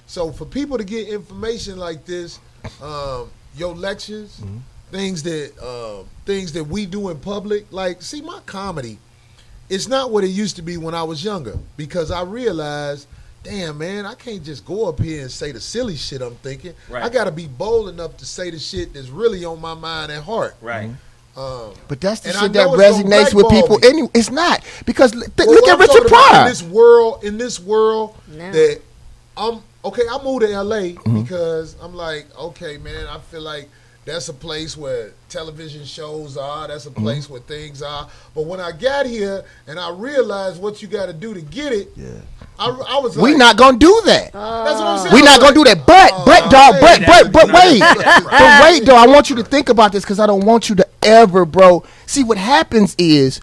Speaker 3: So for people to get information like this, your lectures, things that we do in public, like, see, my comedy, it's not what it used to be when I was younger, because I realized, damn, man, I can't just go up here and say the silly shit I'm thinking. Right. I got to be bold enough to say the shit that's really on my mind and heart.
Speaker 1: Right.
Speaker 6: But that's the shit that resonates with people. Anyway, it's not, because look at Richard
Speaker 3: In
Speaker 6: Pryor.
Speaker 3: this world, that I moved to LA because I'm like, okay, man, I feel like that's a place where television shows are. That's a place where things are. But when I got here and I realized what you got to do to get it, I was like,
Speaker 6: we not gonna do that.
Speaker 3: That's what I'm saying.
Speaker 6: We not gonna do that. But wait, though. I want you to think about this, because I don't want you to ever, bro. See, what happens is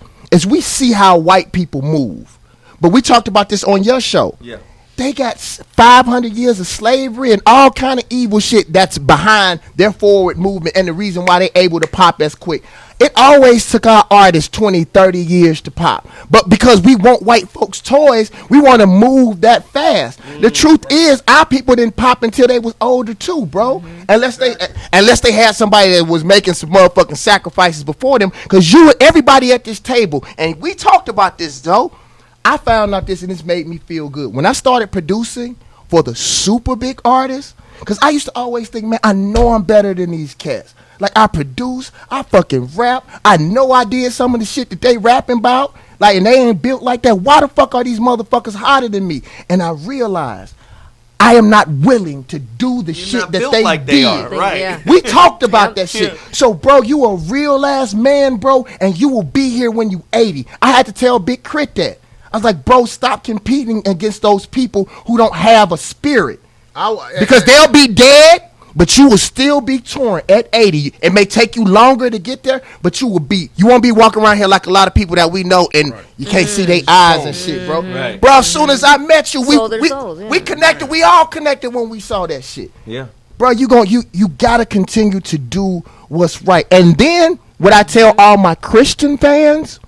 Speaker 6: we see how white people move. But we talked about this on your show.
Speaker 1: Yeah.
Speaker 6: They got 500 years of slavery and all kind of evil shit that's behind their forward movement and the reason why they able to pop as quick. It always took our artists 20, 30 years to pop. But because we want white folks' toys, we want to move that fast. The truth is, our people didn't pop until they was older too, bro. Unless they had somebody that was making some motherfucking sacrifices before them. Because everybody at this table, and we talked about this, though. I found out this, and this made me feel good. When I started producing for the super big artists, because I used to always think, man, I know I'm better than these cats. Like, I produce, I fucking rap. I know I did some of the shit that they rapping about. Like, and they ain't built like that. Why the fuck are these motherfuckers hotter than me? And I realized I am not willing to do the shit that they
Speaker 1: like
Speaker 6: did.
Speaker 1: they are, right?
Speaker 4: Yeah.
Speaker 6: We talked about that shit. So, bro, you a real ass man, bro, and you will be here when you 80. I had to tell Big Crit that. I was like, bro, stop competing against those people who don't have a spirit. Because they'll be dead, but you will still be touring at 80. It may take you longer to get there, but you won't be walking around here like a lot of people that we know and you can't see their eyes and shit, bro.
Speaker 1: Right.
Speaker 6: Bro, as soon as I met you,
Speaker 4: Souls,
Speaker 6: we connected. We all connected when we saw that shit.
Speaker 1: Yeah.
Speaker 6: Bro, you gotta continue to do what's right. And then what I tell all my Christian fans,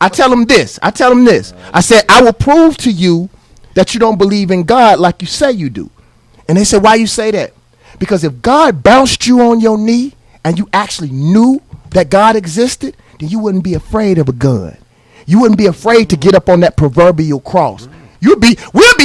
Speaker 6: I tell them this. I said, I will prove to you that you don't believe in God like you say you do. And they said, why you say that? Because if God bounced you on your knee and you actually knew that God existed, then you wouldn't be afraid of a gun. You wouldn't be afraid to get up on that proverbial cross. We'll be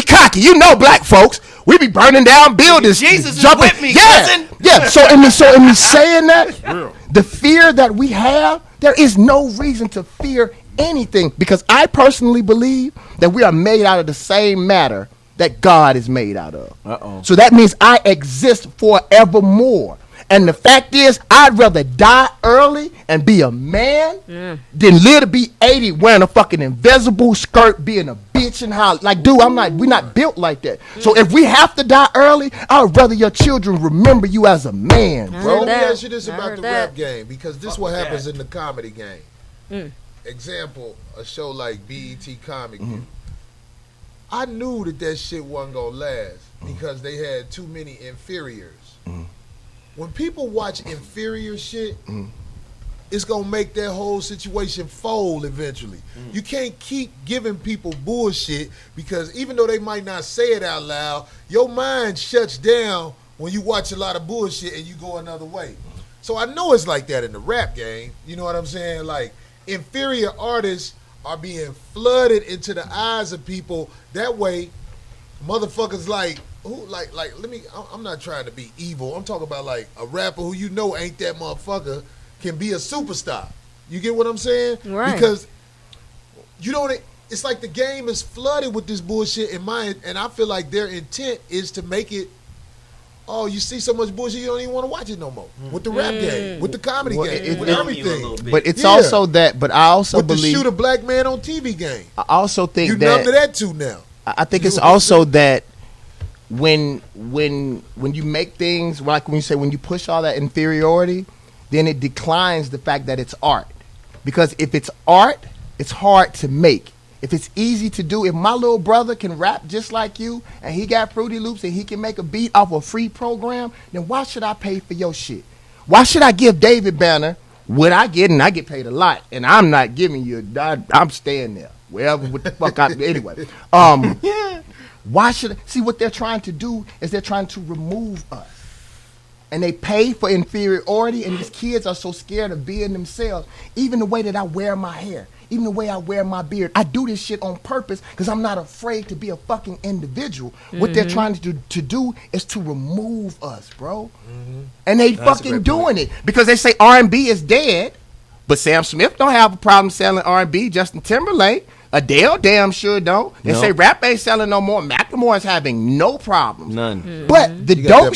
Speaker 6: cocky. You know, black folks, we be burning down buildings.
Speaker 1: Jesus
Speaker 6: jumping.
Speaker 1: is with me, cousin.
Speaker 6: Yeah. So in me saying that, the fear that we have, there is no reason to fear anything, because I personally believe that we are made out of the same matter that God is made out of. So that means I exist forevermore. And the fact is, I'd rather die early and be a man than live to be 80 wearing a fucking invisible skirt, being a bitch and how, like, dude, we're not built like that. So if we have to die early, I would rather your children remember you as a man, bro.
Speaker 3: Let me ask you this about the rap game, because this is what happens in the comedy game. Example, a show like BET Comic View. I knew that shit wasn't gonna last because they had too many inferiors. When people watch inferior shit, it's gonna make that whole situation fold eventually. You can't keep giving people bullshit, because even though they might not say it out loud, your mind shuts down when you watch a lot of bullshit and you go another way. So I know it's like that in the rap game. You know what I'm saying? Like, inferior artists are being flooded into the eyes of people. That way, motherfuckers I'm not trying to be evil. I'm talking about like a rapper who you know ain't that motherfucker can be a superstar. You get what I'm saying?
Speaker 4: Right.
Speaker 3: Because you don't. It's like the game is flooded with this bullshit and I feel like their intent is to make it. Oh, you see so much bullshit, you don't even want to watch it no more. With the rap game, with the comedy game, with everything.
Speaker 6: But it's also that. But I also
Speaker 3: with
Speaker 6: believe
Speaker 3: the shoot a black man on TV game.
Speaker 6: I also think
Speaker 3: you
Speaker 6: that
Speaker 3: numb to that too now.
Speaker 6: I think it's also that when you make things like when you push all that inferiority, then it declines the fact that it's art. Because if it's art, it's hard to make. If it's easy to do, if my little brother can rap just like you and he got Fruity Loops and he can make a beat off a free program, then why should I pay for your shit? Why should I give David Banner what I get, and I get paid a lot, and I'm not giving you, I'm staying there. Wherever, what the fuck anyway. Why should, see what they're trying to do is they're trying to remove us. And they pay for inferiority, and these kids are so scared of being themselves. Even the way that I wear my hair, even the way I wear my beard, I do this shit on purpose because I'm not afraid to be a fucking individual. What they're trying to do is to remove us, bro. And they fucking doing it because they say R&B is dead, but Sam Smith don't have a problem selling R&B. Justin Timberlake, Adele damn sure don't. They say rap ain't selling no more. Macklemore is having no problems.
Speaker 1: None.
Speaker 6: But the dope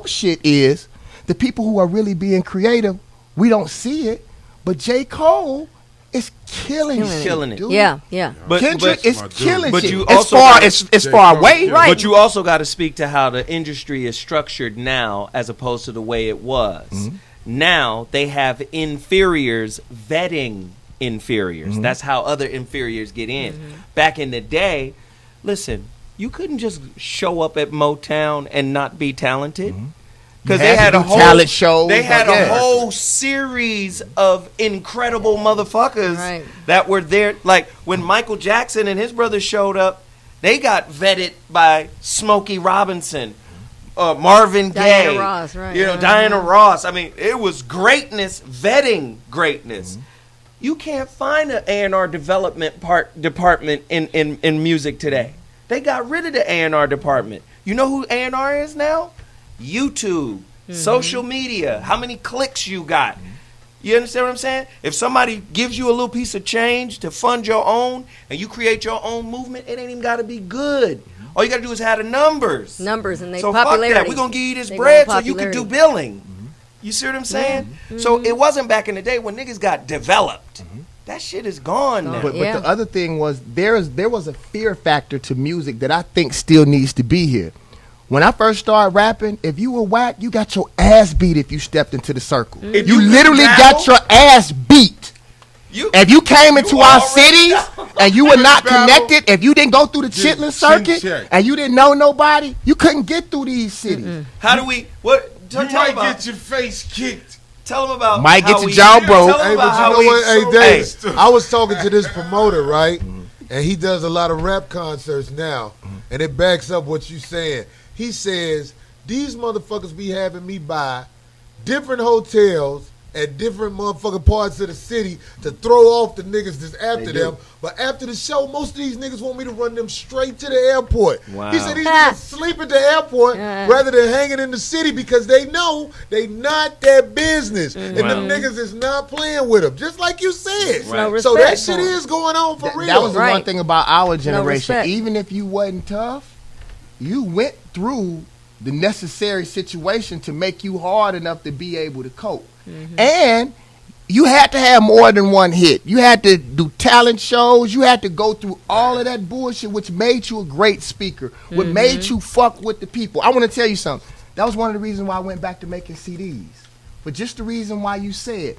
Speaker 6: shit is, the people who are really being creative, we don't see it, but J. Cole is killing it. Dude.
Speaker 4: Yeah.
Speaker 1: But
Speaker 6: Kendrick is killing
Speaker 1: but
Speaker 6: shit.
Speaker 1: you
Speaker 6: As
Speaker 1: also
Speaker 6: far
Speaker 1: gotta-
Speaker 6: as far away,
Speaker 4: Right.
Speaker 1: But you also got to speak to how the industry is structured now as opposed to the way it was. Now they have inferiors vetting inferiors. That's how other inferiors get in. Back in the day, listen, you couldn't just show up at Motown and not be talented. Because they had a whole
Speaker 6: talent show.
Speaker 1: They had a whole series of incredible motherfuckers that were there. Like when Michael Jackson and his brothers showed up, they got vetted by Smokey Robinson, Marvin Gaye,
Speaker 4: Diana Ross, right?
Speaker 1: Diana Ross. I mean, it was greatness vetting greatness. You can't find an A&R development department in music today. They got rid of the A&R department. You know who A&R is now? YouTube, social media, how many clicks you got. You understand what I'm saying? If somebody gives you a little piece of change to fund your own and you create your own movement, it ain't even got to be good. All you got to do is have the numbers.
Speaker 4: Numbers and they
Speaker 1: so
Speaker 4: popularity.
Speaker 1: fuck that. We're going to give you this
Speaker 4: They
Speaker 1: bread
Speaker 4: want
Speaker 1: so you can do
Speaker 4: popularity.
Speaker 1: billing. You see what I'm saying? So it wasn't back in the day when niggas got developed. That shit is gone now.
Speaker 6: But the other thing was there was a fear factor to music that I think still needs to be here. When I first started rapping, if you were whack, you got your ass beat if you stepped into the circle.
Speaker 1: If
Speaker 6: You
Speaker 1: you
Speaker 6: literally
Speaker 1: could
Speaker 6: got your ass beat. If you came into our cities and you were not connected, if you didn't go through the Chitlin circuit and you didn't know nobody, you couldn't get through these cities.
Speaker 1: How do we? What?
Speaker 5: You might get your face kicked.
Speaker 1: Tell them about.
Speaker 6: Might get
Speaker 1: how
Speaker 6: your
Speaker 1: we-
Speaker 6: jaw broke.
Speaker 1: Tell them
Speaker 3: Hey,
Speaker 1: about
Speaker 3: but you
Speaker 1: how
Speaker 3: know
Speaker 1: we.
Speaker 3: what? Hey, Dave,
Speaker 1: Hey.
Speaker 3: I was talking to this promoter, right? And he does a lot of rap concerts now. And it backs up what you saying. He says, these motherfuckers be having me buy different hotels at different motherfucking parts of the city to throw off the niggas that's after them. But after the show, most of these niggas want me to run them straight to the airport.
Speaker 1: Wow.
Speaker 3: He said these niggas sleep at the airport rather than hanging in the city because they know they not that business. And them niggas is not playing with them. Just like you said.
Speaker 4: No
Speaker 3: So that
Speaker 4: respect
Speaker 3: shit
Speaker 4: for 'em.
Speaker 3: is going on for real.
Speaker 6: That was the one
Speaker 4: Right.
Speaker 6: thing about our generation.
Speaker 4: respect.
Speaker 6: Even if you wasn't tough, you went through the necessary situation to make you hard enough to be able to cope. And you had to have more than one hit. You had to do talent shows. You had to go through all of that bullshit, which made you a great speaker, what made you fuck with the people. I want to tell you something. That was one of the reasons why I went back to making CDs. But just the reason why you said,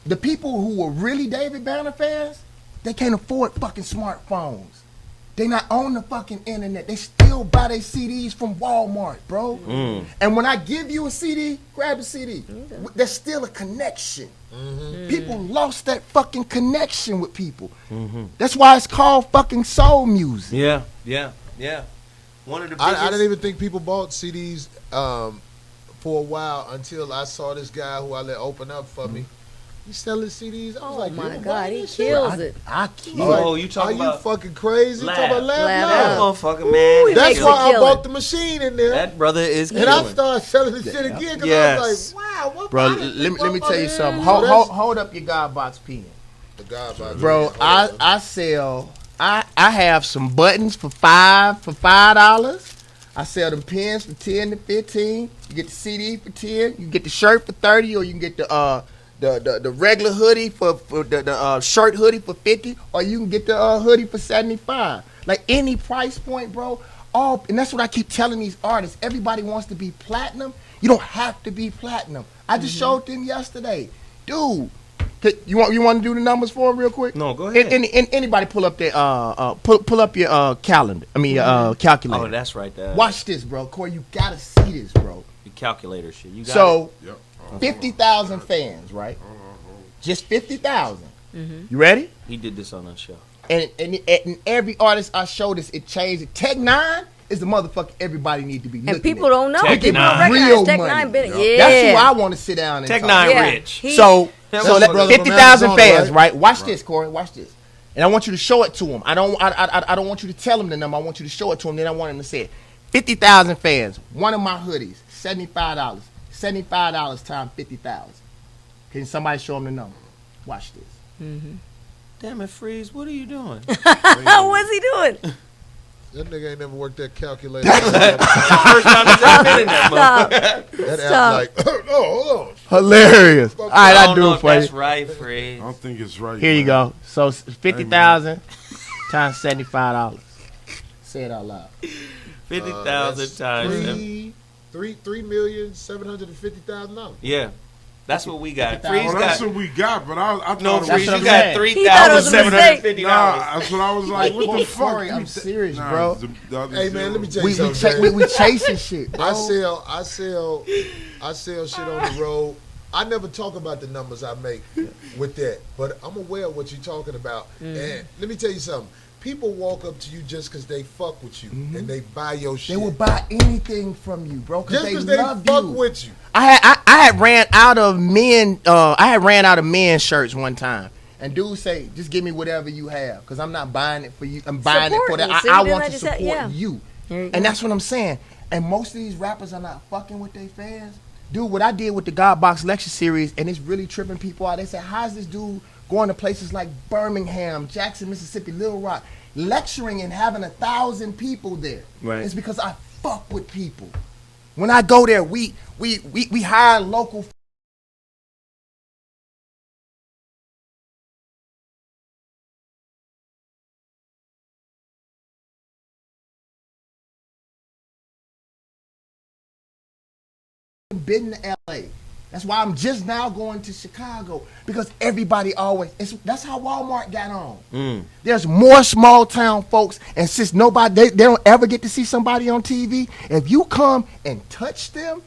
Speaker 6: the people who were really David Banner fans, they can't afford fucking smartphones. They not on the fucking internet. They still buy their CDs from Walmart, bro. And when I give you a CD, grab a CD. There's still a connection. People lost that fucking connection with people. That's why it's called fucking soul music.
Speaker 1: Yeah. One of the biggest.
Speaker 3: I didn't even think people bought CDs for a while until I saw this guy who I let open up for me. He's selling CDs. I was
Speaker 4: Oh
Speaker 3: like,
Speaker 4: my
Speaker 3: you
Speaker 4: God,
Speaker 3: buying
Speaker 4: he
Speaker 3: this shit?
Speaker 4: kills it.
Speaker 6: I can't.
Speaker 1: Oh, you talking
Speaker 3: Are you
Speaker 1: about
Speaker 3: fucking crazy?
Speaker 1: Lab.
Speaker 3: Talking about
Speaker 4: Lab.
Speaker 1: that
Speaker 3: Lab.
Speaker 1: motherfucker, man?
Speaker 4: Ooh,
Speaker 3: That's
Speaker 4: makes
Speaker 3: why
Speaker 4: it
Speaker 3: I
Speaker 4: kill
Speaker 3: bought
Speaker 4: it.
Speaker 3: the machine in there.
Speaker 1: That brother is
Speaker 3: And I
Speaker 1: killing.
Speaker 3: started selling the shit again because I
Speaker 1: Yes.
Speaker 3: was like, wow, what
Speaker 6: Bro,
Speaker 3: body
Speaker 6: let me tell you
Speaker 3: motherfucker
Speaker 6: something.
Speaker 3: is?
Speaker 6: Hold,
Speaker 3: So that's-
Speaker 6: hold up your God box pen.
Speaker 3: The God box.
Speaker 6: Bro, I sell. I have some buttons for $5. I sell them pens for 10 to 15. You get the CD for 10. You get the shirt for 30, or you can get the regular hoodie for the shirt hoodie for 50, or you can get the hoodie for 75. Like any price point, bro. And that's what I keep telling these artists. Everybody wants to be platinum. You don't have to be platinum. I just showed them yesterday, dude. You want to do the numbers for them real quick?
Speaker 1: No, go ahead.
Speaker 6: Anybody pull up their pull up your calendar. I mean calculator.
Speaker 1: Oh, that's right there.
Speaker 6: Watch this, bro. Corey, you gotta see this, bro.
Speaker 1: Your calculator shit. You got
Speaker 6: So
Speaker 5: Yep.
Speaker 6: 50,000 fans, right? Just 50,000. You ready?
Speaker 1: it. He did this on our show.
Speaker 6: And every artist I show this, it changed. Tech Nine is the motherfucker everybody need to be looking
Speaker 4: And people
Speaker 6: at.
Speaker 4: don't know.
Speaker 1: Tech
Speaker 4: People
Speaker 1: Nine.
Speaker 4: don't recognize
Speaker 6: Real
Speaker 4: Tech
Speaker 6: money.
Speaker 4: Nine. Been,
Speaker 6: That's
Speaker 4: yeah.
Speaker 6: who I want to sit down and
Speaker 1: Tech
Speaker 6: talk.
Speaker 1: Nine
Speaker 4: Yeah.
Speaker 1: rich.
Speaker 4: He-
Speaker 6: So
Speaker 1: That's
Speaker 6: that
Speaker 1: what-
Speaker 6: 50,000
Speaker 3: Amazon,
Speaker 6: fans,
Speaker 3: right?
Speaker 6: right? Watch this, Corey. Watch this. And I want you to show it to them. I don't want you to tell them the number. I want you to show it to them. Then I want them to say it. 50,000 fans. One of my hoodies, $75. $75 times 50,000. Can somebody show them the number? Watch this.
Speaker 1: Damn it, Freeze. What are you doing?
Speaker 4: What's he doing?
Speaker 3: That nigga ain't never worked that calculator.
Speaker 1: First time he's ever been in that motherfucker.
Speaker 4: Stop.
Speaker 3: That
Speaker 4: Stop.
Speaker 3: app like, oh, hold on.
Speaker 6: Hilarious. All right,
Speaker 1: I
Speaker 6: I
Speaker 1: don't
Speaker 6: do
Speaker 1: know
Speaker 6: it
Speaker 1: if
Speaker 6: for
Speaker 1: that's
Speaker 6: you.
Speaker 1: right, Freeze.
Speaker 5: I don't think it's right.
Speaker 6: Here you
Speaker 5: man.
Speaker 6: go. So 50,000 times $75. Say it out loud.
Speaker 1: 50,000 times.
Speaker 3: $3,750,000.
Speaker 1: Yeah. That's what we got.
Speaker 6: 50,000.
Speaker 1: Freeze
Speaker 5: Well, that's
Speaker 1: got.
Speaker 5: what we got, but I thought
Speaker 1: No,
Speaker 5: it was
Speaker 1: Freeze,
Speaker 6: what
Speaker 1: you
Speaker 6: I'm
Speaker 1: got
Speaker 6: saying.
Speaker 4: He thought it was a
Speaker 1: $3,750.
Speaker 5: Nah, that's what I was like. What the fuck?
Speaker 6: Corey, I'm serious,
Speaker 5: Nah,
Speaker 6: bro.
Speaker 5: the other
Speaker 3: Hey man, let me
Speaker 5: zero.
Speaker 3: tell you
Speaker 6: We
Speaker 3: something.
Speaker 6: we chasing shit, bro.
Speaker 3: I sell shit on the road. I never talk about the numbers I make with that, but I'm aware of what you're talking about. And let me tell you something. People walk up to you just because they fuck with you and they buy your shit.
Speaker 6: They will buy anything from you, bro,
Speaker 3: just
Speaker 6: because
Speaker 3: because
Speaker 6: they
Speaker 3: they
Speaker 6: love
Speaker 3: fuck
Speaker 6: you.
Speaker 3: with you.
Speaker 6: I had ran out of men. I had ran out of men's shirts one time, and dudes say, "Just give me whatever you have, because I'm not buying it for you. I'm buying it for
Speaker 4: Support
Speaker 6: that.
Speaker 4: you. See,
Speaker 6: I
Speaker 4: then
Speaker 6: want
Speaker 4: I
Speaker 6: to
Speaker 4: just
Speaker 6: support
Speaker 4: said, yeah.
Speaker 6: you."
Speaker 4: There you
Speaker 6: And
Speaker 4: go.
Speaker 6: that's what I'm saying. And most of these rappers are not fucking with their fans. Dude, what I did with the God Box Lecture Series, and it's really tripping people out. They say, how's this dude going to places like Birmingham, Jackson, Mississippi, Little Rock? lecturing and having 1,000 people there.
Speaker 1: Right.
Speaker 6: It's because I fuck with people. When I go there, we hire local. Been to LA. That's why I'm just now going to Chicago, because everybody always, that's how Walmart got on. There's more small town folks, and since they don't ever get to see somebody on TV, if you come and touch them,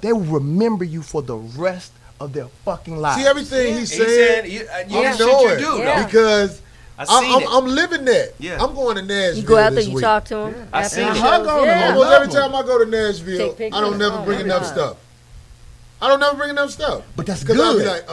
Speaker 6: they will remember you for the rest of their fucking lives.
Speaker 3: See, everything he's saying,
Speaker 1: you
Speaker 3: I
Speaker 1: know
Speaker 3: know
Speaker 1: shit you do,
Speaker 3: it,
Speaker 1: though.
Speaker 3: because I'm living that.
Speaker 1: Yeah.
Speaker 3: I'm going to Nashville.
Speaker 4: You go out there,
Speaker 3: this
Speaker 4: you
Speaker 3: week.
Speaker 4: talk to him.
Speaker 1: I
Speaker 4: after
Speaker 1: seen
Speaker 4: the
Speaker 1: it.
Speaker 4: shows?
Speaker 6: Hug on him.
Speaker 4: Yeah.
Speaker 3: Almost
Speaker 6: love
Speaker 3: every
Speaker 6: them.
Speaker 3: time I go to Nashville,
Speaker 4: Take pictures.
Speaker 3: I don't never bring
Speaker 4: Every
Speaker 3: enough
Speaker 4: time.
Speaker 3: stuff. I don't never bring enough stuff.
Speaker 6: But that's
Speaker 3: Because I'll be
Speaker 6: good.
Speaker 3: like,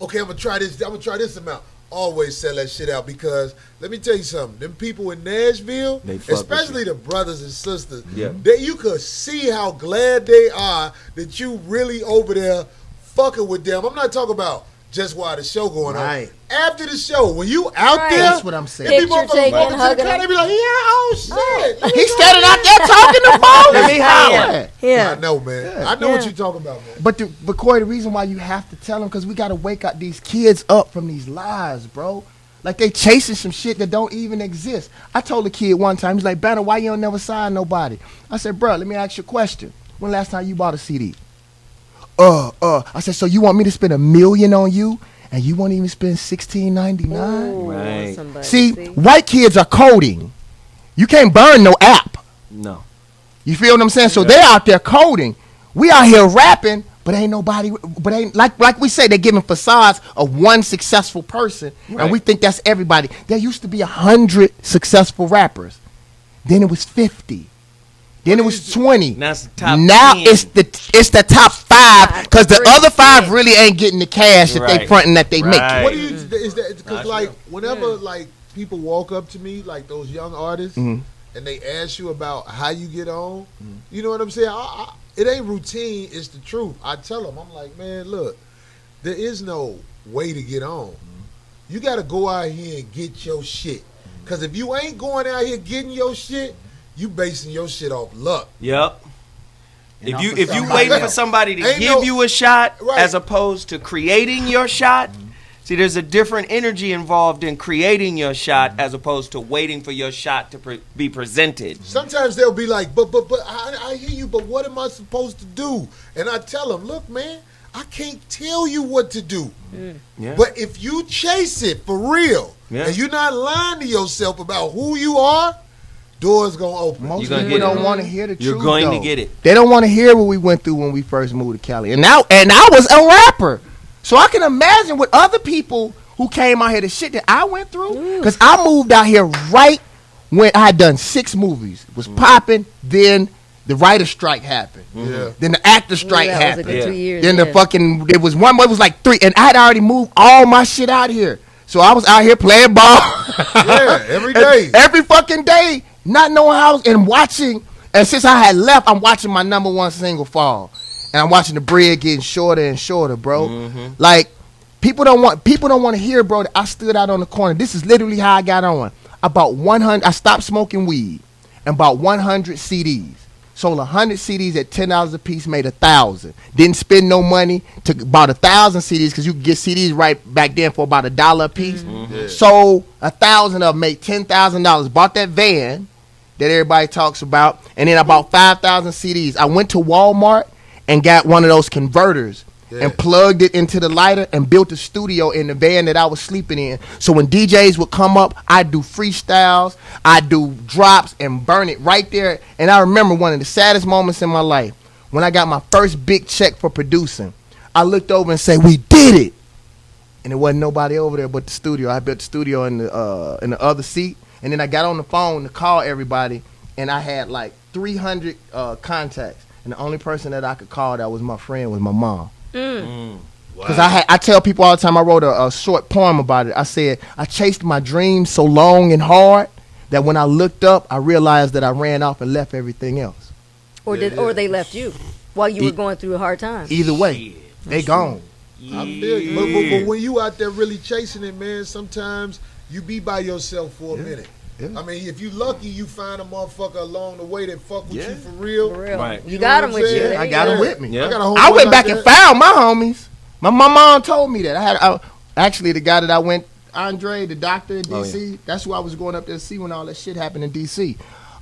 Speaker 3: okay, I'm gonna try this. I'm gonna try this amount. Always sell that shit out, because let me tell you something. Them people in Nashville,
Speaker 1: They fuck with
Speaker 3: especially the brothers and sisters,
Speaker 1: Yeah.
Speaker 3: that you could see how glad they are that you really over there fucking with them. I'm not talking about just while the show going
Speaker 6: Right.
Speaker 3: on. After the show, when you out
Speaker 4: Right.
Speaker 3: there,
Speaker 6: That's what I'm saying.
Speaker 3: and people
Speaker 4: Picture
Speaker 3: walking
Speaker 4: taking,
Speaker 3: to the
Speaker 4: hugging
Speaker 3: car,
Speaker 4: them.
Speaker 3: they be like, yeah, oh shit. let me
Speaker 6: He's
Speaker 3: go
Speaker 6: standing
Speaker 3: there.
Speaker 6: out there talking to folks.
Speaker 1: Let me holler.
Speaker 4: Yeah.
Speaker 3: I know, man. I know what you're talking about, man.
Speaker 6: But Corey, the reason why you have to tell them, because we got to wake up these kids up from these lies, bro. Like, they chasing some shit that don't even exist. I told a kid one time, he's like, Banner, why you don't never sign nobody? I said, bro, let me ask you a question. When last time you bought a CD? I said, so you want me to spend $1 million on you, and you won't even spend $16.99?
Speaker 4: Ooh,
Speaker 1: Right.
Speaker 4: somebody,
Speaker 6: See, white kids are coding. You can't burn no app.
Speaker 1: No.
Speaker 6: You feel what I'm saying? So they're out there coding. We out here rapping, but ain't nobody. But ain't like we say, they're giving facades of one successful person, and we think that's everybody. There used to be 100 successful rappers. Then it was 50. Then it was 20.
Speaker 1: Now it's the top
Speaker 6: Now
Speaker 1: 10.
Speaker 6: it's the top 5, because the
Speaker 4: Three,
Speaker 6: other 5
Speaker 4: yeah.
Speaker 6: really ain't getting the cash that they
Speaker 1: Right.
Speaker 6: fronting that they make.
Speaker 1: Right.
Speaker 3: What do you is that? Because
Speaker 1: That's
Speaker 3: like
Speaker 1: real.
Speaker 3: whenever like people walk up to me, like those young artists, and they ask you about how you get on, you know what I'm saying? It ain't routine. It's the truth. I tell them, I'm like, man, look, there is no way to get on. You got to go out here and get your shit. Because if you ain't going out here getting your shit, you basing your shit off luck.
Speaker 1: Yep.
Speaker 6: And
Speaker 1: If you
Speaker 6: for
Speaker 1: if you
Speaker 6: somebody
Speaker 1: waiting for
Speaker 6: else.
Speaker 1: somebody to
Speaker 3: Ain't
Speaker 1: give
Speaker 3: no-
Speaker 1: you a shot
Speaker 3: Right.
Speaker 1: as opposed to creating your shot, see, there's a different energy involved in creating your shot as opposed to waiting for your shot to be presented.
Speaker 3: Sometimes they'll be like, but I hear you, but what am I supposed to do? And I tell them, look, man, I can't tell you what to do.
Speaker 1: Yeah.
Speaker 3: But if you chase it for real,
Speaker 1: Yeah.
Speaker 3: and you're not lying to yourself about who you are, doors gonna open.
Speaker 6: Most
Speaker 1: You're gonna
Speaker 6: people
Speaker 1: get it.
Speaker 6: don't want to hear the
Speaker 1: You're
Speaker 6: truth.
Speaker 1: going to
Speaker 6: though.
Speaker 1: get it.
Speaker 6: They don't want to hear what we went through when we first moved to Cali. And I was a rapper. So I can imagine what other people who came out here, the shit that I went through. Because I moved out here right when I had done 6 movies. It was popping. Then the writer's strike happened.
Speaker 3: Yeah.
Speaker 6: Then the actor's strike
Speaker 4: that was a
Speaker 6: happened.
Speaker 4: good 2 years.
Speaker 6: Then
Speaker 4: yeah.
Speaker 6: the fucking, there was one, it was like 3. And I had already moved all my shit out here. So I was out here playing ball.
Speaker 3: Yeah, every day.
Speaker 6: Every fucking day, not knowing how, and watching. And since I had left, I'm watching my #1 single fall, and I'm watching the bread getting shorter and shorter, bro. Like people don't want to hear, bro, that I stood out on the corner. This is literally how I got on. I bought 100. I stopped smoking weed and bought 100 CDs. Sold 100 CDs at $10 a piece, made 1,000. Didn't spend no money. Bought 1,000 CDs because you could get CDs right back then for about $1 a piece. Sold 1,000 of them, made $10,000. Bought that van that everybody talks about, and then I bought 5,000 CDs. I went to Walmart and got one of those converters and plugged it into the lighter and built a studio in the van that I was sleeping in. So when DJs would come up, I'd do freestyles, I'd do drops and burn it right there. And I remember one of the saddest moments in my life when I got my first big check for producing. I looked over and said, "We did it." And there wasn't nobody over there but the studio. I built the studio in the other seat. And then I got on the phone to call everybody, and I had like 300 contacts. And the only person that I could call that was my friend was my mom. Because I tell people all the time, I wrote a short poem about it. I said, I chased my dreams so long and hard that when I looked up, I realized that I ran off and left everything else.
Speaker 4: Or they left you while you were going through a hard time.
Speaker 6: Either way, they gone.
Speaker 3: I feel you. But when you out there really chasing it, man, sometimes you be by yourself for a minute. I mean, if you lucky, you find a motherfucker along the way that fuck with you for real.
Speaker 4: For real.
Speaker 1: Right.
Speaker 4: You got
Speaker 3: know
Speaker 4: them
Speaker 3: what
Speaker 4: with
Speaker 3: I'm
Speaker 4: you.
Speaker 3: saying?
Speaker 6: I got them with me.
Speaker 1: Yeah.
Speaker 3: I got a homeboy
Speaker 6: I went
Speaker 3: like
Speaker 6: back
Speaker 3: that.
Speaker 6: and found my homies. My mom told me that. Actually, the guy that I went, Andre, the doctor in D.C., that's who I was going up there to see when all that shit happened in D.C.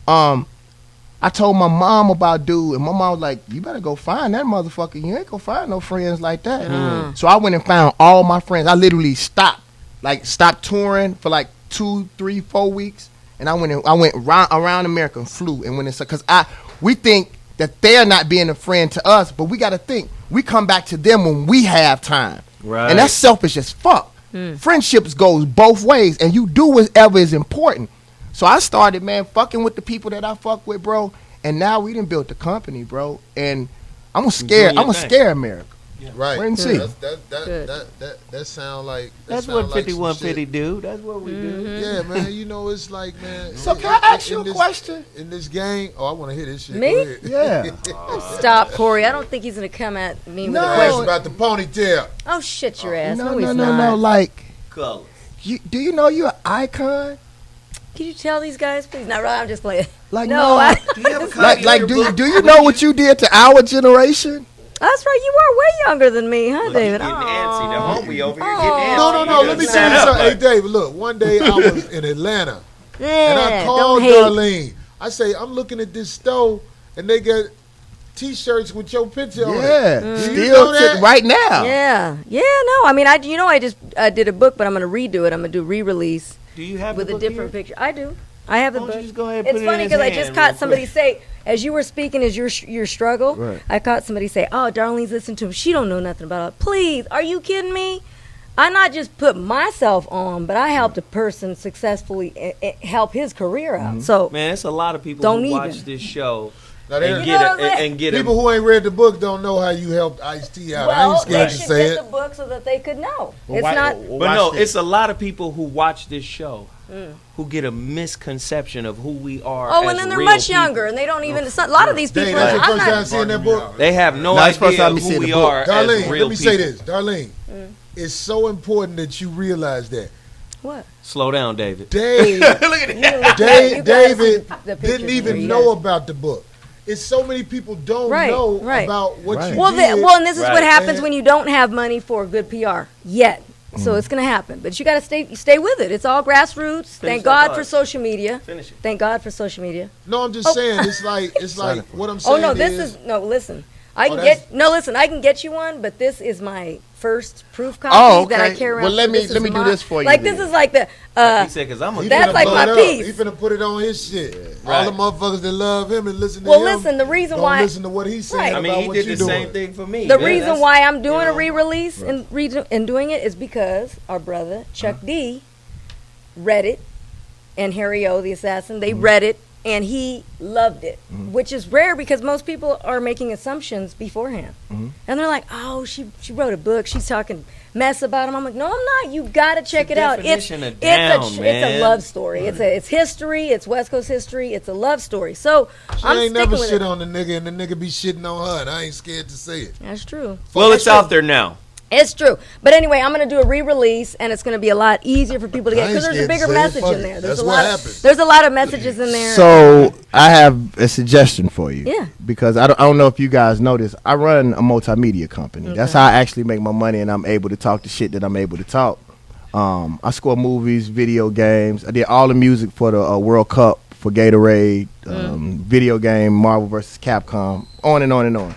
Speaker 6: I told my mom about dude, and my mom was like, you better go find that motherfucker. You ain't gonna find no friends like that. So I went and found all my friends. I literally stopped touring for like 2, 3, 4 weeks, and I went around America and flew and went inside. Because we think that they're not being a friend to us, but we got to think, we come back to them when we have time.
Speaker 1: Right.
Speaker 6: And that's selfish as fuck. Friendships goes both ways, and you do whatever is important. So I started, man, fucking with the people that I fuck with, bro. And now we done built the company, bro. And I'm gonna scare America.
Speaker 3: Right.
Speaker 6: Wait and see.
Speaker 3: That sound like
Speaker 1: That's what 5150 do. That's what we do.
Speaker 3: Yeah, man. You know, it's like, man.
Speaker 6: So can I ask you a question?
Speaker 3: In this game, I want to hear this shit.
Speaker 4: Me?
Speaker 3: Go ahead.
Speaker 6: Yeah.
Speaker 4: Stop, Corey. I don't think he's going to come at me with
Speaker 6: No.
Speaker 4: a
Speaker 3: Question
Speaker 4: question.
Speaker 3: about the ponytail.
Speaker 4: Oh, shit your ass.
Speaker 6: No.
Speaker 4: he's not.
Speaker 6: Like,
Speaker 1: Colors.
Speaker 6: do you know you're an icon?
Speaker 4: Can you tell these guys, please? Not really. I'm just playing.
Speaker 6: Like,
Speaker 4: No, I-
Speaker 1: Do you have a copy
Speaker 6: Like,
Speaker 1: of your book?
Speaker 6: do you know what you did to our generation?
Speaker 4: That's right. You are way younger than me, huh,
Speaker 1: Look,
Speaker 4: David?
Speaker 1: you getting antsy. The
Speaker 4: Aw.
Speaker 1: homie over here
Speaker 4: Aw.
Speaker 1: getting antsy.
Speaker 3: No.
Speaker 1: You
Speaker 3: Let me
Speaker 1: gotta
Speaker 3: tell you
Speaker 1: shut up,
Speaker 3: something. Hey,
Speaker 1: like-
Speaker 3: David, look. One day I was in Atlanta, and I
Speaker 4: Yeah,
Speaker 3: called
Speaker 4: don't hate.
Speaker 3: Darlene. I say, I'm looking at this store, and they got T-shirts with your picture on it.
Speaker 6: Yeah.
Speaker 3: Do you
Speaker 6: Still
Speaker 3: know that?
Speaker 6: right now.
Speaker 4: Yeah. No. I mean, I just did a book, but I'm going to redo it. I'm going to do re-release
Speaker 1: Do you have
Speaker 4: with
Speaker 1: the
Speaker 4: a
Speaker 1: book
Speaker 4: different
Speaker 1: here?
Speaker 4: picture. I do. I have the
Speaker 1: Why don't
Speaker 4: book.
Speaker 1: you just go ahead and
Speaker 4: It's
Speaker 1: put it
Speaker 4: funny
Speaker 1: in his
Speaker 4: because I just
Speaker 1: hand
Speaker 4: caught
Speaker 1: real
Speaker 4: somebody
Speaker 1: quick?
Speaker 4: say, as you were speaking, as your struggle,
Speaker 6: Right.
Speaker 4: I caught somebody say, "Oh, Darlene's listening to him. She don't know nothing about it." Please, are you kidding me? I not just put myself on, but I helped a person successfully help his career out. So
Speaker 1: Man, it's a lot of people
Speaker 4: Don't
Speaker 1: who
Speaker 4: even.
Speaker 1: watch this show
Speaker 3: Now, they-
Speaker 1: and
Speaker 4: You know
Speaker 1: get
Speaker 4: what I'm saying?
Speaker 1: and get
Speaker 3: people who ain't read the book don't know how you helped Ice-T out. I ain't
Speaker 4: well,
Speaker 3: scared
Speaker 4: they
Speaker 3: to
Speaker 4: should
Speaker 3: say
Speaker 4: get
Speaker 3: it.
Speaker 4: the book so that they could know.
Speaker 6: Well,
Speaker 4: It's
Speaker 6: why-
Speaker 4: not.
Speaker 6: well,
Speaker 1: But
Speaker 6: watch
Speaker 1: no,
Speaker 6: this.
Speaker 1: it's a lot of people who watch this show who get a misconception of who we are.
Speaker 4: Oh,
Speaker 1: as
Speaker 4: and then they're
Speaker 1: real
Speaker 4: much
Speaker 1: people.
Speaker 4: younger, and they don't even. A lot of these people.
Speaker 3: Dang, that's your
Speaker 4: I'm
Speaker 3: first time
Speaker 4: not.
Speaker 3: seeing that book?
Speaker 1: They have no
Speaker 6: No, it's the first
Speaker 1: idea
Speaker 6: time you
Speaker 1: who
Speaker 6: see the
Speaker 1: we
Speaker 6: book.
Speaker 1: are as
Speaker 3: Darlene,
Speaker 1: real
Speaker 3: let me
Speaker 1: people.
Speaker 3: say this. Darlene, it's so important that you realize that.
Speaker 4: What?
Speaker 1: Slow down, David.
Speaker 3: Dave,
Speaker 4: You gotta see
Speaker 3: David
Speaker 4: the pictures
Speaker 3: didn't even
Speaker 4: here, you
Speaker 3: know
Speaker 4: guys.
Speaker 3: about the book. It's so many people don't
Speaker 4: Right,
Speaker 3: know
Speaker 4: right.
Speaker 3: about what
Speaker 6: Right.
Speaker 3: you
Speaker 4: Well,
Speaker 3: did.
Speaker 4: and this is what
Speaker 1: Right.
Speaker 4: happens
Speaker 3: And-
Speaker 4: when you don't have money for good PR yet. So it's going to happen, but you got to stay with it. It's all grassroots. Thank
Speaker 1: that
Speaker 4: God
Speaker 1: thought.
Speaker 4: for social media.
Speaker 1: Finish it.
Speaker 4: Thank God for social media.
Speaker 3: No, I'm just saying. It's like what I'm
Speaker 4: Oh
Speaker 3: saying.
Speaker 4: no, this is no. Listen, I can
Speaker 3: that's-
Speaker 4: I can get you one, but this is my first proof copy
Speaker 6: Oh,
Speaker 4: that I
Speaker 6: okay.
Speaker 4: carry around.
Speaker 6: Well, let me-
Speaker 4: This is
Speaker 6: let me do
Speaker 4: my-
Speaker 6: this for you
Speaker 4: Like
Speaker 6: then.
Speaker 4: this is like the.
Speaker 1: He said, "Cause I'm a."
Speaker 3: He
Speaker 4: That's
Speaker 3: finna
Speaker 4: like
Speaker 3: blow
Speaker 4: my
Speaker 3: it up.
Speaker 4: piece.
Speaker 3: He finna put it on his shit.
Speaker 1: Right.
Speaker 3: All the motherfuckers that love him and listen to
Speaker 4: Well,
Speaker 3: him.
Speaker 4: listen, the reason
Speaker 3: don't
Speaker 4: why-
Speaker 3: listen to what he's saying
Speaker 4: Right.
Speaker 1: I mean,
Speaker 3: about
Speaker 1: he
Speaker 3: what
Speaker 1: did
Speaker 3: you
Speaker 1: the
Speaker 3: doing.
Speaker 1: same thing for me.
Speaker 4: The
Speaker 1: man.
Speaker 4: reason
Speaker 1: That's-
Speaker 4: why I'm doing
Speaker 1: you
Speaker 4: a
Speaker 1: know.
Speaker 4: re-release and doing it is because our brother Chuck D read it, and Harry O, the assassin, they read it, and he loved it, which is rare because most people are making assumptions beforehand, and they're like, "Oh, she wrote a book. She's talking mess about him." I'm like, "No, I'm not. You got to check it out.
Speaker 1: definition of
Speaker 4: It's
Speaker 1: down,
Speaker 4: it's a
Speaker 1: man.
Speaker 4: love story. It's history. It's West Coast history. It's a love story. So
Speaker 3: She
Speaker 4: I'm
Speaker 3: ain't
Speaker 4: sticking
Speaker 3: never
Speaker 4: with
Speaker 3: shit
Speaker 4: it.
Speaker 3: on the nigga, and the nigga be shitting on her, and I ain't scared to say it.
Speaker 4: That's true.
Speaker 1: Well,
Speaker 4: That's
Speaker 1: it's out
Speaker 4: true.
Speaker 1: there now.
Speaker 4: It's true. But anyway, I'm going to do a re-release, and it's going to be a lot easier for people to
Speaker 3: I
Speaker 4: get
Speaker 3: ain't
Speaker 4: because there's a
Speaker 3: scared to
Speaker 4: bigger
Speaker 3: say it.
Speaker 4: message
Speaker 3: Fuck
Speaker 4: in
Speaker 3: it.
Speaker 4: there.
Speaker 3: That's
Speaker 4: a
Speaker 3: what
Speaker 4: lot.
Speaker 3: happens.
Speaker 4: There's a lot of messages in there.
Speaker 6: So I have a suggestion for you.
Speaker 4: Yeah.
Speaker 6: Because I don't know if you guys know this. I run a multimedia company. That's how I actually make my money, and I'm able to talk the shit that I'm able to talk. I score movies, video games. I did all the music for the World Cup for Gatorade, video game, Marvel vs. Capcom, on and on and on.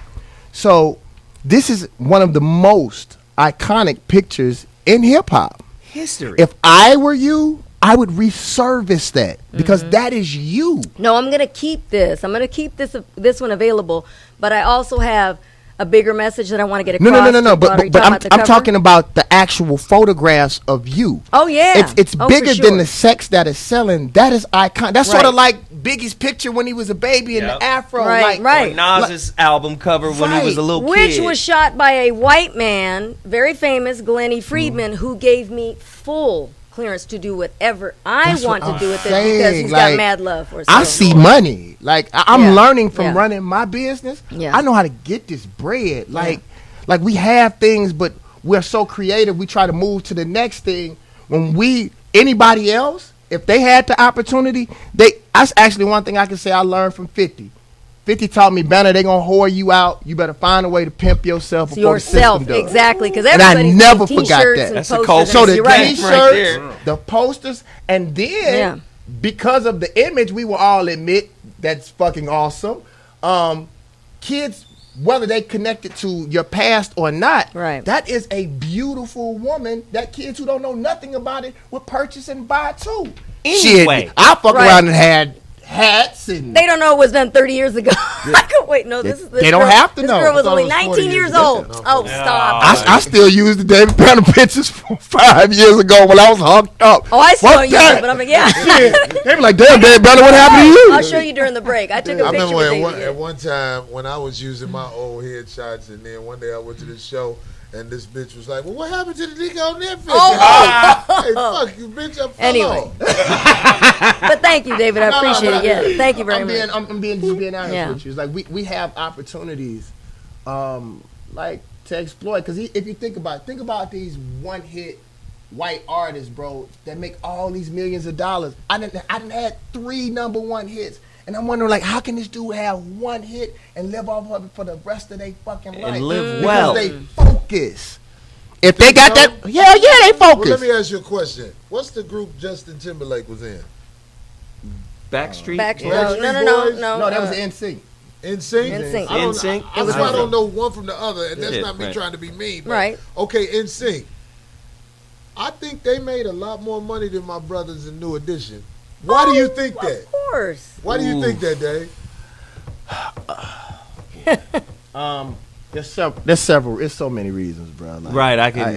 Speaker 6: So this is one of the most iconic pictures in hip hop.
Speaker 1: History.
Speaker 6: If I were you, I would resurface that because that is you.
Speaker 4: No, I'm going to keep this. I'm going to keep this one available, but I also have a bigger message that I want to get across.
Speaker 6: No.
Speaker 4: to broader- you
Speaker 6: But
Speaker 4: talking about the
Speaker 6: I'm
Speaker 4: cover?
Speaker 6: talking about the actual photographs of you.
Speaker 4: Oh, yeah.
Speaker 6: It's
Speaker 4: Oh,
Speaker 6: bigger
Speaker 4: for sure.
Speaker 6: than the sex that is selling. That is icon. That's sort
Speaker 4: Right.
Speaker 6: of like Biggie's picture when he was a baby in
Speaker 1: Yep.
Speaker 6: the afro.
Speaker 4: Right,
Speaker 6: like,
Speaker 4: right.
Speaker 1: Or Nas's album cover when he was a little
Speaker 4: Which
Speaker 1: kid.
Speaker 4: was shot by a white man, very famous, Glennie Friedman, who gave me full clearance to do whatever I
Speaker 6: That's
Speaker 4: want
Speaker 6: what
Speaker 4: to
Speaker 6: I'm
Speaker 4: do with it
Speaker 6: saying,
Speaker 4: because he's
Speaker 6: like,
Speaker 4: got mad love for us.
Speaker 6: I see money. Like I'm
Speaker 4: Yeah.
Speaker 6: learning from
Speaker 4: Yeah.
Speaker 6: running my business.
Speaker 4: Yeah.
Speaker 6: I know how to get this bread. Like we have things, but we're so creative. We try to move to the next thing. When anybody else if they had the opportunity, that's actually one thing I can say I learned from 50. 50 taught me, Banner, they gonna whore you out. You better find a way to pimp yourself before the system does.
Speaker 4: Exactly, because
Speaker 6: and I never forgot that.
Speaker 1: That's a culture.
Speaker 6: So the
Speaker 1: T-shirts,
Speaker 6: right, the posters, and then because of the image, we will all admit that's fucking awesome. Kids, whether they connected to your past or not, that is a beautiful woman that kids who don't know nothing about it would purchase and buy too.
Speaker 1: Anyway,
Speaker 6: shit, I fuck around and had hats and
Speaker 4: they don't know it was done 30 years ago. I could wait. No, this
Speaker 6: they don't have to know.
Speaker 4: This girl was only 19 years old. Oh, stop!
Speaker 6: I still use the David Banner pictures from 5 years ago when I was hunked up.
Speaker 4: Oh, I still use it, but I'm like,
Speaker 6: They be like, damn, David Banner, what happened to you?
Speaker 4: I'll show you during the break. I took a picture.
Speaker 3: I remember at one time when I was using my old headshots, and then one day I went to this show. And this bitch was like, well, what happened to the nigga on that picture? Hey, fuck you, bitch. I'm
Speaker 4: anyway. But thank you, David. I appreciate it. Yeah, thank you very much.
Speaker 6: I'm being honest with you. It's like we have opportunities like to exploit. Because if you think about these one-hit white artists, bro, that make all these millions of dollars. I done had 3 number 1 hits. And I'm wondering, like, how can this dude have 1 hit and live off of it for the rest of their fucking life?
Speaker 1: And live well.
Speaker 6: Because they focus. If they got that, yeah, they focus.
Speaker 3: Well, let me ask you a question. What's the group Justin Timberlake was in?
Speaker 1: Backstreet?
Speaker 4: No,
Speaker 6: that was NSYNC.
Speaker 3: NSYNC?
Speaker 1: NSYNC?
Speaker 3: I don't know one from the other, and that's not me trying to be mean. But, okay, NSYNC. I think they made a lot more money than my brothers in New Edition. Why do you think that?
Speaker 4: Of course.
Speaker 3: Why do you think that, Dave?
Speaker 6: There's several. It's so many reasons, bro. Like,
Speaker 1: right, I can.
Speaker 6: I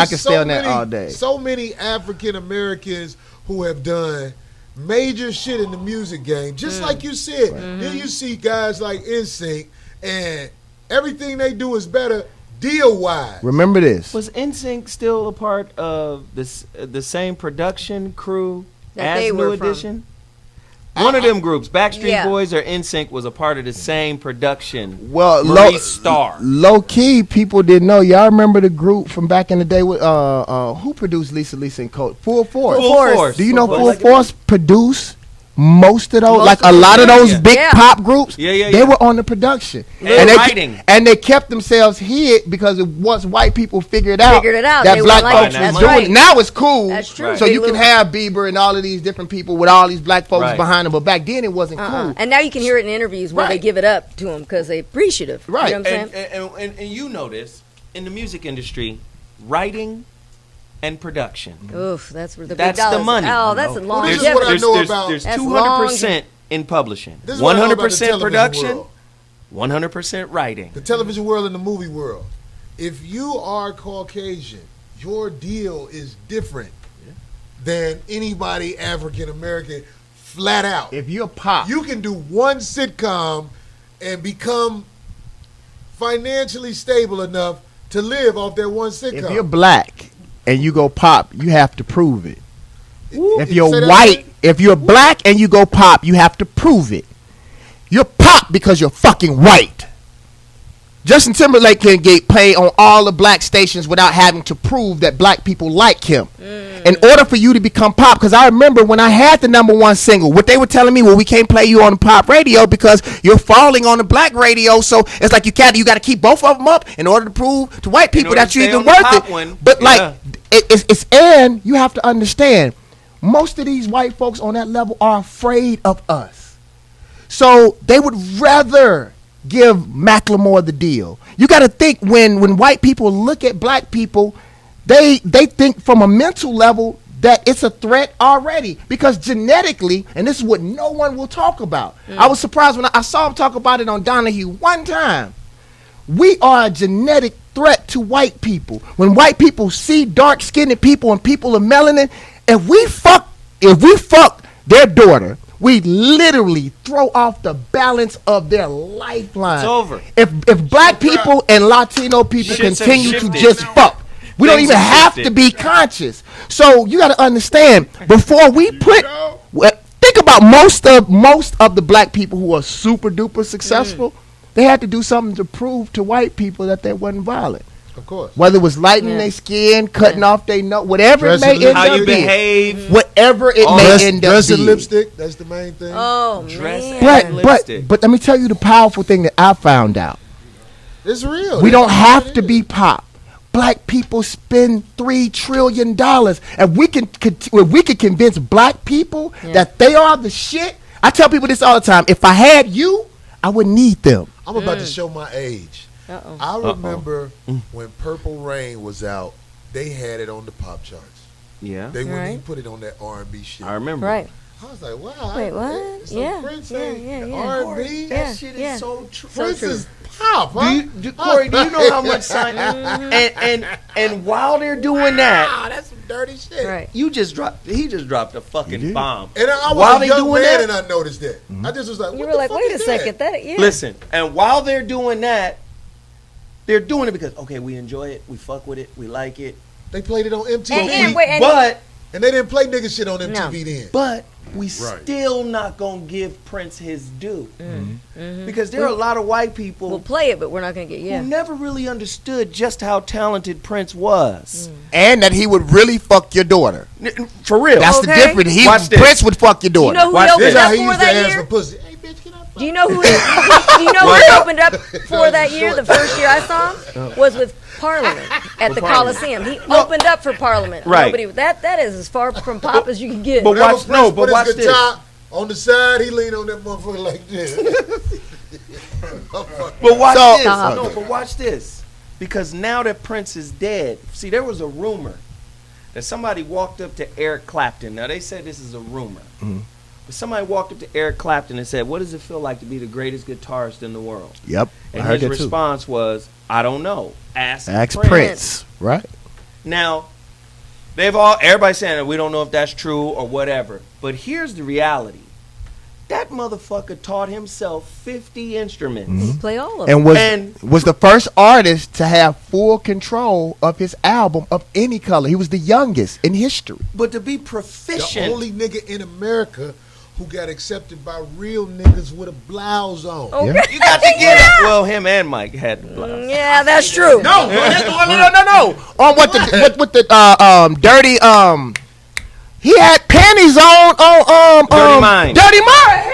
Speaker 6: can stay on that all day.
Speaker 3: So many African Americans who have done major shit in the music game, just like you said. Then you see guys like NSYNC, and everything they do is better deal-wise.
Speaker 6: Remember this.
Speaker 1: Was NSYNC still a part of the same production crew as New Edition? One of them groups, Backstreet Boys or NSYNC, was a part of the same production.
Speaker 6: Well, low key, people didn't know. Y'all remember the group from back in the day with who produced Lisa and Coach? Full Force. Do you know Full Force produced most of those, a lot of those big pop groups, they were on the production. And they kept themselves hid because once white people figured out that black folks was doing it. Now it's cool. That's true. So you can have Bieber and all of these different people with all these black folks behind them, but back then it wasn't cool.
Speaker 4: And now you can hear it in interviews where they give it up to them because they're appreciative.
Speaker 6: Right.
Speaker 4: You know what I'm saying?
Speaker 1: And you know this, in the music industry, writing and production.
Speaker 4: Oof, that's where the
Speaker 1: money.
Speaker 4: Oh, that's a long.
Speaker 3: This is what I know about.
Speaker 1: There's 200% in publishing, 100% production, 100% writing.
Speaker 3: The television world and the movie world. If you are Caucasian, your deal is different than anybody African American. Flat out.
Speaker 6: If you're pop,
Speaker 3: you can do one sitcom and become financially stable enough to live off that one sitcom.
Speaker 6: If you're black and you go pop, you have to prove it. If you're white, if you're black and you go pop, you have to prove it. You're pop because you're fucking white. Justin Timberlake can get paid on all the black stations without having to prove that black people like him. In order for you to become pop, because I remember when I had the #1 single, what they were telling me, well, we can't play you on the pop radio because you're falling on the black radio. So it's like you got to keep both of them up in order to prove to white people that you're even worth it. But it's and you have to understand, most of these white folks on that level are afraid of us. So they would rather give Macklemore the deal. You got to think when white people look at black people, they think from a mental level that it's a threat already because genetically, and this is what no one will talk about. I was surprised when I saw him talk about it on Donahue one time. We are a genetic threat to white people. When white people see dark-skinned people and people of melanin, if we fuck their daughter, we literally throw off the balance of their lifeline.
Speaker 1: It's over.
Speaker 6: If black people and Latino people continue to just fuck, we don't even have to be conscious. So you got to understand, before we put, think about most of the black people who are super duper successful, they had to do something to prove to white people that they wasn't violent.
Speaker 3: Of course.
Speaker 6: Whether it was lightening their skin, cutting off their nose, whatever
Speaker 3: Dressing
Speaker 6: it may end
Speaker 1: How
Speaker 6: up
Speaker 1: you
Speaker 6: being.
Speaker 1: behave.
Speaker 6: Whatever it may end up
Speaker 3: Dress and
Speaker 6: being.
Speaker 3: lipstick, that's the main thing.
Speaker 4: Oh,
Speaker 1: Dress
Speaker 4: man.
Speaker 1: and
Speaker 6: But
Speaker 1: lipstick.
Speaker 6: but let me tell you the powerful thing that I found out.
Speaker 3: It's real.
Speaker 6: We
Speaker 3: That's
Speaker 6: don't
Speaker 3: how
Speaker 6: have
Speaker 3: it
Speaker 6: to
Speaker 3: is.
Speaker 6: be pop. Black people spend $3 trillion, and we can convince black people that they are the shit. I tell people this all the time. If I had you, I wouldn't need them.
Speaker 3: I'm about to show my age.
Speaker 4: Uh-oh.
Speaker 3: I remember when Purple Rain was out, they had it on the pop charts.
Speaker 1: Yeah.
Speaker 3: They wouldn't
Speaker 4: Right.
Speaker 3: even put it on that R&B shit.
Speaker 1: I remember.
Speaker 4: Right.
Speaker 3: I was like, wow.
Speaker 4: Wait, what?
Speaker 3: So
Speaker 4: Yeah,
Speaker 3: Prince
Speaker 4: yeah,
Speaker 3: ain't
Speaker 4: yeah, yeah.
Speaker 3: R&B?
Speaker 4: Yeah,
Speaker 1: That shit is
Speaker 4: yeah.
Speaker 1: so true.
Speaker 3: Prince is pop, huh?
Speaker 1: Corey, do you know how much sign and while they're doing that,
Speaker 3: Wow, that's some dirty shit.
Speaker 4: Right.
Speaker 1: he just dropped a fucking bomb.
Speaker 3: And I
Speaker 1: While
Speaker 3: was
Speaker 1: they
Speaker 3: a young
Speaker 1: doing
Speaker 3: man
Speaker 1: that-
Speaker 3: and I noticed that. I just was like,
Speaker 4: You
Speaker 3: what
Speaker 4: were
Speaker 3: the
Speaker 4: like,
Speaker 3: fuck
Speaker 4: wait a
Speaker 3: is
Speaker 4: second.
Speaker 3: that?
Speaker 4: That, yeah.
Speaker 1: Listen, and while they're doing that, they're doing it because okay, we enjoy it, we fuck with it, we like it.
Speaker 3: They played it on MTV.
Speaker 4: And wait, and
Speaker 1: But
Speaker 3: And they didn't play nigga shit on MTV then.
Speaker 1: But we still not gonna give Prince his due because there are a lot of white people
Speaker 4: we'll play it, but we're not going to get,
Speaker 1: who never really understood just how talented Prince was.
Speaker 6: And that he would really fuck your daughter.
Speaker 1: For real.
Speaker 6: That's the
Speaker 4: Okay.
Speaker 6: difference.
Speaker 1: Watch this.
Speaker 6: Prince would fuck your
Speaker 4: Do you
Speaker 6: daughter.
Speaker 4: know who
Speaker 1: Watch
Speaker 4: he opened
Speaker 1: this.
Speaker 3: That's how
Speaker 4: up
Speaker 3: he
Speaker 4: for
Speaker 3: used to
Speaker 4: that
Speaker 3: ask
Speaker 4: year?
Speaker 3: for pussy. Hey, bitch, can I fuck?
Speaker 4: Do you know who he opened up for that year? The first year I saw him was with Parliament at the Coliseum. He opened up for Parliament.
Speaker 1: Right.
Speaker 4: Nobody, that is as far from pop as you can get.
Speaker 1: But
Speaker 3: Whenever
Speaker 1: watch-
Speaker 3: Prince
Speaker 1: no, but
Speaker 3: put
Speaker 1: watch
Speaker 3: his
Speaker 1: this.
Speaker 3: guitar on the side, he leaned on that motherfucker like this.
Speaker 1: But watch
Speaker 6: So-
Speaker 1: this.
Speaker 4: Stop.
Speaker 1: No, but watch this. Because now that Prince is dead, see, there was a rumor that somebody walked up to Eric Clapton. Now, they said this is a rumor. But somebody walked up to Eric Clapton and said, what does it feel like to be the greatest guitarist in the world?
Speaker 6: Yep.
Speaker 1: And
Speaker 6: I heard
Speaker 1: his
Speaker 6: that too.
Speaker 1: response was, I don't know. Ask
Speaker 6: Prince. Right.
Speaker 1: Now, everybody's saying that we don't know if that's true or whatever. But here's the reality. That motherfucker taught himself 50 instruments.
Speaker 4: He play all of them.
Speaker 6: And was the first artist to have full control of his album of any color. He was the youngest in history.
Speaker 1: But to be
Speaker 3: The
Speaker 1: proficient,
Speaker 3: only nigga in America who got accepted by real niggas with a blouse on.
Speaker 4: Okay.
Speaker 6: Yeah.
Speaker 1: you got to get it. Well, him and Mike had the blouse.
Speaker 4: Yeah, that's true.
Speaker 6: No. On what the dirty he had panties on
Speaker 1: Dirty Mind.
Speaker 6: Dirty Mind. Hell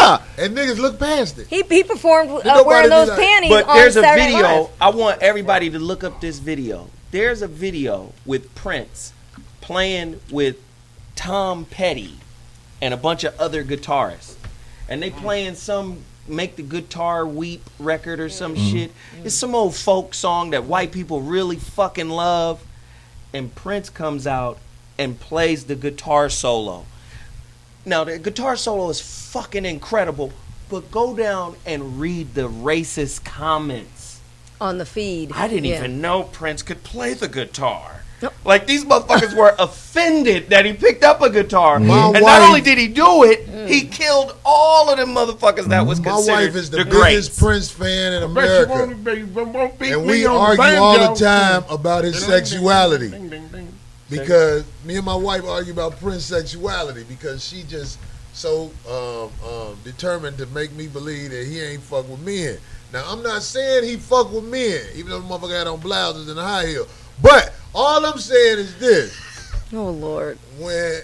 Speaker 6: yeah.
Speaker 3: And niggas look past it.
Speaker 4: He performed
Speaker 3: nobody
Speaker 4: wearing those
Speaker 3: do that.
Speaker 4: panties
Speaker 1: But
Speaker 4: on
Speaker 1: there's a
Speaker 4: Saturday
Speaker 1: video.
Speaker 4: Night Live.
Speaker 1: I want everybody to look up this video. There's a video with Prince playing with Tom Petty and a bunch of other guitarists. And they playing some Make the Guitar Weep record or some shit. It's some old folk song that white people really fucking love. And Prince comes out and plays the guitar solo. Now, the guitar solo is fucking incredible, but go down and read the racist comments.
Speaker 4: On the feed.
Speaker 1: I didn't
Speaker 4: Yeah.
Speaker 1: even know Prince could play the guitar.
Speaker 4: Nope.
Speaker 1: Like, these motherfuckers were offended that he picked up a guitar.
Speaker 3: My
Speaker 1: And not
Speaker 3: wife-
Speaker 1: only did he do it, he killed all of them motherfuckers that was
Speaker 3: My
Speaker 1: considered
Speaker 3: wife is the
Speaker 1: greats.
Speaker 3: biggest Prince fan in
Speaker 5: Bet you
Speaker 3: America.
Speaker 5: won't beat
Speaker 3: And
Speaker 5: me
Speaker 3: we
Speaker 5: on
Speaker 3: argue
Speaker 5: banjo.
Speaker 3: all the time about his sexuality.
Speaker 5: Ding, ding, ding.
Speaker 3: Because me and my wife argue about Prince's sexuality because she just so determined to make me believe that he ain't fuck with men. Now, I'm not saying he fuck with men, even though the motherfucker had on blouses and a high heel. But all I'm saying is this.
Speaker 4: Oh, Lord.
Speaker 3: When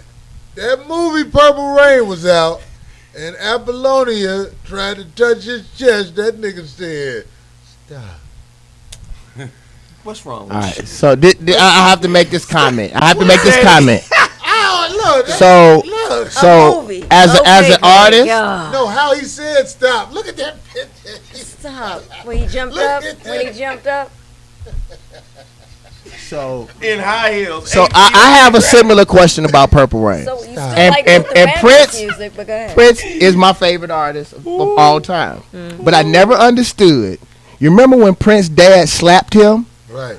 Speaker 3: that movie Purple Rain was out and Apollonia tried to touch his chest, that nigga said, stop.
Speaker 1: What's wrong with
Speaker 6: All
Speaker 1: you?
Speaker 6: right. So I have to make this comment. I have to make this comment.
Speaker 3: Oh, look.
Speaker 6: So
Speaker 3: Look.
Speaker 6: so
Speaker 4: Movie.
Speaker 6: as
Speaker 4: Okay,
Speaker 6: an artist,
Speaker 4: God.
Speaker 3: No, how he said stop. Look at that picture.
Speaker 4: Stop. When he jumped
Speaker 3: Look
Speaker 4: up.
Speaker 3: at
Speaker 4: When he
Speaker 3: that.
Speaker 4: jumped up.
Speaker 6: so
Speaker 1: In high heels.
Speaker 6: I have a similar question about Purple Rain.
Speaker 4: So you still
Speaker 6: And-
Speaker 4: like
Speaker 6: and-
Speaker 4: Luther
Speaker 6: and
Speaker 4: Vandross
Speaker 6: Prince-
Speaker 4: music, but go ahead.
Speaker 6: Prince is my favorite artist of all time. But I never understood. You remember when Prince's dad slapped him?
Speaker 3: Right.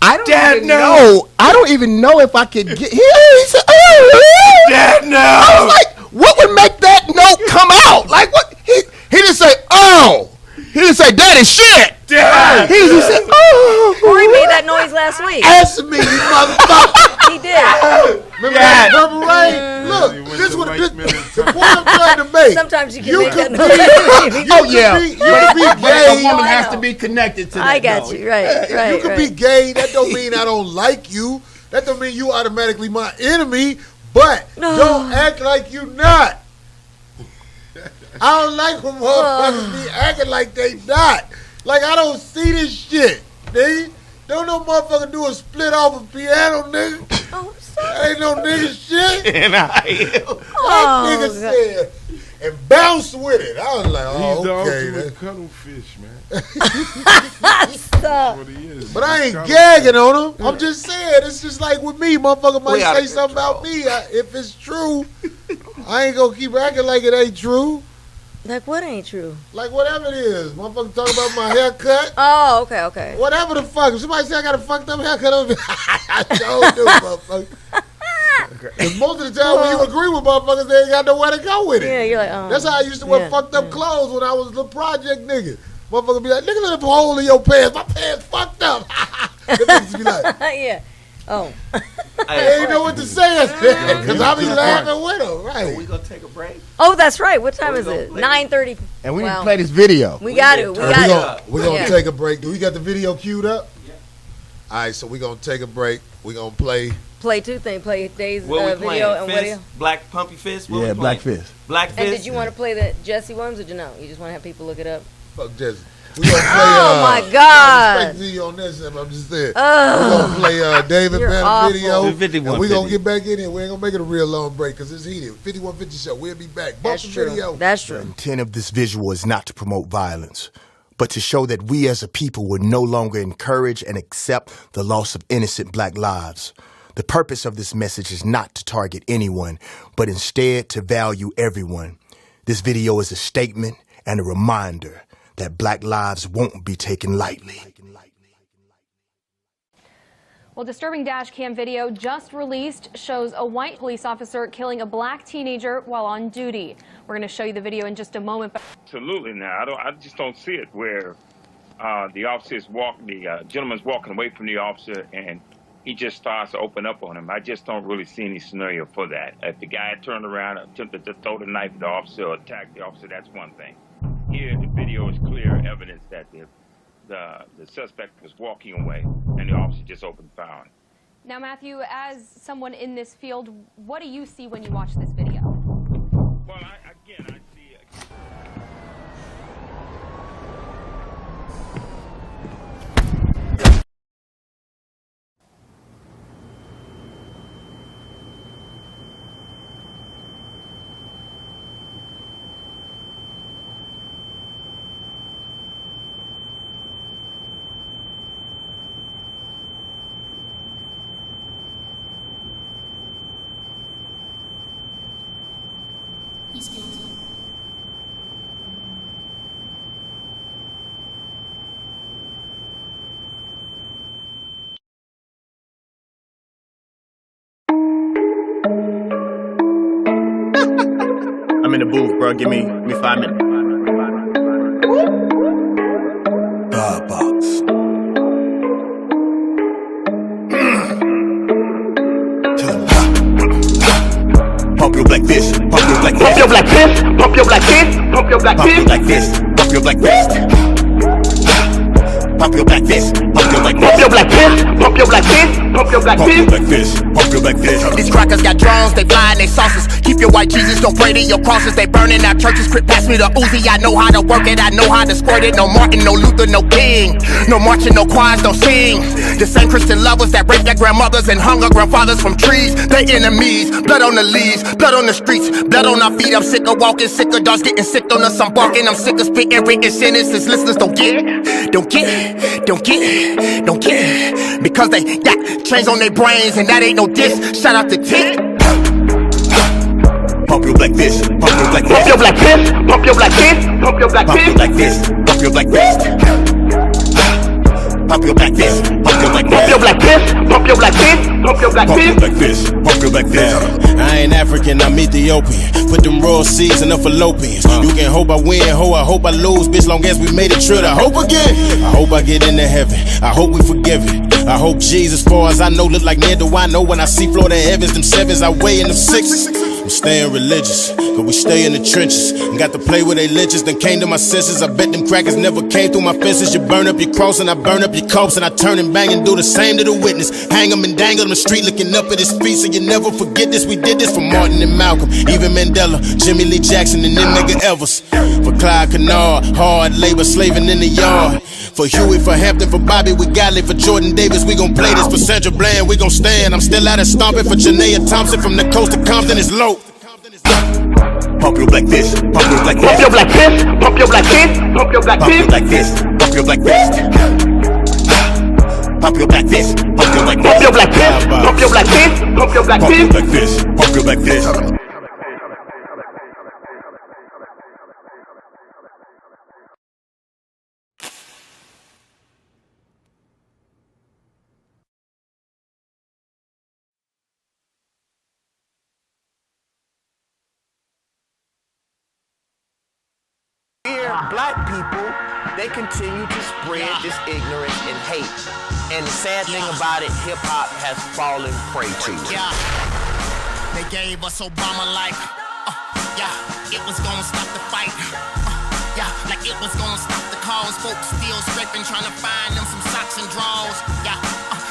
Speaker 6: I don't
Speaker 1: Dad,
Speaker 6: even
Speaker 1: no.
Speaker 6: know. I don't even know if I could get. He said, "Oh,
Speaker 1: Dad, no.
Speaker 6: I was like, what would make that note come out? Like what? He didn't say, oh. He didn't say, that is shit.
Speaker 1: Dad.
Speaker 6: He just said, oh.
Speaker 4: Corey made that noise last week.
Speaker 3: Answer me, you motherfucker.
Speaker 4: He did.
Speaker 3: Remember that Purple Rain? Look, this is what the point I'm trying to make.
Speaker 4: Sometimes you can make that
Speaker 3: be,
Speaker 4: noise.
Speaker 3: you can be gay.
Speaker 6: A woman has to be connected to that.
Speaker 4: I got you. Right.
Speaker 3: You can be gay. That don't mean I don't like you. That don't mean you automatically my enemy. But don't act like you not. I don't like when motherfuckers be acting like they not. Like, I don't see this shit, nigga. Don't no motherfucker do a split off a piano, nigga.
Speaker 4: Oh, I'm sorry.
Speaker 3: That ain't no nigga shit.
Speaker 1: And
Speaker 3: That nigga said, and bounce with it. I was like, oh,
Speaker 5: He's the
Speaker 3: okay.
Speaker 5: ultimate cuddlefish, man.
Speaker 4: Stop.
Speaker 5: That's what he is.
Speaker 3: But I ain't
Speaker 5: Cuddlefish.
Speaker 3: gagging on him. I'm just saying, it's just like with me. Motherfucker might
Speaker 1: We out
Speaker 3: say
Speaker 1: of
Speaker 3: something
Speaker 1: control.
Speaker 3: about me. If it's true, I ain't gonna keep acting like it ain't true.
Speaker 4: Like, what ain't true?
Speaker 3: Like, whatever it is. Motherfucker talk about my haircut.
Speaker 4: Oh, okay.
Speaker 3: Whatever the fuck. If somebody say I got a fucked up haircut, I don't do, motherfucker. Because most of the time when you agree with motherfuckers, they ain't got nowhere to go with it.
Speaker 4: Yeah, you're like, oh.
Speaker 3: That's how I used to wear fucked up clothes when I was a little project nigga. Motherfucker be like, look at the hole in your pants. My pants fucked up. The niggas be like,
Speaker 4: Yeah. Oh.
Speaker 3: they ain't know what to say because I be laughing with them. Right.
Speaker 1: We gonna take a break.
Speaker 4: Oh, that's right. What time is
Speaker 1: gonna
Speaker 4: it?
Speaker 1: play
Speaker 4: 9:30.
Speaker 6: And we need to play this video.
Speaker 4: We got to. We got to.
Speaker 3: We're going to
Speaker 4: Yeah.
Speaker 3: take a break. Do we got the video queued up? Yeah. All right, so we're going to take a break. We're going to play.
Speaker 4: Play two things. Play Dave's
Speaker 1: What we
Speaker 4: video
Speaker 1: playing?
Speaker 4: and
Speaker 1: Fist?
Speaker 4: video.
Speaker 1: Black Pumpy Fist? What
Speaker 6: Yeah,
Speaker 1: we
Speaker 6: Black
Speaker 1: playing?
Speaker 6: Fist.
Speaker 1: Black Fist.
Speaker 4: And did you want to play the Jesse Williams or did you know? You just want to have people look it up?
Speaker 3: Fuck Jesse. We're going to play.
Speaker 4: Oh, my God.
Speaker 3: Respect to you on this. I'm just saying. We're going to play David
Speaker 4: You're
Speaker 3: Banner
Speaker 4: awful.
Speaker 3: video.
Speaker 1: The
Speaker 3: And
Speaker 1: 5150.
Speaker 3: we're going to get back in here. We ain't going to make it a real long break because it's heated. 5150 show. We'll be back. Bump
Speaker 4: That's
Speaker 3: the
Speaker 4: true.
Speaker 3: video.
Speaker 4: That's
Speaker 6: The
Speaker 4: true.
Speaker 6: intent of this visual is not to promote violence, but to show that we as a people will no longer encourage and accept the loss of innocent black lives. The purpose of this message is not to target anyone, but instead to value everyone. This video is a statement and a reminder that black lives won't be taken lightly.
Speaker 7: Well, disturbing dash cam video just released shows a white police officer killing a black teenager while on duty. We're going to show you the video in just a moment.
Speaker 8: Absolutely. Now, I just don't see it where the officer's the gentleman's walking away from the officer and he just starts to open up on him. I just don't really see any scenario for that. If the guy turned around and attempted to throw the knife at the officer or attack the officer, that's one thing. Here, the video is clear evidence that the suspect was walking away and the officer just opened fire.
Speaker 7: Now, Matthew, as someone in this field, what do you see when you watch this video?
Speaker 8: Well, I see.
Speaker 9: He's guilty.
Speaker 10: I'm in the booth, bro. Give me 5 minutes.
Speaker 6: Box. Pump your black fist. Pump your black fist.
Speaker 10: Pump your black fist. Pump your black fist. Pump your black
Speaker 6: Pump your
Speaker 10: fist.
Speaker 6: black fist. Pump your black fist. Pump your black fist. Pump your black
Speaker 10: Pump
Speaker 6: fist.
Speaker 10: your black fist. Pump your black fist. Pump your black
Speaker 6: Pump your
Speaker 10: fist.
Speaker 6: black fist. Pump your black fist.
Speaker 11: These crackers got drones, they flying they saucers. Keep your white Jesus, don't pray to your crosses. They burning our churches, quit pass me the Uzi. I know how to work it, I know how to squirt it. No Martin, no Luther, no King. No marching, no choirs, don't sing. The same Christian lovers that raped their grandmothers and hung our grandfathers from trees. They enemies, blood on the leaves, blood on the streets, blood on our feet. I'm sick of walking, sick of dogs getting sick on us. I'm barking, I'm sick of spitting written sentences. Listeners don't get it, don't get it, don't get it, don't get it. Because they got chains on their brains and that ain't no diss. Shout out to Tick.
Speaker 6: Pump your black fist. Pump your black
Speaker 10: Pump
Speaker 6: fist.
Speaker 10: your black fist. Pump your black fist. Pump your black
Speaker 6: Pump your
Speaker 10: fist.
Speaker 6: black fist. Pump your black fist. Pump your black fist. Pump your black
Speaker 10: Pump your
Speaker 6: fist.
Speaker 10: black fist. Pump your black fist. Pump your black
Speaker 6: Pump your
Speaker 10: fist.
Speaker 6: black fist. Pump your black fist.
Speaker 12: I ain't African, I'm Ethiopian. Put them raw seeds in the fallopians. You can hope I win, ho, I hope I lose. Bitch, long as we made it true, I hope again. I hope I get into heaven. I hope we forgiven. I hope Jesus, far as I know, look like near do I know. When I see Florida Evans, them sevens, I weigh in them sixes. I'm staying religious, cause we stay in the trenches. And got to play with they lynches, then came to my senses. I bet them crackers never came through my fences. You burn up your cross and I burn up your corpse. And I turn and bang and do the same to the witness. Hang them and dangle them the street looking up at his feet. So you never forget this, we did this for Martin and Malcolm, even Mandela, Jimmy Lee Jackson and them nigga Evers. For Clyde Kennard, hard labor slaving in the yard. For Huey, for Hampton, for Bobby, we got it. For Jordan Davis, we gon' play this. For Sandra Bland, we gon' stand. I'm still out of stomping. For Janaea Thompson, from the coast to Compton, it's low.
Speaker 10: Pump your black fist, pump your black fist. Pump your black fist, pump your black fist, pump your black fist. Pump your black fist, pump your black fist. Pump your black fist, pump your black fist. Pump your black fist, pump your black fist. Pump your black fist, pump your black fist.
Speaker 11: Black people, they continue to spread this ignorance and hate. And the sad thing about it, hip-hop has fallen prey to it.
Speaker 13: Yeah, they gave us Obama like, it was gonna stop the fight. Like it was gonna stop the cause. Folks still scraping, trying to find them some socks and drawers.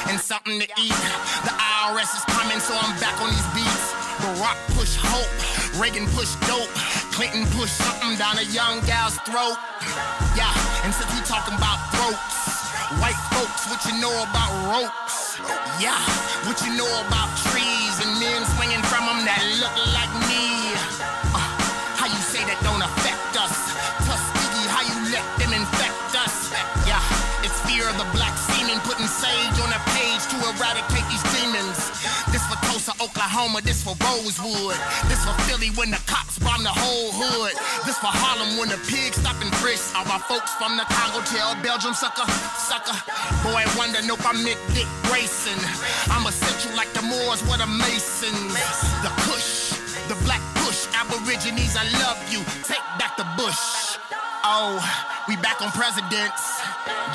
Speaker 13: And something to eat. The IRS is coming, so I'm back on these beats. Barack push hope, Reagan push dope, Clinton push something down a young gal's throat. And since we talking about throats, white folks, what you know about ropes? What you know about trees and men swinging from them that look like me? How you say that don't affect us? Tuskegee, how you let them infect us? It's fear of the black semen, putting sage on a page to eradicate these demons. This for Tulsa, Oklahoma, this for Rosewood. This for Philly when the cops bomb the whole hood. This for Harlem when the pigs stop and frisk. All my folks from the Congo tell Belgium, sucker. Boy, wonder, nope, I'm Nick Dick Grayson. I'm essential like the Moors, what a Masons. The Kush, the black Kush, Aborigines, I love you. Take back the bush. Oh, we back on presidents.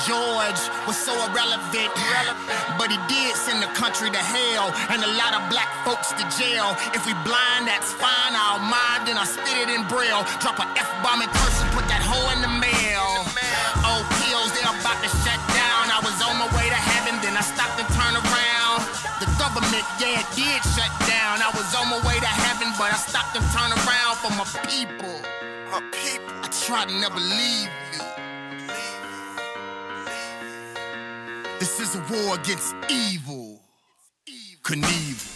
Speaker 13: George was so irrelevant, but he did send the country to hell and a lot of black folks to jail. If we blind, that's fine, I'll mind, then I spit it in braille. Drop a F-bomb and curse and put that hoe in the mail. Oh, pills, they're about to shut down. I was on my way to heaven, then I stopped and turned around. The government, it did shut down. I was on my way to heaven, but I stopped and turned around for my people. I try to never leave you. This is a war against evil. Knievel.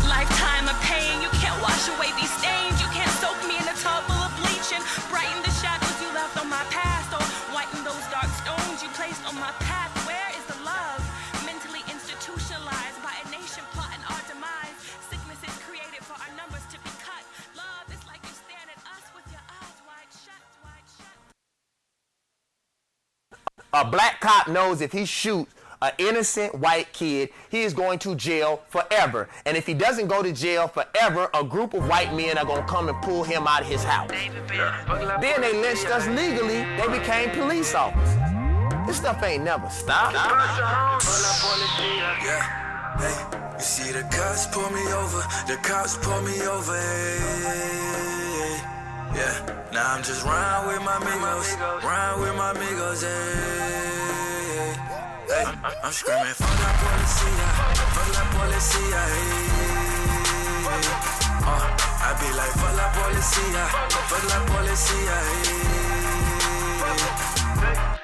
Speaker 14: Lifetime of pain, you can't wash away these stains. You can't soak me in a tub full of bleach and brighten the shadows you left on my past, or whiten those dark stones you placed on my path. Where is the love? Mentally institutionalized by a nation plotting our demise. Sickness is created for our numbers to be cut. Love is like you staring at us with your eyes wide shut, wide shut.
Speaker 11: A black cop knows if he shoots an innocent white kid, he is going to jail forever. And if he doesn't go to jail forever, a group of white men are going to come and pull him out of his house. Then they lynched us legally. They became police officers. This stuff ain't never stopped.
Speaker 15: You see the cops pull me over, the cops pull me over, hey. Now I'm just riding with my amigos, hey. I'm screaming, fuck la policia, hey. I be like, fuck la policia, hey.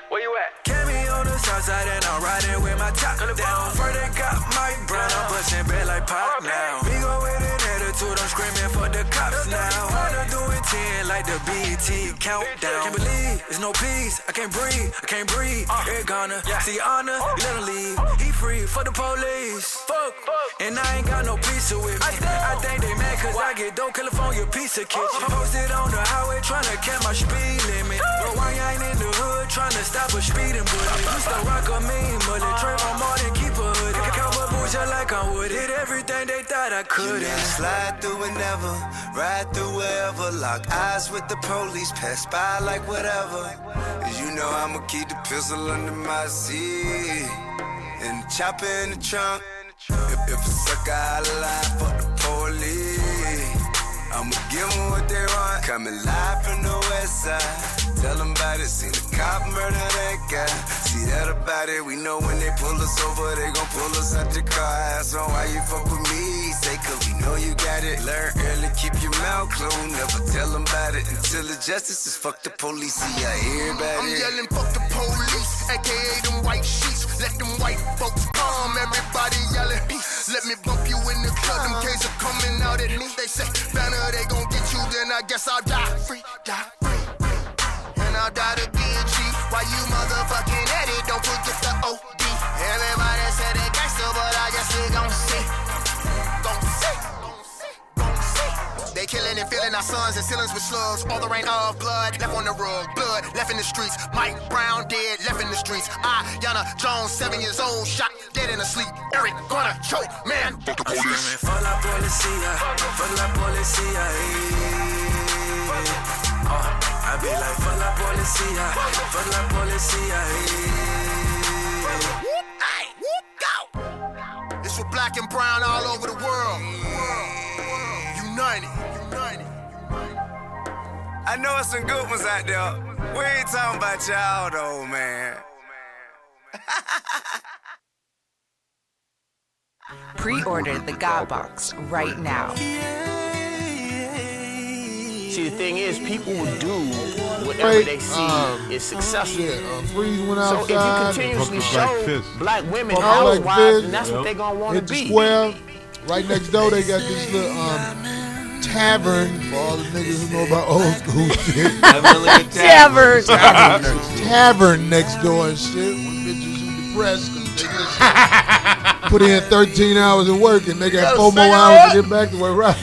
Speaker 15: Where you at? Cammy on the south side and I'm riding with my top down. Further got Mike Brown, I'm busting bed like pop now. Me go with an attitude, I'm screaming for the cops now. Wanna do it 10 like the BT countdown. Can't believe there's no peace, I can't breathe. They're gonna see honor, you let him leave. He free for the police. Fuck, and I ain't got no pizza with me. I think they mad cause I get dope, California pizza kitchen. Posted on the highway tryna catch my speed limit. But why I ain't in the hood tryna stop a speeding bullet? Used to rock a mean mullet, Trayvon Martin, keep a hood. Cowboy boots just like I'm with it. everything they thought I couldn't. Slide through whenever, ride through wherever. Lock eyes with the police, pass by like whatever. You know I'ma keep the pistol under my seat and the chopper in the trunk. If a sucker out of line, fuck the police. I'ma give them what they want. Coming live from the west side. Tell them about it. Seen the cop murder that guy. See that about it. We know when they pull us over, they gon' pull us out the car. Ask them why you fuck with me. Say, cause we know you got it. Learn early, keep your mouth closed. Never tell them about it. Until the justice is fuck the police. See, I hear about it.
Speaker 11: I'm yelling, fuck the police. AKA them white sheets. Let them white folks come. Everybody yelling. Let me bump you in the club. Them K's are coming out at me. They say, Banner, they gon' get you. Then I guess I'll die free. Die free. And I'll die to be a G. Why you motherfucking at it? Don't forget the OD. Everybody said they gangster, but I guess they gon' see. Gon' see. They killing and filling our sons and ceilings with slugs. All the rain of blood left on the rug. Blood left in the streets. Mike Brown dead left in the streets. Yana Jones, 7 years old, shot dead in the sleep. Eric gonna choke, man. Fuck the police.
Speaker 15: For la policia, for la policia, I be like, for la policia, for la policia,
Speaker 11: It's for black and brown all over the world. United.
Speaker 15: I know it's some good ones out there. We ain't talking about y'all though, man.
Speaker 16: Pre-order the God Box right now.
Speaker 17: See, the thing is, people will do whatever they see is successful.
Speaker 3: Freeze went
Speaker 17: So
Speaker 3: outside.
Speaker 17: if you continuously show black women
Speaker 3: Black
Speaker 17: housewives,
Speaker 3: Fist.
Speaker 17: and that's what they're going to want
Speaker 3: Hit
Speaker 17: to
Speaker 3: the
Speaker 17: be.
Speaker 3: square. Right next door, they got this little tavern for all the niggas who know about old school shit. Tavern next door and shit. When bitches who depressed because they just put in 13 hours of work and they got 4 more hours to get back to where right.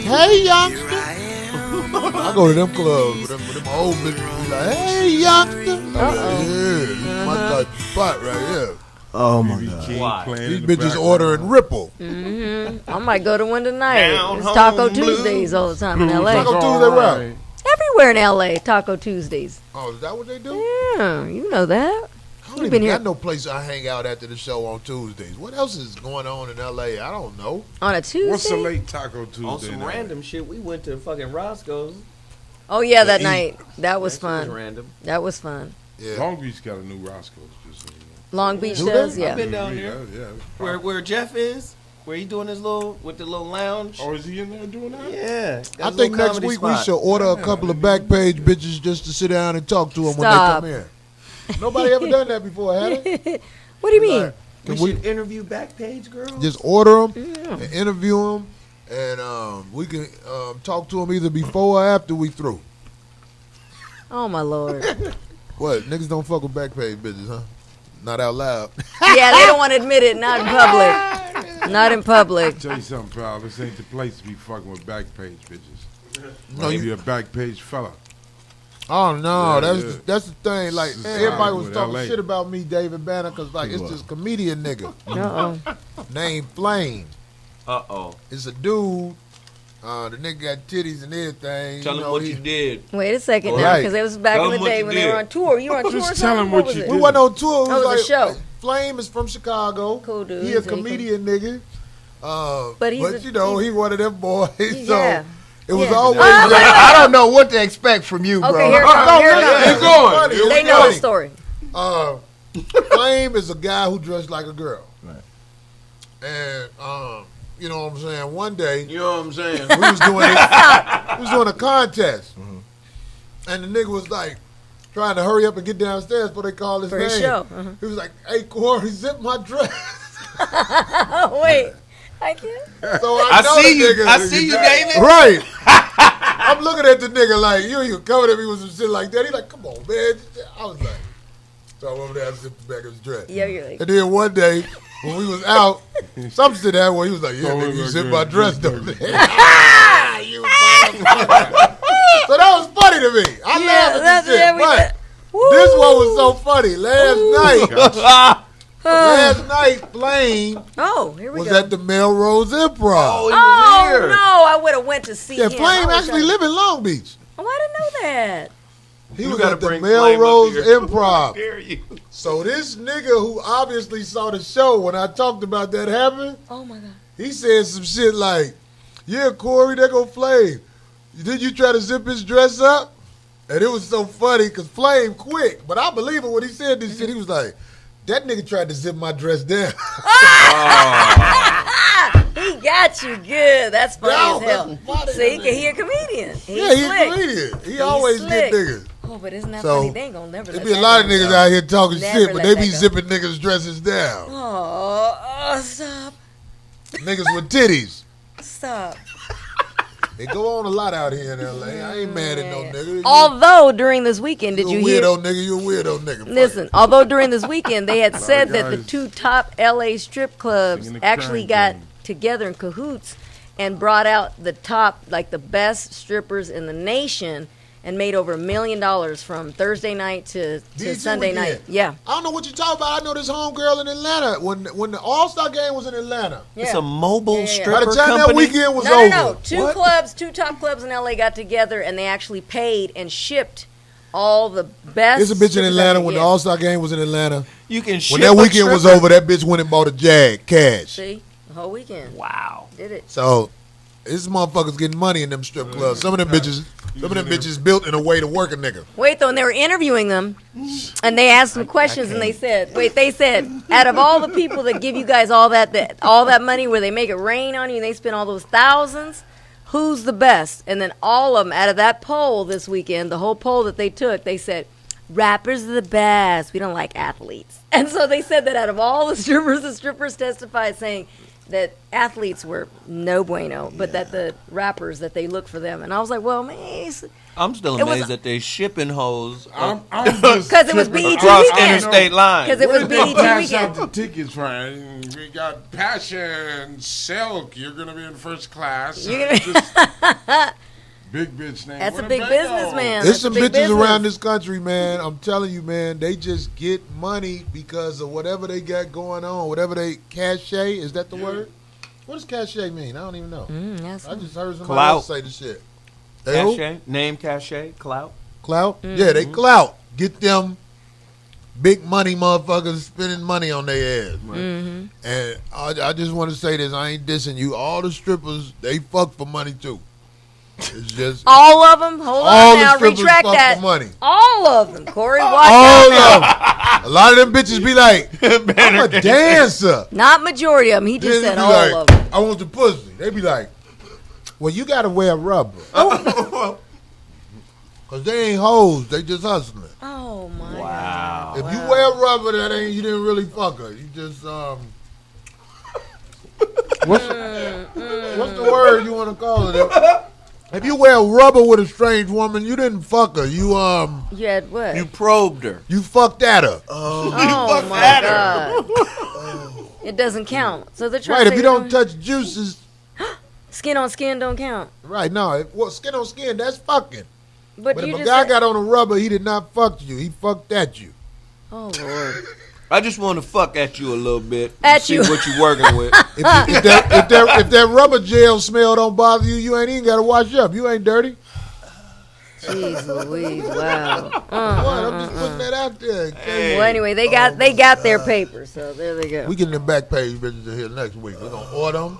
Speaker 3: Hey, youngster. I go to them clubs with them old bitches be like, hey, youngster. Yeah, this is my type of spot right here.
Speaker 6: Oh my God!
Speaker 3: These bitches ordering Ripple.
Speaker 4: I might go to one tonight. It's Taco Tuesdays all the time in LA.
Speaker 3: Taco Tuesday where?
Speaker 4: Everywhere in LA, Taco Tuesdays.
Speaker 3: Oh, is that what they do?
Speaker 4: Yeah, you know that.
Speaker 3: I don't even got no place I hang out after the show on Tuesdays. What else is going on in LA? I don't know.
Speaker 4: On a Tuesday?
Speaker 5: What's a late Taco Tuesday?
Speaker 1: On some random shit, we went to fucking Roscoe's.
Speaker 4: Oh yeah, that night. That was fun.
Speaker 1: Was random.
Speaker 4: That was fun.
Speaker 5: Yeah. Long Beach got a new Roscoe's. Just so you know.
Speaker 4: Long Beach does, yeah.
Speaker 1: I've been down there.
Speaker 5: Yeah.
Speaker 1: Where Jeff is, where he doing his little with the little lounge.
Speaker 5: Oh, is he in there doing that?
Speaker 1: Yeah.
Speaker 3: I think next week we should order a couple of Backpage bitches just to sit down and talk to them when they come in. Nobody ever done that before, had it?
Speaker 4: What do you mean?
Speaker 1: We should interview Backpage girls.
Speaker 3: Just order them and interview them, and we can talk to them either before or after we through.
Speaker 4: Oh my Lord.
Speaker 3: What? Niggas don't fuck with Backpage bitches, huh? Not out loud.
Speaker 4: Yeah, they don't want to admit it. Not in public. Not in public.
Speaker 5: Tell you something, pal. This ain't the place to be fucking with Backpage bitches.
Speaker 3: No,
Speaker 5: you a Backpage fella.
Speaker 3: Oh no,
Speaker 5: Yeah,
Speaker 3: that's the thing. Like
Speaker 5: Society
Speaker 3: everybody was
Speaker 5: with
Speaker 3: talking
Speaker 5: LA.
Speaker 3: shit about me, David Banner, because like it's this comedian nigga named Flame. It's a dude. The nigga got titties and everything.
Speaker 1: Tell him what you did.
Speaker 4: Wait a second now, because it was back in the day when they were on tour. You were on tour or something? What was it?
Speaker 3: We wasn't on tour.
Speaker 4: Oh, it was a show.
Speaker 3: Flame is from Chicago.
Speaker 4: Cool dude.
Speaker 3: He a comedian nigga. But
Speaker 4: he's
Speaker 3: you know, he one of them boys. So
Speaker 4: Yeah.
Speaker 3: it was
Speaker 4: Yeah.
Speaker 3: always.
Speaker 6: I don't know what to expect from you, bro.
Speaker 4: Okay, here it comes. Here it comes.
Speaker 3: It's going.
Speaker 4: They know the story.
Speaker 3: Flame is a guy who dressed like a girl. Right. And you know what I'm saying? One day,
Speaker 1: you know what I'm saying?
Speaker 3: we was doing a contest. And the nigga was like trying to hurry up and get downstairs before they call his
Speaker 4: For
Speaker 3: name.
Speaker 4: his show.
Speaker 3: He was like, "Hey, Corey, zip my dress."
Speaker 4: Wait. I can't.
Speaker 3: So
Speaker 1: I
Speaker 3: know
Speaker 1: see
Speaker 3: the
Speaker 1: you.
Speaker 3: nigga.
Speaker 1: I see you, David.
Speaker 3: Right. I'm looking at the nigga like, you coming at me with some shit like that. He like, come on, man. I was like, so I went over there and zipped the back of his dress.
Speaker 4: Yeah, you're like.
Speaker 3: And then one day, when we was out, some shit happened where he was like, yeah, nigga, you zipped my dress, don't you? You motherfucker. So that was funny to me. I laughed at this shit. But this one was so funny. Last night, Last night, Flame
Speaker 4: here we
Speaker 3: was
Speaker 4: go.
Speaker 3: at the Melrose Improv.
Speaker 4: Oh, no, I would have went to see him.
Speaker 3: Flame actually live in Long Beach.
Speaker 4: Oh, I didn't know that.
Speaker 3: He was at the Melrose Improv. So this nigga who obviously saw the show when I talked about that happening,
Speaker 4: oh my God,
Speaker 3: he said some shit like, "Yeah, Corey, there go Flame. Did you try to zip his dress up?" And it was so funny because Flame quick, but I believe it when he said this shit. He was like, "That nigga tried to zip my dress down."
Speaker 4: He got you good. That's funny as hell. See, he a comedian. He's
Speaker 3: He's
Speaker 4: slick.
Speaker 3: a comedian. He always
Speaker 4: slick.
Speaker 3: get niggas.
Speaker 4: Oh, but isn't that
Speaker 3: So,
Speaker 4: funny? They ain't gonna never let
Speaker 3: There be a
Speaker 4: that
Speaker 3: lot of
Speaker 4: go.
Speaker 3: niggas out here talking
Speaker 4: Never
Speaker 3: shit, but
Speaker 4: let
Speaker 3: they
Speaker 4: that
Speaker 3: be
Speaker 4: go.
Speaker 3: zipping niggas' dresses down.
Speaker 4: Oh, stop.
Speaker 3: Niggas with titties.
Speaker 4: Stop.
Speaker 3: They go on a lot out here in L.A. I ain't mad at no nigga.
Speaker 4: Although during this weekend, did you
Speaker 3: You a
Speaker 4: hear?
Speaker 3: weirdo nigga, you a weirdo nigga.
Speaker 4: Listen, although during this weekend they had said that the
Speaker 3: guys.
Speaker 4: 2 top LA strip clubs
Speaker 3: Singing the
Speaker 4: actually
Speaker 3: crying
Speaker 4: got together in cahoots and brought out the top, like the best strippers in the nation, and made over $1 million from Thursday night to
Speaker 3: BET
Speaker 4: Sunday
Speaker 3: weekend.
Speaker 4: night. Yeah.
Speaker 3: I don't know what you talking about. I know this homegirl in Atlanta when the All-Star game was in Atlanta.
Speaker 1: It's a mobile stripper
Speaker 3: By the time
Speaker 1: company.
Speaker 3: that weekend was
Speaker 4: No,
Speaker 3: over.
Speaker 4: no. 2 top clubs in LA got together and they actually paid and shipped all the best.
Speaker 3: There's a bitch in
Speaker 4: strippers
Speaker 3: Atlanta
Speaker 4: out
Speaker 3: when the
Speaker 4: there.
Speaker 3: All-Star game was in Atlanta.
Speaker 1: You can
Speaker 3: When
Speaker 1: ship
Speaker 3: that
Speaker 1: a
Speaker 3: weekend was
Speaker 1: stripper?
Speaker 3: over, that bitch went and bought a Jag cash.
Speaker 4: See, the whole weekend.
Speaker 1: Wow.
Speaker 4: Did it?
Speaker 3: So this motherfuckers getting money in them strip clubs. Some of them bitches built in a way to work a nigga.
Speaker 4: Wait, though, and they were interviewing them, and they asked them questions, and they said, out of all the people that give you guys all that money where they make it rain on you and they spend all those thousands, who's the best? And then all of them, out of that poll this weekend, the whole poll that they took, they said, rappers are the best. We don't like athletes. And so they said that out of all the strippers testified saying that athletes were no bueno, but that the rappers, that they look for them. And I was like, well, man,
Speaker 1: I'm still
Speaker 4: It was-
Speaker 1: amazed that they shipping hoes
Speaker 4: because it was BET
Speaker 1: across
Speaker 4: weekend.
Speaker 1: interstate lines.
Speaker 4: Because it was BET
Speaker 5: Pass out
Speaker 4: weekend.
Speaker 5: the tickets, right? We got Passion, Silk. You're gonna be in first class.
Speaker 4: You're gonna-
Speaker 5: Just big bitch name.
Speaker 4: That's
Speaker 5: What
Speaker 4: a big business, man.
Speaker 3: There's
Speaker 4: That's
Speaker 3: some
Speaker 4: a big
Speaker 3: bitches
Speaker 4: business.
Speaker 3: around this country, man. I'm telling you, man. They just get money because of whatever they got going on. Whatever they cachet. Is that the word? What does cachet mean? I don't even know.
Speaker 4: Yes.
Speaker 3: I just heard somebody
Speaker 1: Clout.
Speaker 3: else say the shit. They who?
Speaker 1: Cachet, name cachet, clout.
Speaker 3: Clout? Yeah, they clout. Get them big money motherfuckers spending money on their ass.
Speaker 4: Mm-hmm.
Speaker 3: And I just want to say this. I ain't dissing you. All the strippers, they fuck for money too. It's just
Speaker 4: All of them? Hold
Speaker 3: all
Speaker 4: on now.
Speaker 3: the strippers
Speaker 4: Retract
Speaker 3: fuck
Speaker 4: that.
Speaker 3: for money.
Speaker 4: All of them, Corey. Watch
Speaker 3: All
Speaker 4: out
Speaker 3: of them. A lot of them bitches be like, I'm a dancer.
Speaker 4: now. Not majority of them. He just
Speaker 3: Then
Speaker 4: said
Speaker 3: they be
Speaker 4: all
Speaker 3: like,
Speaker 4: of them.
Speaker 3: I want the pussy. They be like, well, you got to wear rubber. Because they ain't hoes. They just hustling.
Speaker 4: Oh, my
Speaker 1: Wow.
Speaker 3: If you wear rubber, that ain't, you didn't really fuck her. You just, what's the word you want to call it? If you wear rubber with a strange woman, you didn't fuck her. You
Speaker 4: You had what?
Speaker 1: You probed her.
Speaker 3: you fucked at her.
Speaker 4: Oh, my God. It doesn't count. So they're trying
Speaker 3: Right,
Speaker 4: to
Speaker 3: if you don't touch juices,
Speaker 4: skin on skin don't count.
Speaker 3: right, no, skin on skin, that's fucking.
Speaker 4: But,
Speaker 3: But
Speaker 4: you
Speaker 3: if a
Speaker 4: just
Speaker 3: guy
Speaker 4: said,
Speaker 3: got on a rubber, he did not fuck you. He fucked at you.
Speaker 4: oh, Lord.
Speaker 1: I just want to fuck at you a little bit.
Speaker 4: At
Speaker 1: see
Speaker 4: you.
Speaker 1: what you working with.
Speaker 3: If that rubber gel smell don't bother you, you ain't even got to wash up. You ain't dirty.
Speaker 4: Jeez Louise, wow.
Speaker 3: What? I'm just putting that out there.
Speaker 4: Well, anyway, they got their paper, so there they go.
Speaker 3: We getting the back page bitches in here next week. We're going to order them.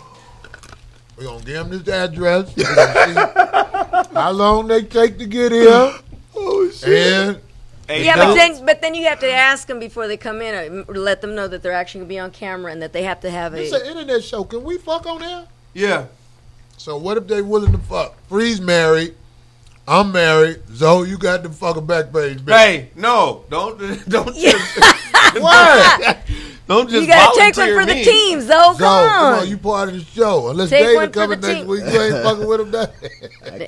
Speaker 3: We're going to give them this address. We're going to see how long they take to get here. Oh, shit. And
Speaker 4: Yeah, but then you have to ask them before they come in, or let them know that they're actually going to be on camera and that they have to have
Speaker 3: it's
Speaker 4: a.
Speaker 3: an internet show. Can we fuck on there?
Speaker 1: Yeah.
Speaker 3: So what if they willing to fuck? Free's married. I'm married. Zoe, you got the fucking back page, bitch.
Speaker 1: Hey, no, don't just
Speaker 3: What?
Speaker 1: don't just
Speaker 4: You got to take one
Speaker 1: volunteer
Speaker 4: for the
Speaker 1: me.
Speaker 4: team, Zoe. Come on.
Speaker 3: You part of the show. Unless
Speaker 4: Take one
Speaker 3: David
Speaker 4: for
Speaker 3: coming
Speaker 4: the
Speaker 3: next
Speaker 4: team.
Speaker 3: week, you ain't fucking with him.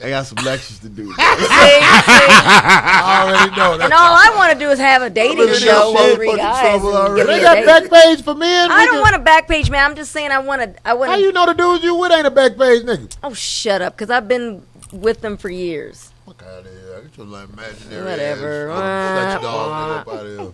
Speaker 6: I got some lectures to do.
Speaker 3: I already know that.
Speaker 4: And all I want to do is have a dating
Speaker 3: in
Speaker 4: show
Speaker 3: that
Speaker 4: with three
Speaker 3: motherfucking
Speaker 4: guys.
Speaker 3: trouble
Speaker 4: and
Speaker 3: already.
Speaker 4: give me
Speaker 3: They
Speaker 4: a
Speaker 3: got
Speaker 4: date.
Speaker 3: back page for men.
Speaker 4: I don't want a back page, man. I'm just saying I want to.
Speaker 3: How you know the dudes you with ain't a back page nigga?
Speaker 4: Oh, shut up, because I've been with them for years.
Speaker 3: Fuck out of here. Get your like imaginary
Speaker 4: Whatever.
Speaker 3: ass. Let your dog nigga up out of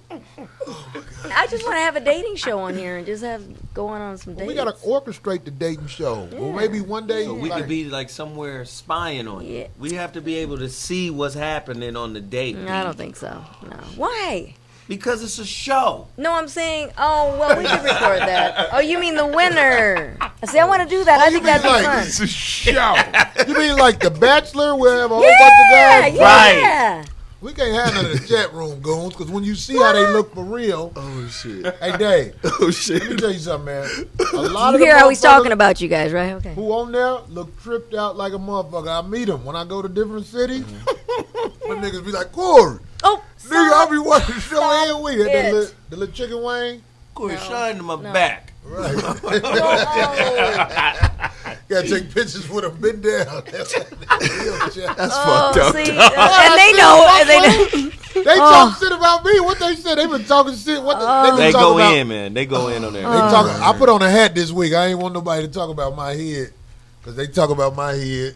Speaker 3: here.
Speaker 4: I just want to have a dating show on here and just have going on some dates.
Speaker 3: We gotta orchestrate the dating show. Yeah. Well, maybe one day
Speaker 1: so we could be like somewhere spying on you. We have to be able to see what's happening on the date.
Speaker 4: I don't think so. No. Why?
Speaker 1: Because it's a show.
Speaker 4: No, I'm saying, we can record that. Oh, you mean the winner? See, I want to do that. I think that'd be fun.
Speaker 5: It's a show.
Speaker 3: You mean like The Bachelor where have a whole bunch of guys?
Speaker 4: Yeah.
Speaker 3: Right. We can't have none of the chat room goons because when you see how they look for real.
Speaker 2: Oh, shit.
Speaker 3: Hey, Dave.
Speaker 2: Oh, shit.
Speaker 3: Let me tell you something, man. A lot
Speaker 4: you
Speaker 3: of
Speaker 4: hear how he's talking about you guys, right? Okay.
Speaker 3: Who on there look tripped out like a motherfucker. I meet them when I go to different cities. Them niggas be like, Corey.
Speaker 4: Oh,
Speaker 3: nigga, I be watching the show every week. The little chicken wing.
Speaker 1: Corey, shine to my back.
Speaker 3: Right. Gotta take pictures with them bent down. That's
Speaker 2: fucked up.
Speaker 4: See, and they know.
Speaker 3: They talk shit about me. What they said? They been talking shit.
Speaker 1: They go in, man. They go in on there.
Speaker 3: I put on a hat this week. I ain't want nobody to talk about my head because they talk about my head.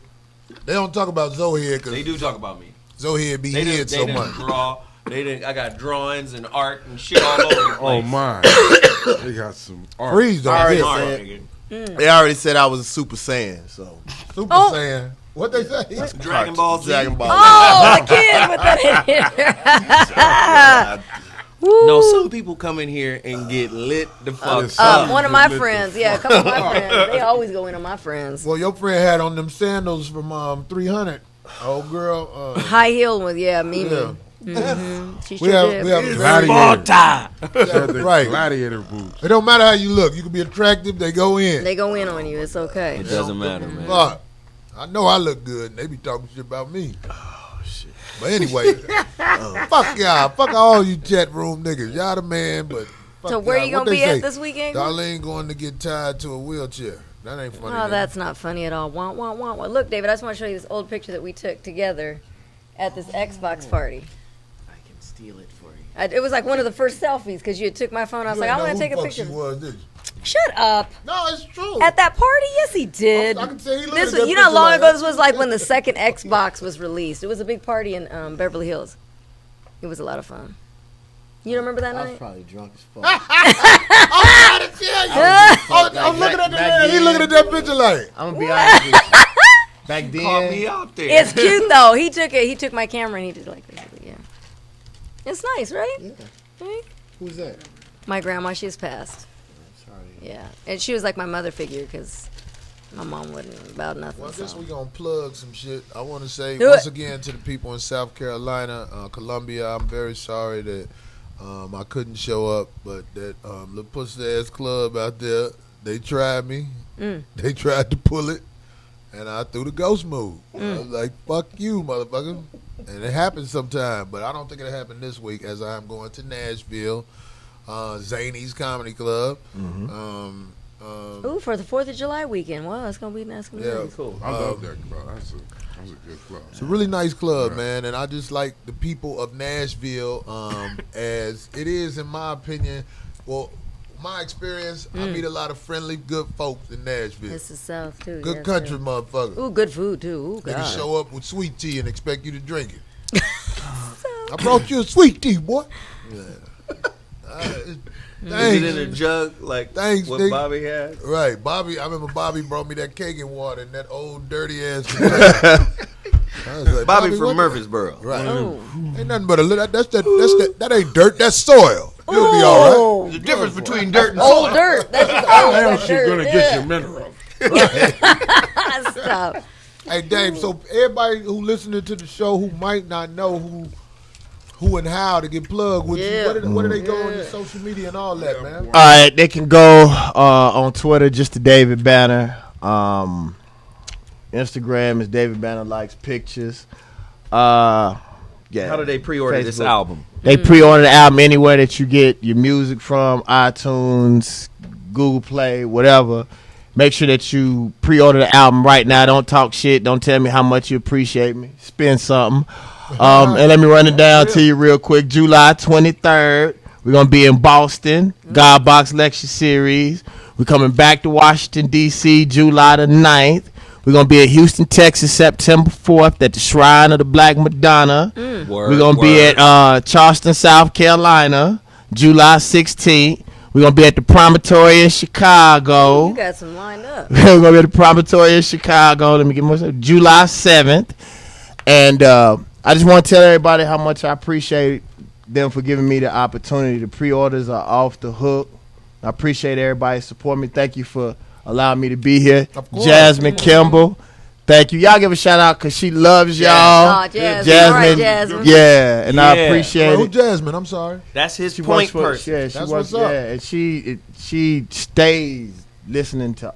Speaker 3: They don't talk about Zoe head.
Speaker 1: They do talk about me.
Speaker 3: Zoe head be head so much.
Speaker 1: I got drawings and art and shit all over the place.
Speaker 5: Oh my! They got some art.
Speaker 3: Freeze
Speaker 18: They already said I was a Super Saiyan. So
Speaker 3: Super Saiyan. What they say?
Speaker 1: Dragon Ball Z.
Speaker 18: Dragon Ball.
Speaker 4: Oh, the kid with that.
Speaker 1: No, some people come in here and get lit the fuck up.
Speaker 4: One of my friends, a couple of my friends, they always go in on my friends.
Speaker 3: Well, your friend had on them sandals from 300. Old girl.
Speaker 4: High heel with, Mimi.
Speaker 3: Yeah.
Speaker 4: Mm-hmm. She
Speaker 3: We have
Speaker 5: right. Gladiator boots.
Speaker 3: It don't matter how you look. You can be attractive. They go in.
Speaker 4: They go in on you. It's okay.
Speaker 1: It doesn't matter, man.
Speaker 3: Fuck. I know I look good, and they be talking shit about me.
Speaker 18: Oh, shit.
Speaker 3: But anyway, fuck y'all. Fuck all you chat room niggas. Y'all the man, but fuck
Speaker 4: so where
Speaker 3: y'all.
Speaker 4: you going to be at this weekend?
Speaker 3: Darlene going to get tied to a wheelchair. That ain't funny.
Speaker 4: Oh, that's not funny at all. Want. Look, David, I just want to show you this old picture that we took together at this Xbox party.
Speaker 1: I can steal it for you.
Speaker 4: It was like one of the first selfies because you had took my phone. I was like, I want to take a picture.
Speaker 3: She was, did you?
Speaker 4: Shut up.
Speaker 3: No, it's true.
Speaker 4: At that party, yes, he did.
Speaker 3: I can tell he
Speaker 4: this was, you know how long ago this was? Like when the second Xbox was released. It was a big party in Beverly Hills. It was a lot of fun. You don't remember that night?
Speaker 18: I was probably drunk as fuck.
Speaker 3: I'm trying to tell you. I'm looking at the man. He looking at that picture like.
Speaker 18: I'm gonna be honest with you. Back then,
Speaker 1: called me out there.
Speaker 4: It's cute though. He took it. He took my camera and he did like this. Yeah, it's nice, right?
Speaker 18: Yeah.
Speaker 4: Right?
Speaker 18: Who's that?
Speaker 4: My grandma. She's passed.
Speaker 18: Sorry.
Speaker 4: Yeah, and she was like my mother figure because my mom wasn't about nothing.
Speaker 3: Well, I guess
Speaker 4: so.
Speaker 3: we gonna plug some shit. I want to say
Speaker 4: Do
Speaker 3: once
Speaker 4: it.
Speaker 3: again to the people in South Carolina, Columbia. I'm very sorry that I couldn't show up, but that little pussy ass club out there, they tried me. They tried to pull it, and I threw the ghost move. I was like, "Fuck you, motherfucker!" And it happens sometime, but I don't think it'll happen this week, as I'm going to Nashville, Zany's Comedy Club.
Speaker 4: Ooh, for the 4th of July weekend. Wow, it's gonna be nice.
Speaker 3: Yeah,
Speaker 5: cool. I love that club. That's a good club.
Speaker 3: It's a really nice club, man, and I just like the people of Nashville. As it is, in my opinion, well, my experience, I meet a lot of friendly, good folks in Nashville.
Speaker 4: It's the South too.
Speaker 3: Good
Speaker 4: yes,
Speaker 3: country,
Speaker 4: too.
Speaker 3: motherfucker.
Speaker 4: Ooh, good food too. Ooh,
Speaker 3: They
Speaker 4: God.
Speaker 3: can show up with sweet tea and expect you to drink it. I brought you a sweet tea, boy. Yeah.
Speaker 1: Is it in a jug like what
Speaker 3: nigga.
Speaker 1: Bobby had?
Speaker 3: Right, Bobby. I remember Bobby brought me that cake and water in that old dirty ass. I was like,
Speaker 1: Bobby from
Speaker 3: what
Speaker 1: Murfreesboro.
Speaker 3: Right.
Speaker 4: Oh.
Speaker 3: Ain't nothing but a little. That ain't dirt. That's soil. You'll be all right.
Speaker 1: There's a difference between dirt and
Speaker 4: Old
Speaker 1: soil.
Speaker 4: dirt. That's just old
Speaker 5: Damn, she's
Speaker 4: dirt.
Speaker 5: gonna get your minerals.
Speaker 4: Stop.
Speaker 3: Hey, Dave. So everybody who listening to the show who might not know who and how to get plugged with
Speaker 4: Yeah.
Speaker 3: you, where do they go on your social media and all that, man?
Speaker 6: All right, they can go on Twitter, just to David Banner. Instagram is David Banner Likes Pictures. Yeah.
Speaker 1: How do they pre-order this album?
Speaker 6: They pre-order the album anywhere that you get your music from, iTunes, Google Play, whatever. Make sure that you pre-order the album right now. Don't talk shit. Don't tell me how much you appreciate me. Spend something. And let me run it down to you real quick. July 23rd, we're going to be in Boston, God Box Lecture Series. We're coming back to Washington, D.C., July the 9th. We're going to be at Houston, Texas, September 4th at the Shrine of the Black Madonna. We're going to be at Charleston, South Carolina, July 16th. We're going to be at the Promontory in Chicago.
Speaker 4: You got some lined up.
Speaker 6: We're going to be at the Promontory in Chicago. Let me get more. July 7th. And I just want to tell everybody how much I appreciate them for giving me the opportunity. The pre-orders are off the hook. I appreciate everybody supporting me. Thank you for allowing me to be here. Jasmine Kimball. Thank you. Y'all give a shout out because she loves y'all.
Speaker 4: Oh, Jasmine.
Speaker 6: Jasmine.
Speaker 4: All right, Jasmine.
Speaker 6: Yeah, and I appreciate
Speaker 3: Who
Speaker 6: it.
Speaker 3: Jasmine? I'm sorry.
Speaker 1: That's his
Speaker 6: She
Speaker 1: point
Speaker 6: works for,
Speaker 1: person.
Speaker 6: yeah, she
Speaker 3: That's
Speaker 6: works,
Speaker 3: what's up.
Speaker 6: yeah, and she stays listening to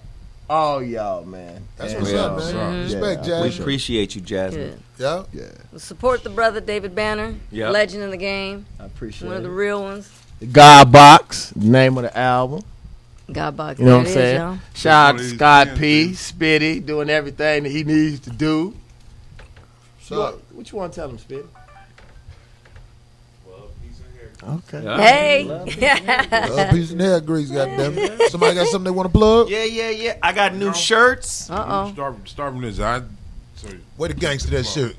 Speaker 6: all y'all, man.
Speaker 3: That's
Speaker 6: And,
Speaker 3: what's up, man.
Speaker 6: yeah,
Speaker 3: Respect,
Speaker 6: I
Speaker 3: Jasmine.
Speaker 1: We appreciate you, Jasmine.
Speaker 3: Yeah.
Speaker 6: Yeah,
Speaker 4: Support the brother David Banner.
Speaker 1: Yep.
Speaker 4: Legend in the game.
Speaker 6: I appreciate
Speaker 4: One of the
Speaker 6: it.
Speaker 4: real ones.
Speaker 6: God Box, the name of the album.
Speaker 4: God box.
Speaker 6: You know what I'm
Speaker 4: There it is,
Speaker 6: saying?
Speaker 4: y'all.
Speaker 6: Shout out to Scott P. Spitty doing everything that he needs to do.
Speaker 3: So,
Speaker 6: What you want to tell him, Spitty? Okay.
Speaker 4: Hey.
Speaker 3: piece of hair grease, goddammit. Somebody got something they want to plug?
Speaker 1: Yeah. I got new shirts.
Speaker 5: Starving this.
Speaker 3: Where the gangster that shirt?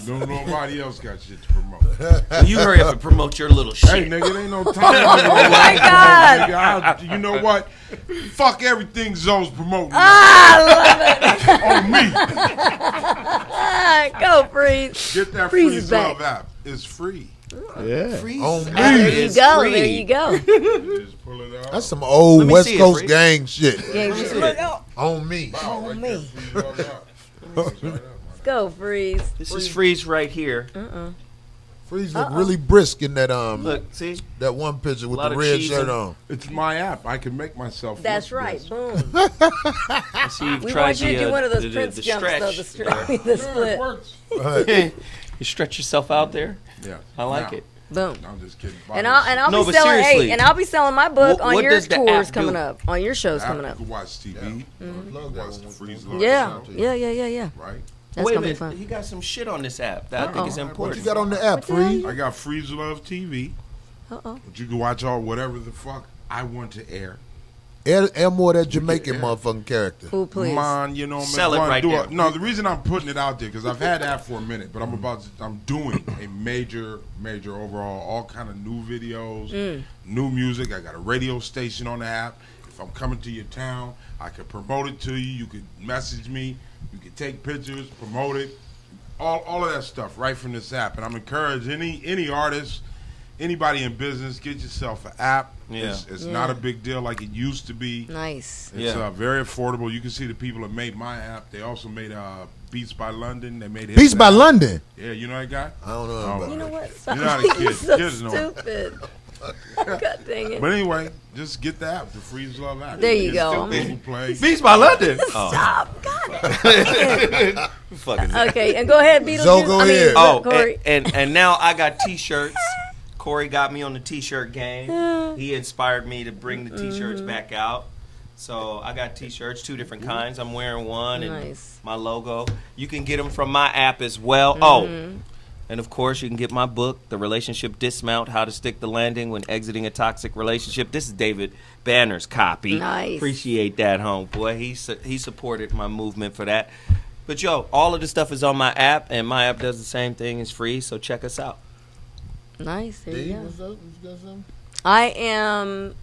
Speaker 5: No, nobody else got shit to promote.
Speaker 1: You hurry up and promote your little shit.
Speaker 5: Hey, nigga, it ain't no time.
Speaker 4: Oh, my God.
Speaker 5: Nigga, you know what? Fuck everything Zoe's promoting.
Speaker 4: I
Speaker 5: On me.
Speaker 4: love it. Go, Freeze.
Speaker 5: Get that
Speaker 4: Freeze
Speaker 5: Freeze
Speaker 4: is back.
Speaker 5: Love app. It's free.
Speaker 6: Yeah.
Speaker 1: Freeze.
Speaker 3: On
Speaker 4: There
Speaker 3: me.
Speaker 4: you go. There you go.
Speaker 5: Just pull it out.
Speaker 3: That's some old
Speaker 1: Let me
Speaker 3: West
Speaker 1: see it,
Speaker 3: Coast
Speaker 1: Freak.
Speaker 3: gang shit.
Speaker 4: Game shit. Look out.
Speaker 3: On me.
Speaker 4: On me.
Speaker 5: Freeze Love app.
Speaker 4: Go, Freeze.
Speaker 1: This is Freeze right here.
Speaker 3: Freeze look really brisk in that
Speaker 1: Look, see?
Speaker 3: that one picture with
Speaker 1: Lot
Speaker 3: the
Speaker 1: of
Speaker 3: red
Speaker 1: cheese
Speaker 3: shirt
Speaker 1: and-
Speaker 3: on.
Speaker 5: It's my app. I can make myself.
Speaker 4: That's
Speaker 5: look
Speaker 4: right.
Speaker 5: this.
Speaker 4: Boom.
Speaker 1: I see you've
Speaker 4: We
Speaker 1: tried
Speaker 4: want you to
Speaker 1: the,
Speaker 4: do one of those
Speaker 1: the
Speaker 4: Prince jumps, though. The,
Speaker 1: stretch.
Speaker 4: the
Speaker 5: Yeah, it
Speaker 4: split.
Speaker 5: works.
Speaker 1: You stretch yourself out there.
Speaker 5: Yeah.
Speaker 1: I like
Speaker 5: Now,
Speaker 1: it.
Speaker 4: Boom.
Speaker 5: I'm just kidding.
Speaker 4: And I'll
Speaker 1: No,
Speaker 4: be
Speaker 1: but
Speaker 4: selling.
Speaker 1: seriously.
Speaker 4: Hey, and I'll be selling my book on
Speaker 1: What
Speaker 4: your
Speaker 1: does the
Speaker 4: tours
Speaker 1: app
Speaker 4: coming
Speaker 1: do?
Speaker 4: up, on your shows coming up.
Speaker 5: You can watch TV. You can watch the Freeze Love
Speaker 4: Yeah,
Speaker 5: show,
Speaker 4: yeah.
Speaker 5: right?
Speaker 4: That's
Speaker 1: Wait a
Speaker 4: gonna be
Speaker 1: minute.
Speaker 4: fun.
Speaker 1: He got some shit on this app that I think is
Speaker 3: What
Speaker 1: important.
Speaker 3: you got on the app,
Speaker 4: the hell
Speaker 3: Freeze?
Speaker 5: I got Freeze Love TV.
Speaker 4: Uh-oh.
Speaker 5: But you can watch all whatever the fuck I want to air.
Speaker 3: Air more that Jamaican motherfucking character.
Speaker 4: Ooh, please.
Speaker 5: Man, you know,
Speaker 1: Sell it
Speaker 5: man,
Speaker 1: right
Speaker 5: do
Speaker 1: there.
Speaker 5: No, the reason I'm putting it out there because I've had that for a minute, but I'm doing a major overall, all kind of new videos, new music. I got a radio station on the app. If I'm coming to your town, I can promote it to you. You could message me. You could take pictures, promote it, all of that stuff right from this app. And I'm encouraging any artist, anybody in business, get yourself an app.
Speaker 1: Yeah.
Speaker 5: It's not a big deal like it used to be.
Speaker 4: Nice.
Speaker 5: It's very affordable. You can see the people that made my app. They also made Beats by London. They made
Speaker 3: Beats by London.
Speaker 5: Yeah, you know that guy?
Speaker 3: I don't know about
Speaker 4: You know what?
Speaker 5: You're not a kid.
Speaker 4: You're so
Speaker 5: Kids know.
Speaker 4: stupid. God dang it.
Speaker 5: But anyway, just get the app, the Freeze Love app.
Speaker 4: There you
Speaker 5: It's
Speaker 4: go.
Speaker 5: still Google Play.
Speaker 1: Beats by London.
Speaker 4: Stop. God.
Speaker 1: Fucking
Speaker 4: Okay, and go ahead, Beetlejuice.
Speaker 3: Zo, go ahead.
Speaker 1: Oh,
Speaker 4: Corey.
Speaker 1: and now I got T-shirts. Corey got me on the T-shirt game. He inspired me to bring the T-shirts back out. So I got T-shirts, 2 different kinds. I'm wearing one and
Speaker 4: Nice.
Speaker 1: my logo. You can get them from my app as well. Oh, and of course you can get my book, The Relationship Dismount: How to Stick the Landing When Exiting a Toxic Relationship. This is David Banner's copy.
Speaker 4: Nice.
Speaker 1: Appreciate that, homeboy. He supported my movement for that. But yo, all of the stuff is on my app, and my app does the same thing. It's free, so check us out.
Speaker 4: Nice. There you go.
Speaker 3: What's up? You got something?
Speaker 4: I am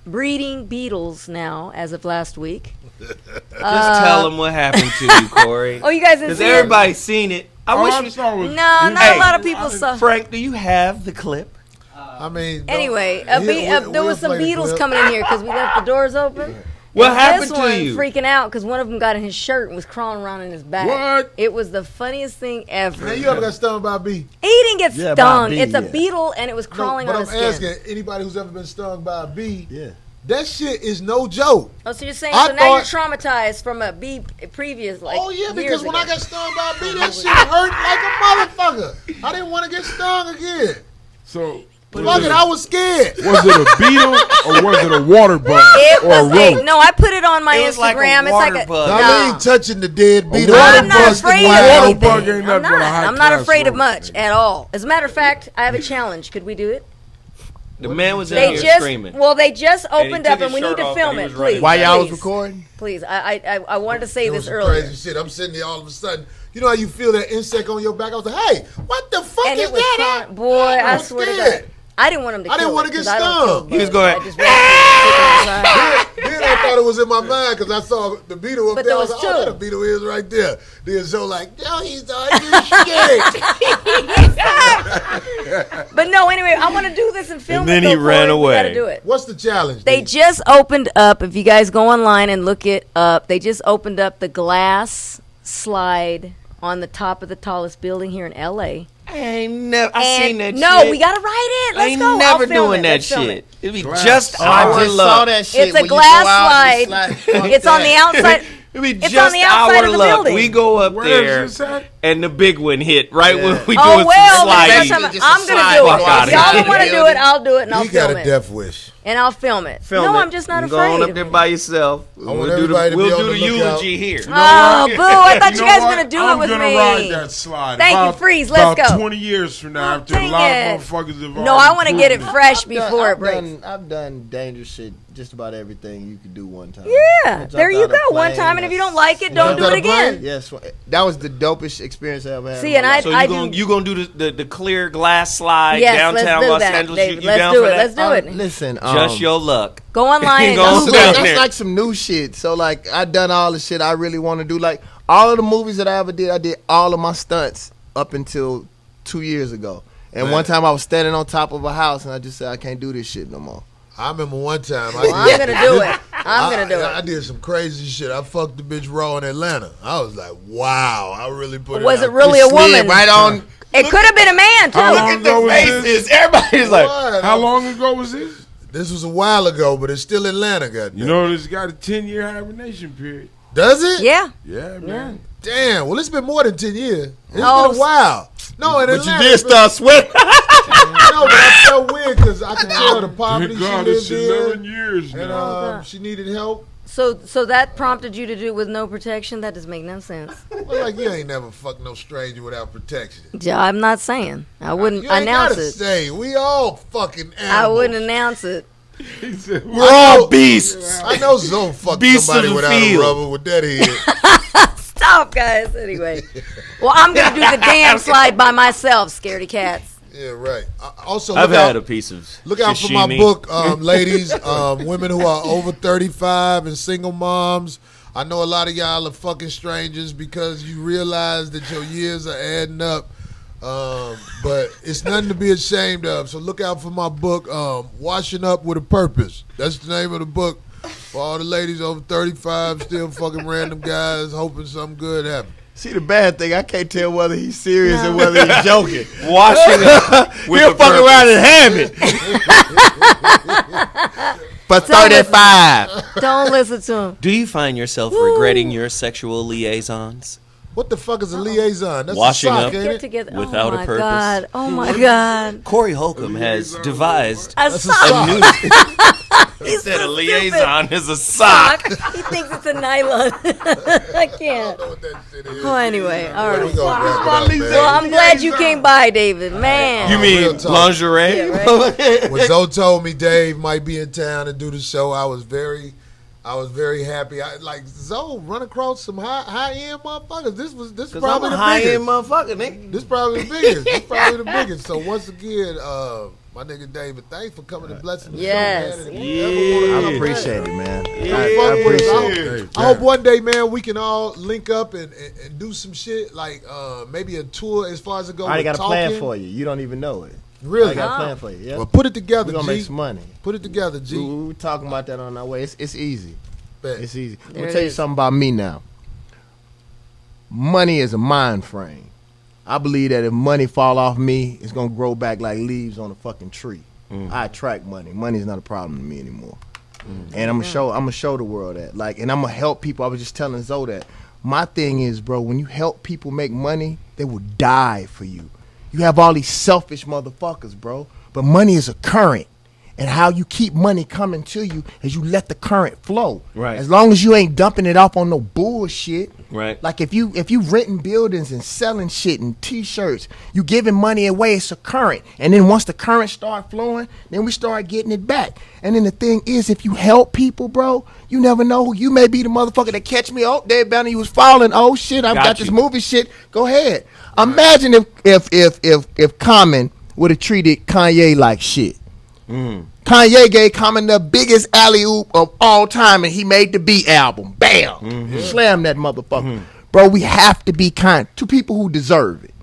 Speaker 4: breeding beetles now as of last week.
Speaker 1: Just tell them what happened to you, Corey.
Speaker 4: Oh, you guys didn't
Speaker 1: Because
Speaker 4: see it?
Speaker 1: everybody's seen it. I wish
Speaker 5: I
Speaker 1: we
Speaker 5: saw was
Speaker 4: No, not
Speaker 1: Hey,
Speaker 4: a lot of people saw.
Speaker 1: Frank, do you have the clip?
Speaker 3: I mean,
Speaker 4: Anyway,
Speaker 3: we'll
Speaker 4: there was some
Speaker 3: play the
Speaker 4: beetles
Speaker 3: clip.
Speaker 4: coming in here because we left the doors open.
Speaker 1: What
Speaker 4: And
Speaker 1: happened
Speaker 4: this
Speaker 1: to
Speaker 4: one
Speaker 1: you?
Speaker 4: freaking out because one of them got in his shirt and was crawling around in his back.
Speaker 5: What?
Speaker 4: It was the funniest thing ever.
Speaker 3: Man, you ever got stung by a bee?
Speaker 4: He didn't get
Speaker 6: Yeah, by a
Speaker 4: stung.
Speaker 6: bee,
Speaker 4: It's a
Speaker 6: yeah.
Speaker 4: beetle and it was crawling
Speaker 3: no,
Speaker 4: on
Speaker 3: but
Speaker 4: his
Speaker 3: I'm
Speaker 4: skin.
Speaker 3: asking anybody who's ever been stung by a bee.
Speaker 6: Yeah.
Speaker 3: That shit is no joke.
Speaker 4: Oh, so you're saying
Speaker 3: I
Speaker 4: so now you're
Speaker 3: thought-
Speaker 4: traumatized from a bee previous like
Speaker 3: Oh yeah,
Speaker 4: years
Speaker 3: because when I
Speaker 4: ago.
Speaker 3: got stung by a bee, that shit hurt like a motherfucker. I didn't want to get stung again.
Speaker 5: So,
Speaker 3: Fuck it, I was scared.
Speaker 5: was it a beetle or was it a water bug
Speaker 4: It
Speaker 5: or a
Speaker 4: was a,
Speaker 5: rodent?
Speaker 4: no, I put it on my
Speaker 1: It was like a
Speaker 4: Instagram. It's
Speaker 1: water
Speaker 4: like a
Speaker 1: bug.
Speaker 3: Now,
Speaker 4: no.
Speaker 3: I ain't touching the dead beetle.
Speaker 5: water
Speaker 4: I'm not
Speaker 3: busting
Speaker 4: afraid
Speaker 3: wide
Speaker 4: of
Speaker 5: Water
Speaker 3: open.
Speaker 5: bug
Speaker 4: anything.
Speaker 5: ain't
Speaker 4: I'm
Speaker 5: nothing but a
Speaker 4: not.
Speaker 5: high
Speaker 4: I'm not
Speaker 5: class
Speaker 4: afraid of
Speaker 5: rodent.
Speaker 4: much at all. As a matter of fact, I have a challenge. Could we do it?
Speaker 1: The man was in
Speaker 4: They
Speaker 1: here
Speaker 4: just
Speaker 1: screaming.
Speaker 4: they just
Speaker 1: And he
Speaker 4: opened
Speaker 1: took
Speaker 4: up and
Speaker 1: his
Speaker 4: we need
Speaker 1: shirt
Speaker 4: to
Speaker 1: off
Speaker 4: film
Speaker 1: and he
Speaker 4: it,
Speaker 1: was running.
Speaker 4: please.
Speaker 6: While y'all was
Speaker 4: Please.
Speaker 6: recording?
Speaker 4: Please, I wanted to say
Speaker 3: It
Speaker 4: this
Speaker 3: was some
Speaker 4: earlier.
Speaker 3: crazy shit. I'm sitting there all of a sudden. You know how you feel that insect on your back? I was like, hey, what the fuck
Speaker 4: And
Speaker 3: is
Speaker 4: it was
Speaker 3: that?
Speaker 4: boy, I swear to God. I didn't want him to kill
Speaker 3: I didn't want to
Speaker 4: it,
Speaker 3: get
Speaker 4: 'cause I don't
Speaker 3: stung.
Speaker 4: kill
Speaker 1: He was
Speaker 4: bugs.
Speaker 1: going,
Speaker 4: I just wanted to
Speaker 3: Then I thought it was in my mind because I saw the beetle up
Speaker 4: But
Speaker 3: there. I
Speaker 4: there
Speaker 3: was
Speaker 4: was
Speaker 3: like, oh,
Speaker 4: two.
Speaker 3: that a beetle is right there. Then Zoe like, yo, he's on your shit.
Speaker 4: But no, anyway, I want to do this and film
Speaker 1: And then
Speaker 4: it.
Speaker 1: he
Speaker 4: though,
Speaker 1: ran
Speaker 4: Corey. We
Speaker 1: away.
Speaker 4: gotta do it.
Speaker 3: What's the challenge?
Speaker 4: They just opened up. If you guys go online and look it up, they just opened up the glass slide on the top of the tallest building here in L.A.
Speaker 1: I seen that
Speaker 4: No,
Speaker 1: shit.
Speaker 4: we gotta ride it. Let's
Speaker 1: ain't
Speaker 4: go.
Speaker 1: never
Speaker 4: I'll film
Speaker 1: doing
Speaker 4: it.
Speaker 1: that
Speaker 4: Let's film
Speaker 1: shit.
Speaker 4: it.
Speaker 1: It'd be
Speaker 5: Glass.
Speaker 1: just
Speaker 6: Oh, I
Speaker 1: our
Speaker 6: just
Speaker 1: luck.
Speaker 6: saw that shit.
Speaker 4: It's
Speaker 6: when
Speaker 4: a
Speaker 6: you go
Speaker 4: glass
Speaker 6: out and
Speaker 4: slide.
Speaker 6: Fuck
Speaker 4: It's on
Speaker 6: that.
Speaker 4: the outside.
Speaker 1: It'd be
Speaker 4: It's
Speaker 1: just
Speaker 4: on the outside
Speaker 1: our
Speaker 4: of the
Speaker 1: luck.
Speaker 4: building.
Speaker 1: We go up
Speaker 5: Where
Speaker 1: there,
Speaker 5: is this at?
Speaker 1: and the big one hit right when we
Speaker 4: Oh
Speaker 1: doing
Speaker 4: well,
Speaker 1: some
Speaker 4: the
Speaker 1: sliding.
Speaker 4: first time
Speaker 6: Just a
Speaker 4: I'm gonna
Speaker 6: slide.
Speaker 4: do
Speaker 1: Fuck
Speaker 4: it.
Speaker 1: outta
Speaker 4: Y'all
Speaker 1: here.
Speaker 4: don't want to do it. I'll do it and I'll
Speaker 3: He got
Speaker 4: film
Speaker 3: a
Speaker 4: it.
Speaker 3: death wish.
Speaker 4: And I'll film it.
Speaker 1: Film
Speaker 4: No,
Speaker 1: it.
Speaker 4: I'm just not
Speaker 1: Go on
Speaker 4: afraid.
Speaker 1: up there by yourself.
Speaker 3: want everybody to be
Speaker 1: we'll
Speaker 3: on
Speaker 1: do
Speaker 3: the
Speaker 1: the
Speaker 3: lookout.
Speaker 1: eulogy here.
Speaker 4: Oh, boo! I thought you
Speaker 5: know
Speaker 4: guys were
Speaker 5: what?
Speaker 4: gonna do
Speaker 5: I'm
Speaker 4: it with
Speaker 5: gonna
Speaker 4: me.
Speaker 5: ride that slide.
Speaker 4: Thank you,
Speaker 5: About-
Speaker 4: Freeze. Let's
Speaker 5: about
Speaker 4: go.
Speaker 5: 20 years from now, after
Speaker 4: Dang
Speaker 5: a lot
Speaker 4: it.
Speaker 5: of motherfuckers have
Speaker 4: No, I want to get it
Speaker 5: proven
Speaker 4: fresh before it breaks.
Speaker 6: I've done dangerous shit. Just about everything you could do one time.
Speaker 4: Yeah,
Speaker 6: I jumped
Speaker 4: there you
Speaker 6: out of
Speaker 4: go.
Speaker 6: a
Speaker 4: One
Speaker 6: plane,
Speaker 4: time, and if you don't like it, don't
Speaker 3: Jumped
Speaker 4: do
Speaker 3: out
Speaker 4: it
Speaker 3: of a plane?
Speaker 4: again.
Speaker 6: Yes, that was the dopest experience I ever had.
Speaker 4: See,
Speaker 6: in my
Speaker 4: and
Speaker 6: life.
Speaker 1: So
Speaker 4: I
Speaker 1: you gonna do the clear glass slide
Speaker 4: Yes,
Speaker 1: downtown
Speaker 4: let's do
Speaker 1: Los
Speaker 4: that,
Speaker 1: Angeles?
Speaker 4: David.
Speaker 1: You
Speaker 4: Let's
Speaker 1: down
Speaker 4: do
Speaker 1: for
Speaker 4: it.
Speaker 1: that?
Speaker 4: Let's do it.
Speaker 6: Listen,
Speaker 1: Just your luck.
Speaker 4: Go online and
Speaker 1: Go
Speaker 4: Google
Speaker 1: sit
Speaker 6: Look,
Speaker 1: down
Speaker 4: it.
Speaker 1: there.
Speaker 6: that's like some new shit. So like I done all the shit I really want to do. Like all of the movies that I ever did, I did all of my stunts up until 2 years ago. And
Speaker 3: Man.
Speaker 6: one time I was standing on top of a house and I just said I can't do this shit no more.
Speaker 3: I remember one time.
Speaker 4: Well, I'm gonna do it. I'm gonna do
Speaker 3: I
Speaker 4: it.
Speaker 3: did some crazy shit. I fucked the bitch raw in Atlanta. I was like, wow. I really put
Speaker 4: Was
Speaker 3: it
Speaker 4: it
Speaker 3: out
Speaker 4: really a
Speaker 6: Slid
Speaker 4: woman?
Speaker 6: right on.
Speaker 4: It could have been a man
Speaker 5: How
Speaker 4: too.
Speaker 5: long ago was this?
Speaker 1: Everybody's like,
Speaker 3: What?
Speaker 5: How long ago was this?
Speaker 3: This was a while ago, but it's still Atlanta, goddamn.
Speaker 5: You know, this got a 10-year hibernation period.
Speaker 3: Does it?
Speaker 4: Yeah.
Speaker 5: Yeah, man.
Speaker 3: Damn. Well, it's been more than 10 years. It's
Speaker 4: Oh,
Speaker 3: been a while. No, in
Speaker 6: But
Speaker 3: Atlanta.
Speaker 6: you did start sweating.
Speaker 3: No, but I felt weird because I could tell the poverty
Speaker 5: Thank God,
Speaker 3: she
Speaker 5: it's
Speaker 3: lived
Speaker 5: 11
Speaker 3: in.
Speaker 5: years
Speaker 3: And
Speaker 5: now.
Speaker 3: she needed help.
Speaker 4: So that prompted you to do it with no protection? That doesn't make no sense.
Speaker 3: Well, like, you ain't never fucked no stranger without protection.
Speaker 4: Yeah, I'm not saying. I wouldn't
Speaker 3: You ain't
Speaker 4: announce
Speaker 3: gotta
Speaker 4: it.
Speaker 3: say. We all fucking animals.
Speaker 4: I wouldn't announce it.
Speaker 1: we're all beasts.
Speaker 3: I know Zoe fucked
Speaker 1: Beasts of
Speaker 3: somebody
Speaker 1: the
Speaker 3: without
Speaker 1: field.
Speaker 3: a rubber with that head.
Speaker 4: Stop, guys. Anyway. Well, I'm going to do the damn slide by myself, scaredy cats.
Speaker 3: Yeah, right. Also,
Speaker 1: I've
Speaker 3: look
Speaker 1: had
Speaker 3: out,
Speaker 1: a piece of
Speaker 3: look out for my
Speaker 1: sashimi.
Speaker 3: book, ladies, women who are over 35 and single moms. I know a lot of y'all are fucking strangers because you realize that your years are adding up. But it's nothing to be ashamed of. So look out for my book, Washing Up with a Purpose. That's the name of the book for all the ladies over 35, still fucking random guys hoping something good happens.
Speaker 6: See, the bad thing, I can't tell whether he's serious or whether he's joking.
Speaker 1: Washing up with
Speaker 6: He'll
Speaker 1: a
Speaker 6: fuck
Speaker 1: purpose.
Speaker 6: around and have it. For 35.
Speaker 4: Don't listen to him.
Speaker 1: Do you find yourself regretting your sexual liaisons?
Speaker 3: What the fuck is a liaison? That's
Speaker 1: Washing
Speaker 3: a sock,
Speaker 1: up
Speaker 3: ain't
Speaker 4: Get
Speaker 3: it?
Speaker 4: together.
Speaker 1: Without
Speaker 4: oh
Speaker 1: a
Speaker 4: my
Speaker 1: purpose.
Speaker 4: God. Oh, my God.
Speaker 1: Corey Holcomb has devised
Speaker 4: A
Speaker 3: That's a
Speaker 4: sock.
Speaker 3: sock.
Speaker 4: He's
Speaker 1: that
Speaker 4: so
Speaker 1: a liaison
Speaker 4: stupid.
Speaker 1: is a sock.
Speaker 4: He thinks it's a nylon. I can't. Oh, anyway. All
Speaker 3: We
Speaker 4: right.
Speaker 3: gonna wrap it up, man.
Speaker 4: Well, I'm glad you came by, David. Man.
Speaker 1: You mean
Speaker 3: real talk.
Speaker 1: lingerie?
Speaker 4: Yeah, right?
Speaker 3: When Zoe told me Dave might be in town to do the show, I was very happy. I like Zoe run across some high end motherfuckers. This
Speaker 1: Because I'm
Speaker 3: probably
Speaker 1: a
Speaker 3: the
Speaker 1: high-end
Speaker 3: biggest.
Speaker 1: motherfucker, nigga.
Speaker 3: This probably the biggest. This probably the biggest. So once again, my nigga David, thanks for coming and blessing the
Speaker 4: Yes.
Speaker 3: show, man. And if you ever wanna
Speaker 6: I
Speaker 3: come
Speaker 6: appreciate
Speaker 3: back,
Speaker 6: it, man.
Speaker 3: come
Speaker 6: I
Speaker 3: fuck with us.
Speaker 6: appreciate it.
Speaker 3: I hope one day, man, we can all link up and do some shit like maybe a tour as far as it goes.
Speaker 6: I already
Speaker 3: with
Speaker 6: got a plan
Speaker 3: talking.
Speaker 6: for you. You don't even know it.
Speaker 3: Really?
Speaker 6: I got a plan for you. Yeah.
Speaker 3: Well, put it together,
Speaker 6: We're going to
Speaker 3: G.
Speaker 6: make some money.
Speaker 3: Put it together, G.
Speaker 6: We talking about that on our way. It's easy.
Speaker 3: Bet.
Speaker 6: It's easy. Let
Speaker 4: There
Speaker 6: me
Speaker 4: it
Speaker 6: tell you
Speaker 4: is.
Speaker 6: something about me now. Money is a mind frame. I believe that if money fall off me, it's gonna grow back like leaves on a fucking tree. I attract money. Money's not a problem to me anymore. And I'm gonna show the world that. Like, and I'm gonna help people. I was just telling Zoe that. My thing is, bro, when you help people make money, they will die for you. You have all these selfish motherfuckers, bro. But money is a current. And how you keep money coming to you is you let the current flow.
Speaker 1: Right.
Speaker 6: As long as you ain't dumping it off on no bullshit.
Speaker 1: Right.
Speaker 6: Like if you renting buildings and selling shit and T-shirts, you giving money away. It's a current. And then once the current start flowing, then we start getting it back. And then the thing is, if you help people, bro, you never know. You may be the motherfucker that catch me. Oh, Dave Bounty, you was falling. Oh shit, I've got this movie shit. Go ahead. Imagine if Common would have treated Kanye like shit. Kanye gave Common the biggest alley-oop of all time, and he made the Beat album. Bam! Slam that motherfucker. Bro, we have to be kind to people who deserve it.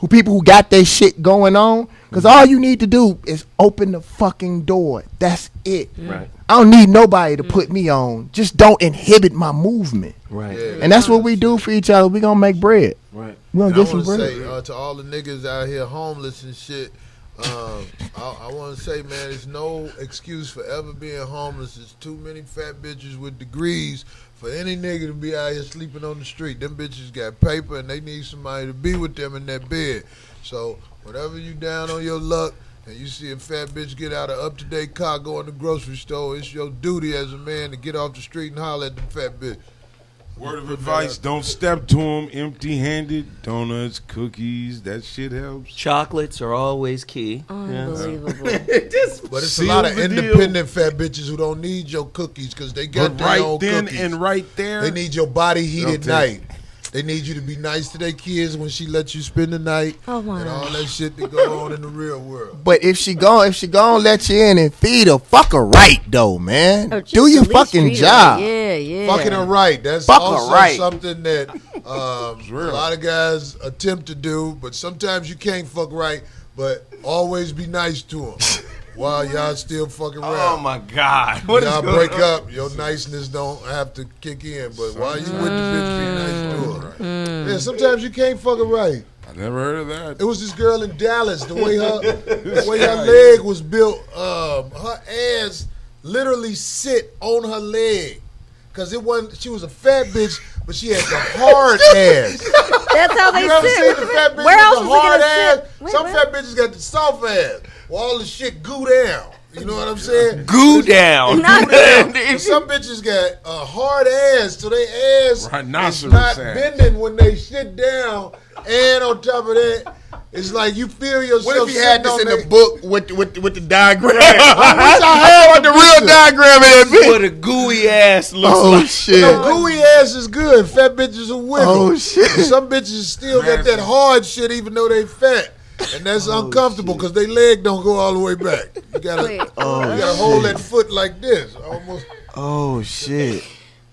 Speaker 6: People who got their shit going on. Because all you need to do is open the fucking door. That's it.
Speaker 1: Right.
Speaker 6: I don't need nobody to put me on. Just don't inhibit my movement.
Speaker 1: Right.
Speaker 3: Yeah,
Speaker 6: And that's what we do for each other. We gonna make bread.
Speaker 1: Right.
Speaker 6: We gonna
Speaker 3: And
Speaker 6: get some bread.
Speaker 3: I want to say to all the niggas out here homeless and shit, I want to say, man, there's no excuse for ever being homeless. There's too many fat bitches with degrees for any nigga to be out here sleeping on the street. Them bitches got paper and they need somebody to be with them in that bed. So whenever you down on your luck and you see a fat bitch get out of up-to-date car, go in the grocery store, it's your duty as a man to get off the street and holler at the fat bitch.
Speaker 5: Word of advice, don't step to them empty-handed. Donuts, cookies, that shit helps.
Speaker 1: Chocolates are always key.
Speaker 4: Unbelievable.
Speaker 3: But it's a lot of independent fat bitches who don't need your cookies because they got their own
Speaker 5: then
Speaker 3: cookies.
Speaker 5: and right there,
Speaker 3: They need your body heat
Speaker 5: Don't
Speaker 3: at
Speaker 5: take-
Speaker 3: night. They need you to be nice to their kids when she lets you spend the night
Speaker 4: Oh, wow.
Speaker 3: and all that shit that go on in the real world.
Speaker 6: But if she gon' let you in and feed her, fuck her right though, man.
Speaker 4: Oh, just
Speaker 6: Do your
Speaker 4: at least
Speaker 6: fucking
Speaker 4: treat her
Speaker 6: job.
Speaker 4: right. Yeah, yeah.
Speaker 3: Fucking her right. That's
Speaker 6: Fuck her
Speaker 3: also
Speaker 6: right.
Speaker 3: something that a lot of guys attempt to do, but sometimes you can't fuck right, but always be nice to them while y'all still fucking around.
Speaker 1: Oh my God!
Speaker 3: When
Speaker 1: What is
Speaker 3: y'all
Speaker 1: going
Speaker 3: break
Speaker 1: on?
Speaker 3: up, your niceness don't have to kick in, but while you with the bitch, be nice to her. Yeah, sometimes you can't fuck her right.
Speaker 5: I never heard of that.
Speaker 3: It was this girl in Dallas. The way her leg was built, her ass literally sit on her leg, cause it wasn't. She was a fat bitch, but she had the hard ass.
Speaker 4: That's how they
Speaker 3: You ever
Speaker 4: sit.
Speaker 3: seen the fat bitch
Speaker 4: Where else
Speaker 3: with the
Speaker 4: was it
Speaker 3: hard
Speaker 4: gonna
Speaker 3: ass?
Speaker 4: sit? Wait,
Speaker 3: Some
Speaker 4: wait.
Speaker 3: fat bitches got the soft ass. Well, all the shit goo down. You know what I'm saying?
Speaker 1: Goo down.
Speaker 3: Goo down. But some bitches got a hard ass, so they ass is
Speaker 5: Rhinoceros
Speaker 3: not
Speaker 5: ass.
Speaker 3: bending when they sit down. And on top of that, it's like you feel yourself.
Speaker 6: What if he had this in
Speaker 3: sitting
Speaker 6: the book with the diagram?
Speaker 3: I wish I had
Speaker 6: want the real diagram in that bitch.
Speaker 1: What a gooey ass looks
Speaker 6: Oh
Speaker 1: like.
Speaker 6: shit!
Speaker 3: No, gooey ass is good. Fat bitches will wiggle.
Speaker 6: Oh, shit.
Speaker 3: Some bitches still got that hard shit even though they fat. And that's uncomfortable because their leg don't go all the way back. You gotta, you gotta hold that foot like this. Almost.
Speaker 6: Oh shit!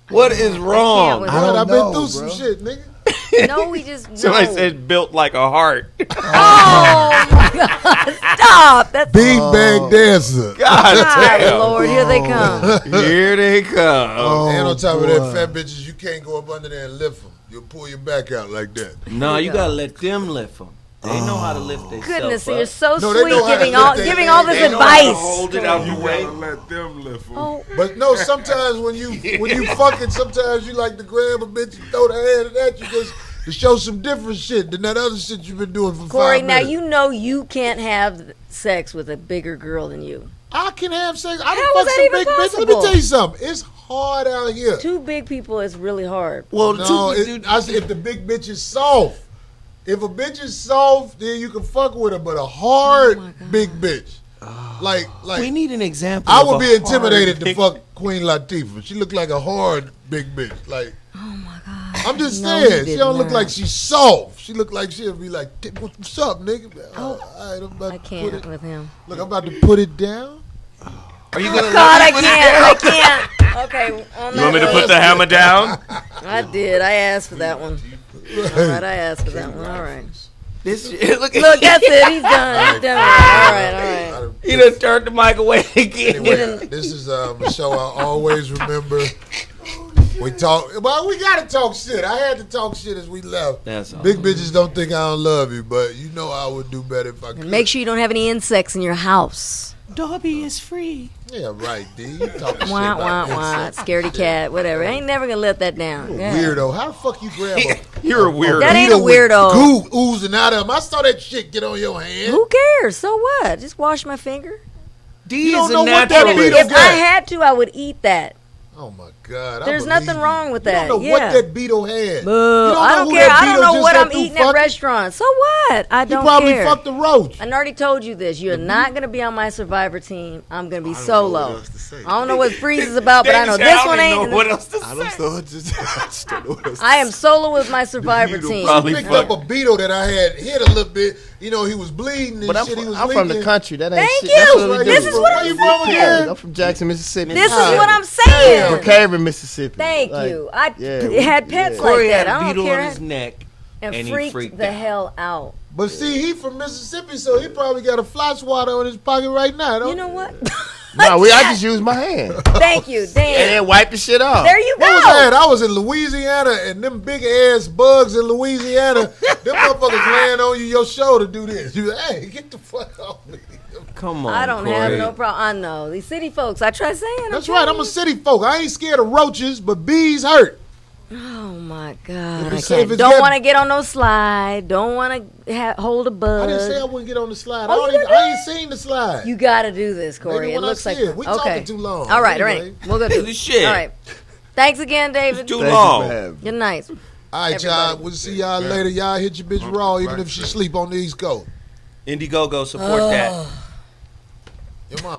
Speaker 1: What is wrong?
Speaker 4: with
Speaker 3: God,
Speaker 6: don't
Speaker 3: I've been
Speaker 6: know,
Speaker 3: through some
Speaker 6: bro.
Speaker 3: shit, nigga.
Speaker 4: No, we just
Speaker 1: Somebody
Speaker 4: no.
Speaker 1: said built like a heart.
Speaker 4: Oh my God! Stop. That's
Speaker 3: Big bag dancer.
Speaker 1: God
Speaker 4: God,
Speaker 1: damn.
Speaker 4: Lord. Here they come.
Speaker 1: Here they come.
Speaker 3: And on top of
Speaker 6: boy.
Speaker 3: that, fat bitches, you can't go up under there and lift them. You'll pull your back out like that.
Speaker 1: No, you gotta let them lift them. They know how to lift themselves
Speaker 4: Goodness,
Speaker 1: up.
Speaker 4: you're so
Speaker 3: No, they
Speaker 4: sweet
Speaker 3: know how to
Speaker 4: giving
Speaker 3: lift
Speaker 4: all
Speaker 3: their
Speaker 4: giving
Speaker 3: leg.
Speaker 4: all this
Speaker 3: They know how to
Speaker 4: advice.
Speaker 1: Hold it out
Speaker 5: You
Speaker 1: the way.
Speaker 5: gotta let them lift them.
Speaker 4: Oh,
Speaker 3: But no, sometimes when you fucking, sometimes you like to grab a bitch and throw the hand at you just to show some different shit than that other shit you've been doing for
Speaker 4: Corey,
Speaker 3: 5
Speaker 4: now
Speaker 3: minutes.
Speaker 4: you know you can't have sex with a bigger girl than you.
Speaker 3: I can have sex. I
Speaker 4: How
Speaker 3: can
Speaker 4: is
Speaker 3: fuck
Speaker 4: that
Speaker 3: some
Speaker 4: even
Speaker 3: big bitch. Let
Speaker 4: possible?
Speaker 3: me tell you something. It's hard out here.
Speaker 4: Two big people is really hard.
Speaker 1: Well,
Speaker 3: No, I said if the big bitch is soft. If a bitch is soft, then you can fuck with her. But a hard big bitch, like
Speaker 1: we need an example.
Speaker 3: I
Speaker 1: of
Speaker 3: would
Speaker 1: a
Speaker 3: be intimidated
Speaker 1: hard
Speaker 3: to
Speaker 1: big-
Speaker 3: fuck Queen Latifah. She looked like a hard big bitch. Like,
Speaker 4: Oh my God!
Speaker 3: I'm just
Speaker 4: No, you
Speaker 3: saying, she
Speaker 4: did
Speaker 3: don't look
Speaker 4: not.
Speaker 3: like she's soft. She look like she'll be like, "What's up, nigga?"
Speaker 4: Oh,
Speaker 3: all right, I'm about
Speaker 4: I
Speaker 3: to put
Speaker 4: can't
Speaker 3: it.
Speaker 4: with him.
Speaker 3: Look, I'm about to put it down.
Speaker 1: Are you gonna
Speaker 4: God, I
Speaker 1: let me put it
Speaker 4: can't.
Speaker 1: down?
Speaker 4: I can't. Okay. On
Speaker 1: You want me to
Speaker 4: that
Speaker 1: put the hammer down?
Speaker 4: I did. I asked for that one. All right, I asked for that one. All right.
Speaker 1: This shit, look,
Speaker 4: Look, that's it. He's done. He's done. All right, all right.
Speaker 1: He done turned the mic away again.
Speaker 3: Anyway, this is a show I always remember. We talk. Well, we gotta talk shit. I had to talk shit as we left.
Speaker 1: That's all.
Speaker 3: Big bitches don't think I don't love you, but you know I would do better if I could.
Speaker 4: And make sure you don't have any insects in your house.
Speaker 1: Dobby is free.
Speaker 3: Yeah, right, D. You talking shit
Speaker 4: Wah,
Speaker 3: about
Speaker 4: wah, wah.
Speaker 3: insects.
Speaker 4: Scaredy cat, whatever. I ain't never gonna let that down.
Speaker 3: You a
Speaker 4: Go ahead.
Speaker 3: weirdo. How the fuck you grab a
Speaker 1: You're a weirdo.
Speaker 4: That ain't a
Speaker 3: with
Speaker 4: weirdo.
Speaker 3: Goo oozing out of him. I saw that shit get on your hand.
Speaker 4: Who cares? So what? Just wash my finger.
Speaker 1: D
Speaker 3: You don't
Speaker 1: is
Speaker 3: know
Speaker 1: a
Speaker 3: what that
Speaker 1: naturalist.
Speaker 3: beetle
Speaker 4: If I had to, I would eat that.
Speaker 3: Oh my God! I
Speaker 4: There's
Speaker 3: believe
Speaker 4: nothing
Speaker 3: you.
Speaker 4: wrong with
Speaker 3: You
Speaker 4: that.
Speaker 3: don't know
Speaker 4: Yeah.
Speaker 3: what that beetle had.
Speaker 4: Boo.
Speaker 3: You don't
Speaker 4: I
Speaker 3: know
Speaker 4: don't
Speaker 3: who
Speaker 4: care.
Speaker 3: that
Speaker 4: I don't
Speaker 3: beetle
Speaker 4: know
Speaker 3: just
Speaker 4: what
Speaker 3: got
Speaker 4: I'm
Speaker 3: through
Speaker 4: eating at
Speaker 3: fucking.
Speaker 4: restaurants. So what? I
Speaker 3: He
Speaker 4: don't
Speaker 3: probably
Speaker 4: care.
Speaker 3: fucked the roach.
Speaker 4: I already told you this. You're not going to be on my Survivor team. I'm going to be solo. I don't know what Freeze is about, but I know this one ain't.
Speaker 1: What else to say?
Speaker 18: I just don't know what else to
Speaker 4: I am solo with my Survivor team.
Speaker 3: I picked up a beetle that I had hit a little bit. You know, he was bleeding and
Speaker 6: But I'm,
Speaker 3: shit. He was
Speaker 6: I'm from the
Speaker 3: leaking.
Speaker 6: country. That ain't
Speaker 4: Thank
Speaker 6: shit.
Speaker 4: you.
Speaker 6: That's what we
Speaker 4: This
Speaker 6: do.
Speaker 4: is what
Speaker 3: Where you from again?
Speaker 6: I'm from Jackson, Mississippi.
Speaker 4: This is what I'm saying.
Speaker 6: Brookhaven, Mississippi.
Speaker 4: Thank
Speaker 6: Like,
Speaker 4: you. I
Speaker 6: yeah,
Speaker 4: had pets
Speaker 1: Corey
Speaker 4: like that.
Speaker 1: had a
Speaker 4: I don't
Speaker 1: beetle
Speaker 4: care.
Speaker 1: on his neck,
Speaker 4: and
Speaker 1: and he
Speaker 4: freaked
Speaker 1: freaked
Speaker 4: the
Speaker 1: out.
Speaker 4: hell out.
Speaker 3: But see, he from Mississippi, so he probably got a fly swatter on his pocket right now. Don't
Speaker 4: You know what?
Speaker 6: No, I just use my hand.
Speaker 4: Thank you, Dan.
Speaker 6: And then wipe the shit off.
Speaker 4: There you go.
Speaker 3: What was that? I was in Louisiana, and them big ass bugs in Louisiana, them motherfuckers laying on your shoulder do this. You, hey, get the fuck off me.
Speaker 1: Come on,
Speaker 4: I don't have
Speaker 1: Corey.
Speaker 4: no problem. I know these city folks. I try saying.
Speaker 3: That's right. I'm a city folk. I ain't scared of roaches, but bees hurt.
Speaker 4: Oh my God!
Speaker 3: If
Speaker 4: I
Speaker 3: it's- if
Speaker 4: can't.
Speaker 3: it's
Speaker 4: Don't
Speaker 3: get-
Speaker 4: want to get on no slide. Don't want to hold a bug.
Speaker 3: I didn't say I wouldn't get on the slide.
Speaker 4: Oh,
Speaker 3: I ain't seen the slide.
Speaker 4: You got to do this, Corey.
Speaker 3: Maybe
Speaker 4: It
Speaker 3: when I
Speaker 4: looks like
Speaker 3: see it. We
Speaker 4: okay.
Speaker 3: talking too long.
Speaker 4: All right,
Speaker 3: Anyway.
Speaker 4: all right. We'll go do
Speaker 1: This shit.
Speaker 4: All right. Thanks again, David.
Speaker 1: Too long.
Speaker 4: Good night.
Speaker 3: All right, y'all. We'll see y'all later. Y'all hit your bitch raw, even if she sleep on the East Coast.
Speaker 1: Indiegogo, support that.
Speaker 3: Your mom.